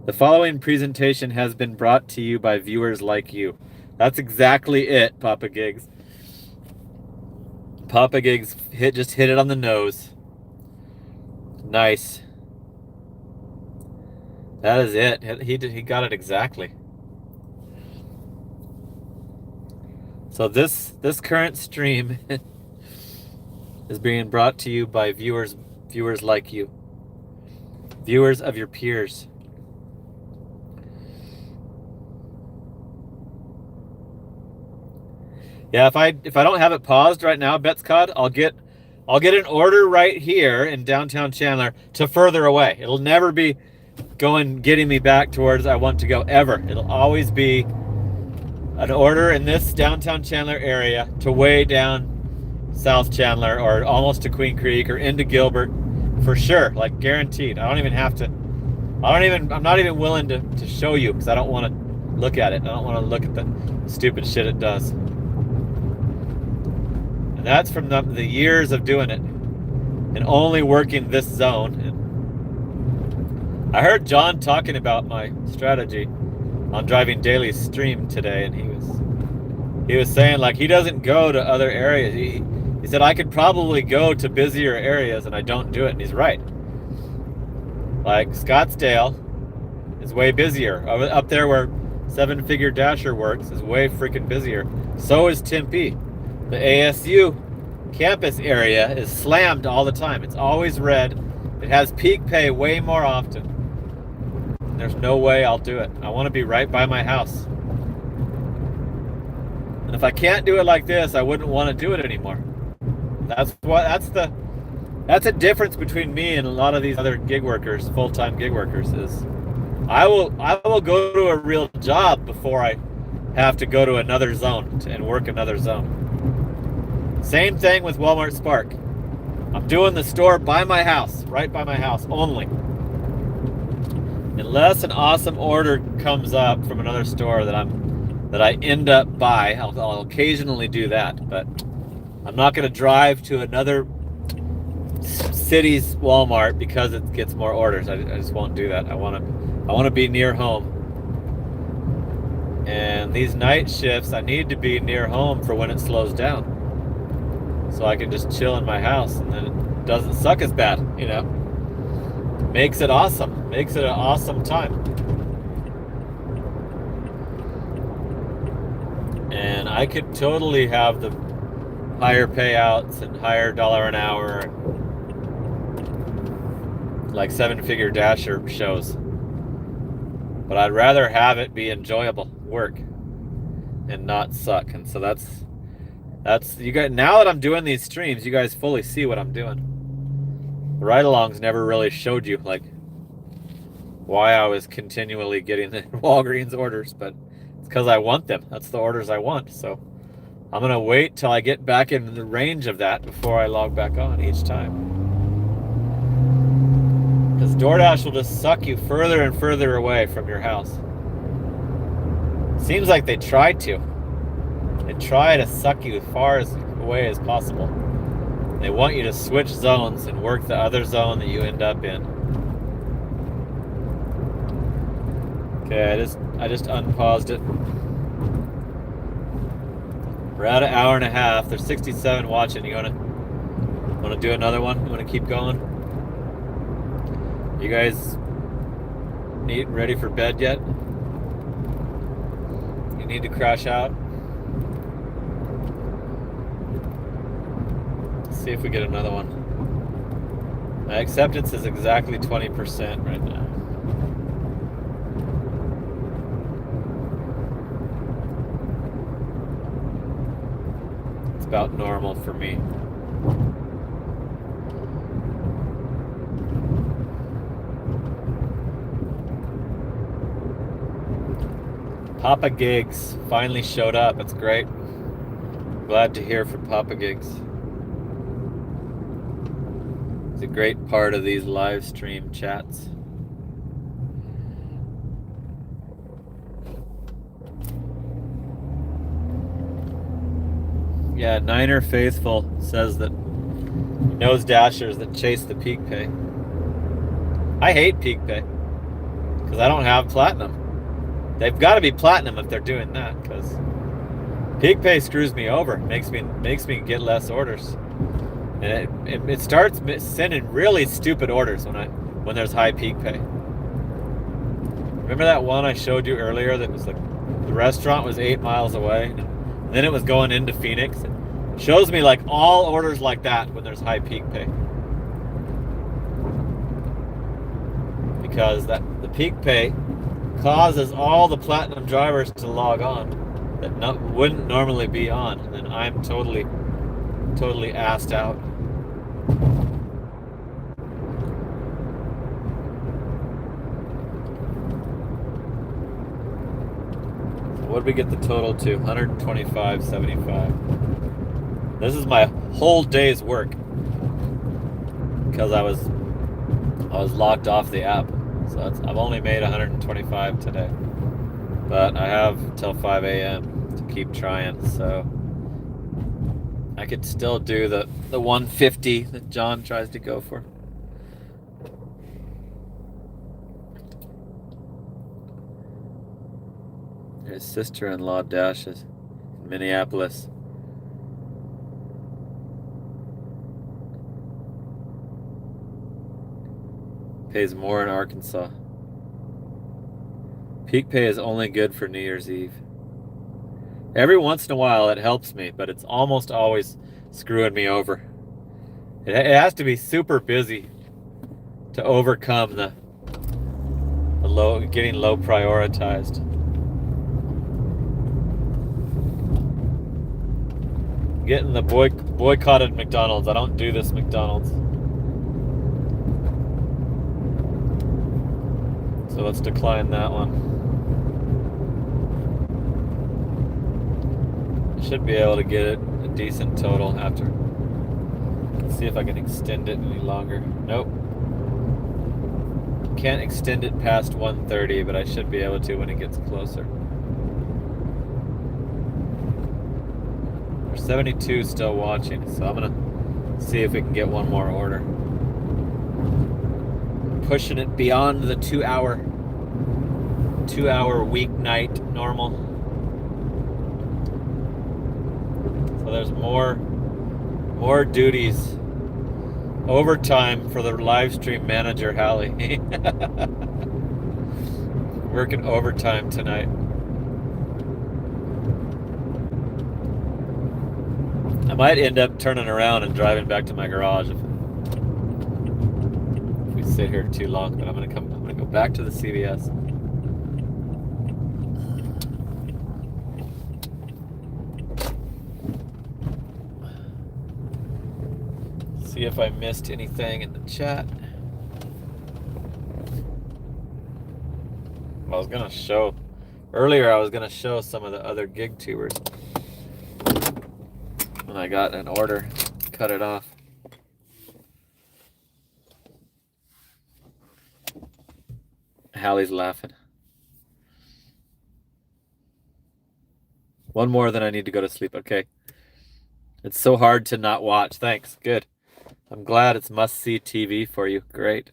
S1: The following presentation has been brought to you by viewers like you. That's exactly it, Papa Gigs. Papa Gigs just hit it on the nose. Nice. That is it. He got it exactly. So this current stream is being brought to you by viewers like you. Viewers of your peers. Yeah, if I don't have it paused right now, Betscod, I'll get an order right here in downtown Chandler to further away. It'll never be getting me back towards I want to go ever. It'll always be an order in this downtown Chandler area to way down South Chandler or almost to Queen Creek or into Gilbert for sure, like guaranteed. I'm not even willing to show you because I don't want to look at it. I don't want to look at the stupid shit it does. And that's from the years of doing it and only working this zone. And I heard John talking about my strategy on Driving Daily's stream today, and he was saying like he doesn't go to other areas. He said I could probably go to busier areas and I don't do it, and he's right. Like Scottsdale is way busier. Up there where Seven Figure Dasher works is way freaking busier. So is Tempe. The ASU campus area is slammed all the time. It's always red. It has peak pay way more often. There's no way I'll do it. I want to be right by my house. And if I can't do it like this, I wouldn't want to do it anymore. That's a difference between me and a lot of these other gig workers, full-time gig workers, is I will go to a real job before I have to go to another zone and work another zone. Same thing with Walmart Spark. I'm doing the store by my house, right by my house only. Unless an awesome order comes up from another store that I end up by, I'll occasionally do that, but I'm not going to drive to another city's Walmart because it gets more orders. I just won't do that. I want to be near home. And these night shifts, I need to be near home for when it slows down, so I can just chill in my house, and then it doesn't suck as bad, you know. Makes it awesome. Makes it an awesome time. And I could totally have the higher payouts and higher dollar an hour, like Seven Figure Dasher shows. But I'd rather have it be enjoyable work and not suck. And so that's you guys. Now that I'm doing these streams, you guys fully see what I'm doing. The ride-alongs never really showed you like why I was continually getting the Walgreens orders, but it's because I want them. That's the orders I want. So I'm gonna wait till I get back in the range of that before I log back on each time. Because DoorDash will just suck you further and further away from your house. Seems like they try to. They try to suck you as far away as possible. They want you to switch zones and work the other zone that you end up in. Okay, I just unpaused it. We're at an hour and a half. There's 67 watching. You wanna do another one? You wanna keep going? You guys ready for bed yet? You need to crash out? Let's see if we get another one. My acceptance is exactly 20% right now. It's about normal for me. Papa Gigs finally showed up. That's great. Glad to hear from Papa Gigs. He's a great part of these live stream chats. Yeah, Niner Faithful says that he knows Dashers that chase the Peak Pay. I hate Peak Pay because I don't have Platinum. They've got to be Platinum if they're doing that, because Peak Pay screws me over, makes me get less orders, and it starts sending really stupid orders when there's high Peak Pay. Remember that one I showed you earlier that was like the restaurant was 8 miles away, and then it was going into Phoenix. It shows me like all orders like that when there's high Peak Pay, because the Peak Pay causes all the Platinum drivers to log on that wouldn't normally be on, and then I'm totally assed out. So what did we get the total to? 125.75. This is my whole day's work because I was locked off the app. So I've only made 125 today, but I have till 5 a.m. to keep trying, so I could still do the 150 that John tries to go for. His sister-in-law dashes in Minneapolis. Pays more in Arkansas. Peak Pay is only good for New Year's Eve. Every once in a while it helps me, but it's almost always screwing me over. It has to be super busy to overcome the getting low prioritized. Getting the boycotted McDonald's. I don't do this McDonald's. So let's decline that one. Should be able to get it a decent total after. Let's see if I can extend it any longer. Nope. Can't extend it past 130, but I should be able to when it gets closer. There's 72 still watching, so I'm gonna see if we can get one more order. Pushing it beyond the 2 hour weeknight normal. So there's more duties. Overtime for the live stream manager, Hallie. Working overtime tonight. I might end up turning around and driving back to my garage if we sit here too long, but I'm gonna go back to the CVS. See if I missed anything in the chat. I was gonna show some of the other gig tubers. When I got an order, cut it off. Hallie's laughing. One more, then I need to go to sleep. Okay. It's so hard to not watch. Thanks. Good. I'm glad it's must-see TV for you. Great.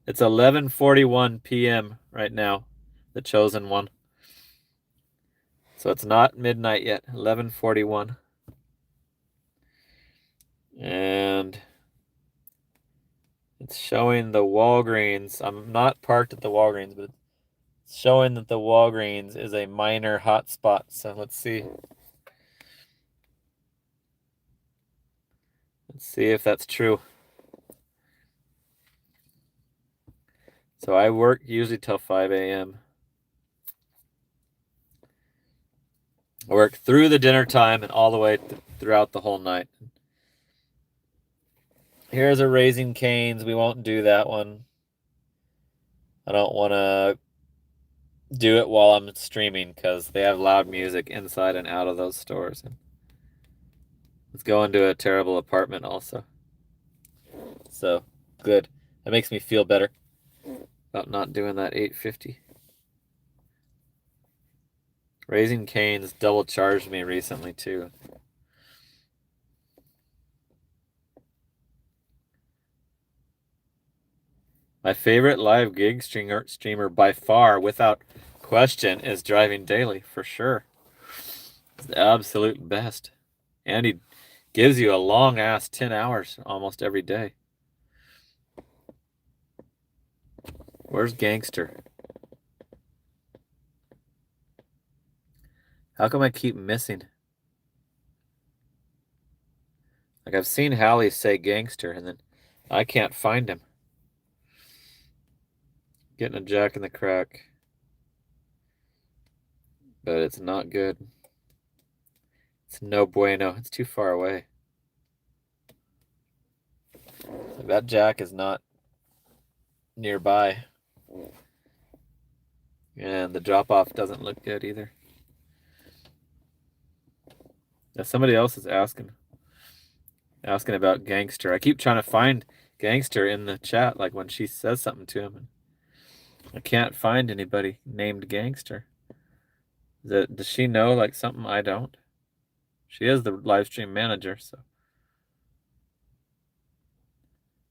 S1: It's 11:41 p.m. right now, The Chosen One. So it's not midnight yet. 11:41. And it's showing the Walgreens. I'm not parked at the Walgreens, but it's showing that the Walgreens is a minor hotspot. So let's see. Let's see if that's true. So I work usually till 5 a.m. I work through the dinner time and all the way throughout the whole night. Here's a Raising Cane's. We won't do that one. I don't want to do it while I'm streaming because they have loud music inside and out of those stores. And let's go into a terrible apartment also. So, good. That makes me feel better about not doing that 850. Raising Cane's double charged me recently too. My favorite live gig streamer by far, without question, is Driving Daily, for sure. It's the absolute best. And he gives you a long-ass 10 hours almost every day. Where's Gangster? How come I keep missing? Like, I've seen Hallie say Gangster, and then I can't find him. Getting a Jack in the Crack. But it's not good. It's no bueno. It's too far away. That Jack is not nearby. And the drop-off doesn't look good either. Now somebody else is asking about Gangster. I keep trying to find Gangster in the chat, like when she says something to him. I can't find anybody named Gangster. Does she know like something I don't? She is the live stream manager, so.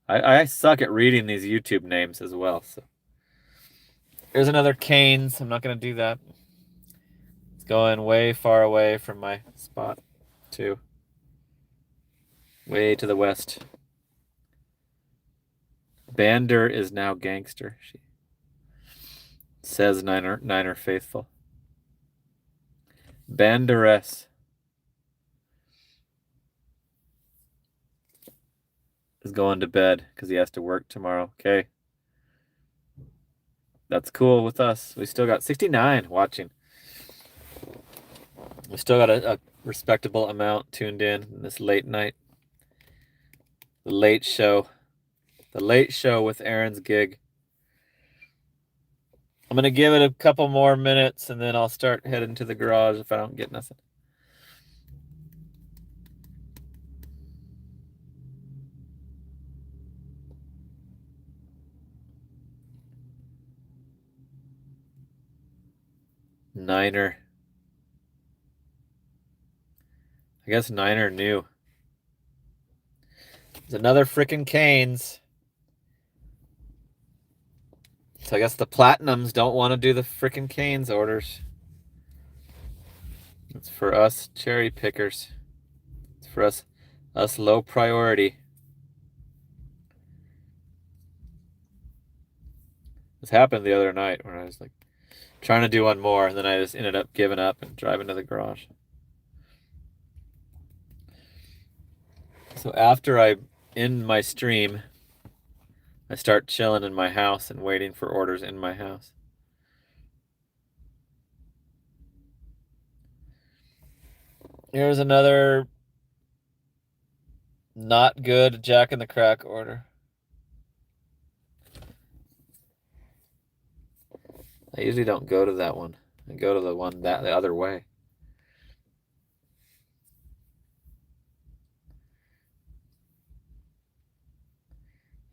S1: I suck at reading these YouTube names as well, so. Here's another Cane's. I'm not going to do that. It's going way far away from my spot, too. Way to the west. Bander is now Gangster. She says Niner Faithful. Banderess is going to bed because he has to work tomorrow. Okay. That's cool with us. We still got 69 watching. We still got a respectable amount tuned in this late night. The Late Show. The Late Show with Aaron's Gig. I'm going to give it a couple more minutes and then I'll start heading to the garage if I don't get nothing. Niner. I guess Niner knew. There's another frickin' Cane's. So I guess the Platinums don't want to do the frickin' Cane's orders. It's for us cherry pickers. It's for us low priority. This happened the other night when I was like trying to do one more and then I just ended up giving up and driving to the garage. So after I end my stream, I start chilling in my house and waiting for orders in my house. Here's another not good Jack in the Crack order. I usually don't go to that one. I go to the one the other way.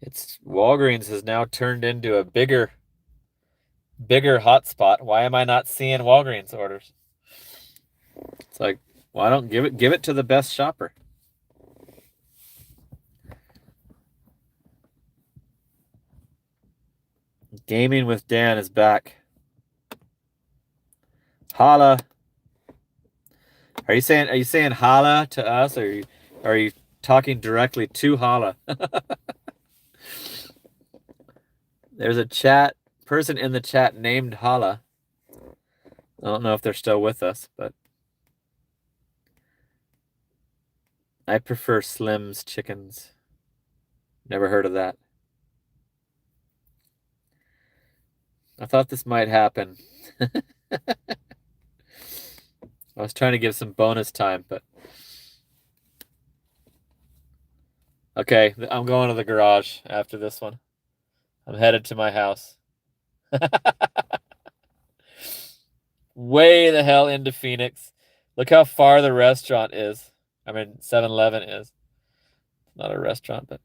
S1: It's Walgreens has now turned into a bigger hotspot. Why am I not seeing Walgreens orders? It's like, why don't give it to the best shopper? Gaming with Dan is back. Holla. Are you saying holla to us, or are you talking directly to Holla? There's a person in the chat named Holla. I don't know if they're still with us, but I prefer Slim's chickens. Never heard of that. I thought this might happen. I was trying to give some bonus time, but okay, I'm going to the garage after this one. I'm headed to my house. Way the hell into Phoenix. Look how far the restaurant is. I mean, 7-Eleven is. Not a restaurant, but...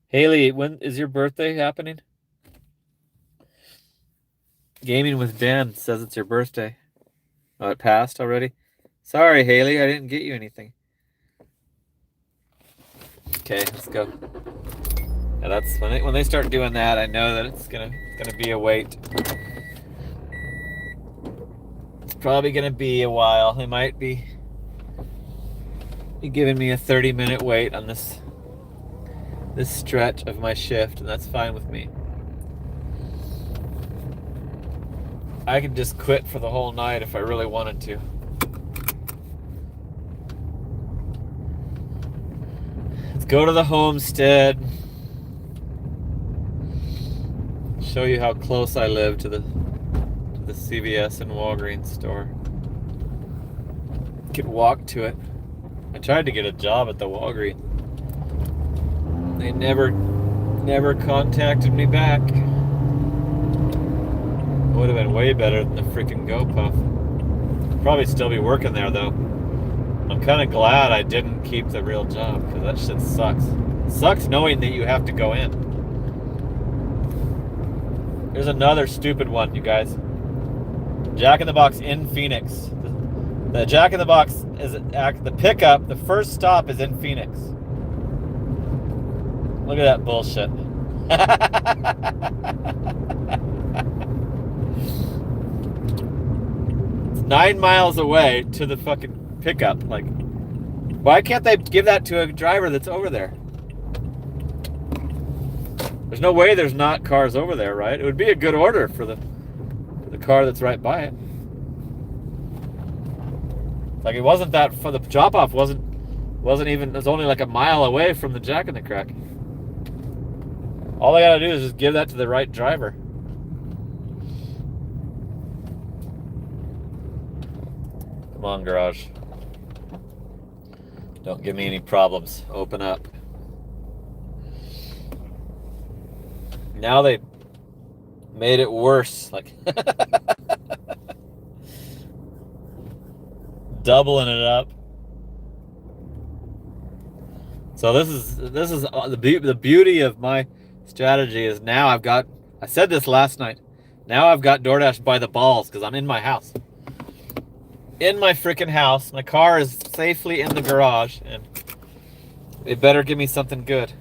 S1: Haley, when is your birthday happening? Gaming with Dan says it's your birthday. Oh, it passed already? Sorry, Haley, I didn't get you anything. Okay, let's go. Yeah, that's when they start doing that, I know that it's gonna be a wait. It's probably gonna be a while. They might be giving me a 30-minute wait on this stretch of my shift, and that's fine with me. I could just quit for the whole night if I really wanted to. Let's go to the homestead. Show you how close I live to the CVS and Walgreens store. Could walk to it. I tried to get a job at the Walgreens. They never contacted me back. Would have been way better than the freaking GoPuff. Probably still be working there though. I'm kind of glad I didn't keep the real job, because that shit sucks. It sucks knowing that you have to go in. There's another stupid one, you guys. Jack in the Box in Phoenix. The Jack in the Box is the pickup. The first stop is in Phoenix. Look at that bullshit. It's 9 miles away to the fucking pickup. Like, why can't they give that to a driver that's over there? There's no way there's not cars over there, right? It would be a good order for the car that's right by it. Like, it wasn't that for the drop-off wasn't even, it was only like a mile away from the Jack in the Crack. All I gotta do is just give that to the right driver. Come on, garage. Don't give me any problems. Open up. Now they made it worse. Like doubling it up. So this is the beauty of my strategy is now I said this last night. Now I've got DoorDash by the balls because I'm in my house. In my freaking house. My car is safely in the garage, and they better give me something good.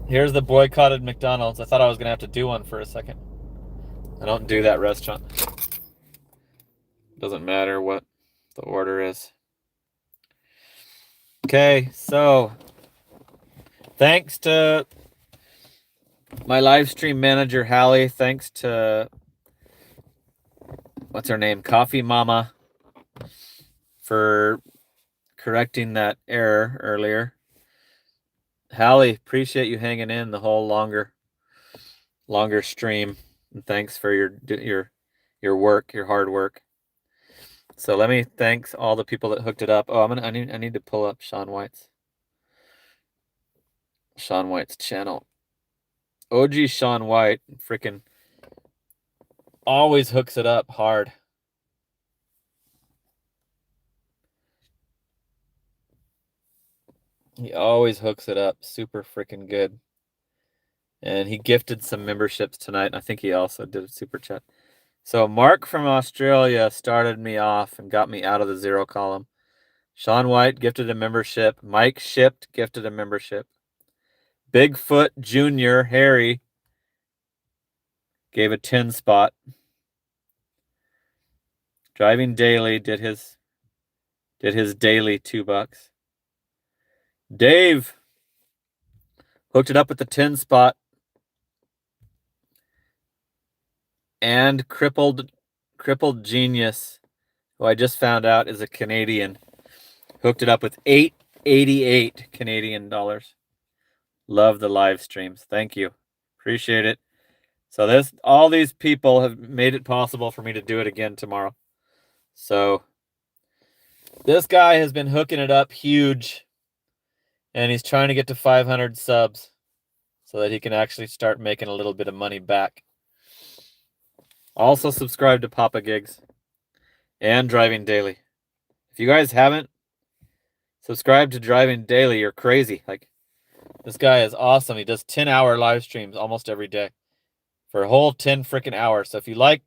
S1: Here's the boycotted McDonald's. I thought I was going to have to do one for a second. I don't do that restaurant. Doesn't matter what the order is. Okay, so thanks to my live stream manager, Hallie. Thanks to, what's her name? Coffee Mama, for correcting that error earlier. Hallie, appreciate you hanging in the whole longer stream, and thanks for your work, your hard work. So let me thanks all the people that hooked it up. Oh, I need to pull up Shaun White's channel. OG Shaun White freaking always hooks it up hard. He always hooks it up super freaking good. And he gifted some memberships tonight. And I think he also did a super chat. So Mark from Australia started me off and got me out of the zero column. Sean White gifted a membership. Mike Shipped gifted a membership. Bigfoot Jr. Harry gave a 10 spot. Driving Daily did his daily $2. Dave hooked it up with the 10 spot. And crippled genius, who I just found out is a Canadian, hooked it up with 888 Canadian dollars. Love the live streams. Thank you. Appreciate it. So all these people have made it possible for me to do it again tomorrow. So this guy has been hooking it up huge, and he's trying to get to 500 subs so that he can actually start making a little bit of money back. Also subscribe to Papa Gigs and Driving Daily. If you guys haven't subscribed to Driving Daily, you're crazy. Like, this guy is awesome. He does 10-hour live streams almost every day for a whole 10 freaking hours. So if you like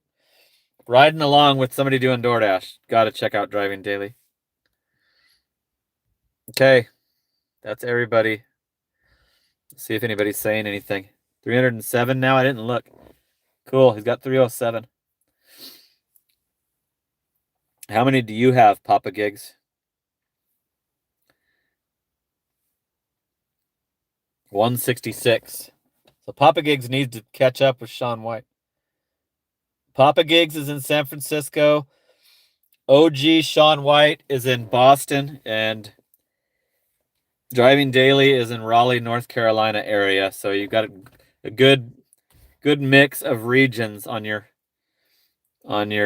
S1: riding along with somebody doing DoorDash, got to check out Driving Daily. Okay, that's everybody. Let's see if anybody's saying anything. 307 now. I didn't look. Cool. He's got 307. How many do you have, Papa Gigs? 166. So Papa Gigs needs to catch up with Sean White. Papa Gigs is in San Francisco. OG Sean White is in Boston, and Driving Daily is in Raleigh, North Carolina area. So you've got a good mix of regions on your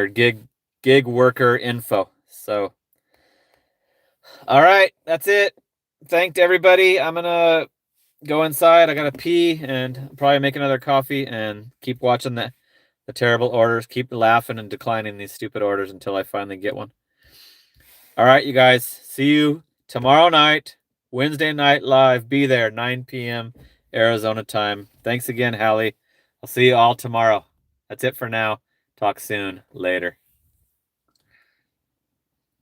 S1: gig worker info. So, all right, that's it. Thanked everybody. I'm gonna go inside. I gotta pee and probably make another coffee and keep watching the terrible orders. Keep laughing and declining these stupid orders until I finally get one. All right, you guys. See you tomorrow night, Wednesday night live. Be there, 9 p.m. Arizona time. Thanks again, Hallie. I'll see you all tomorrow. That's it for now. Talk soon. Later.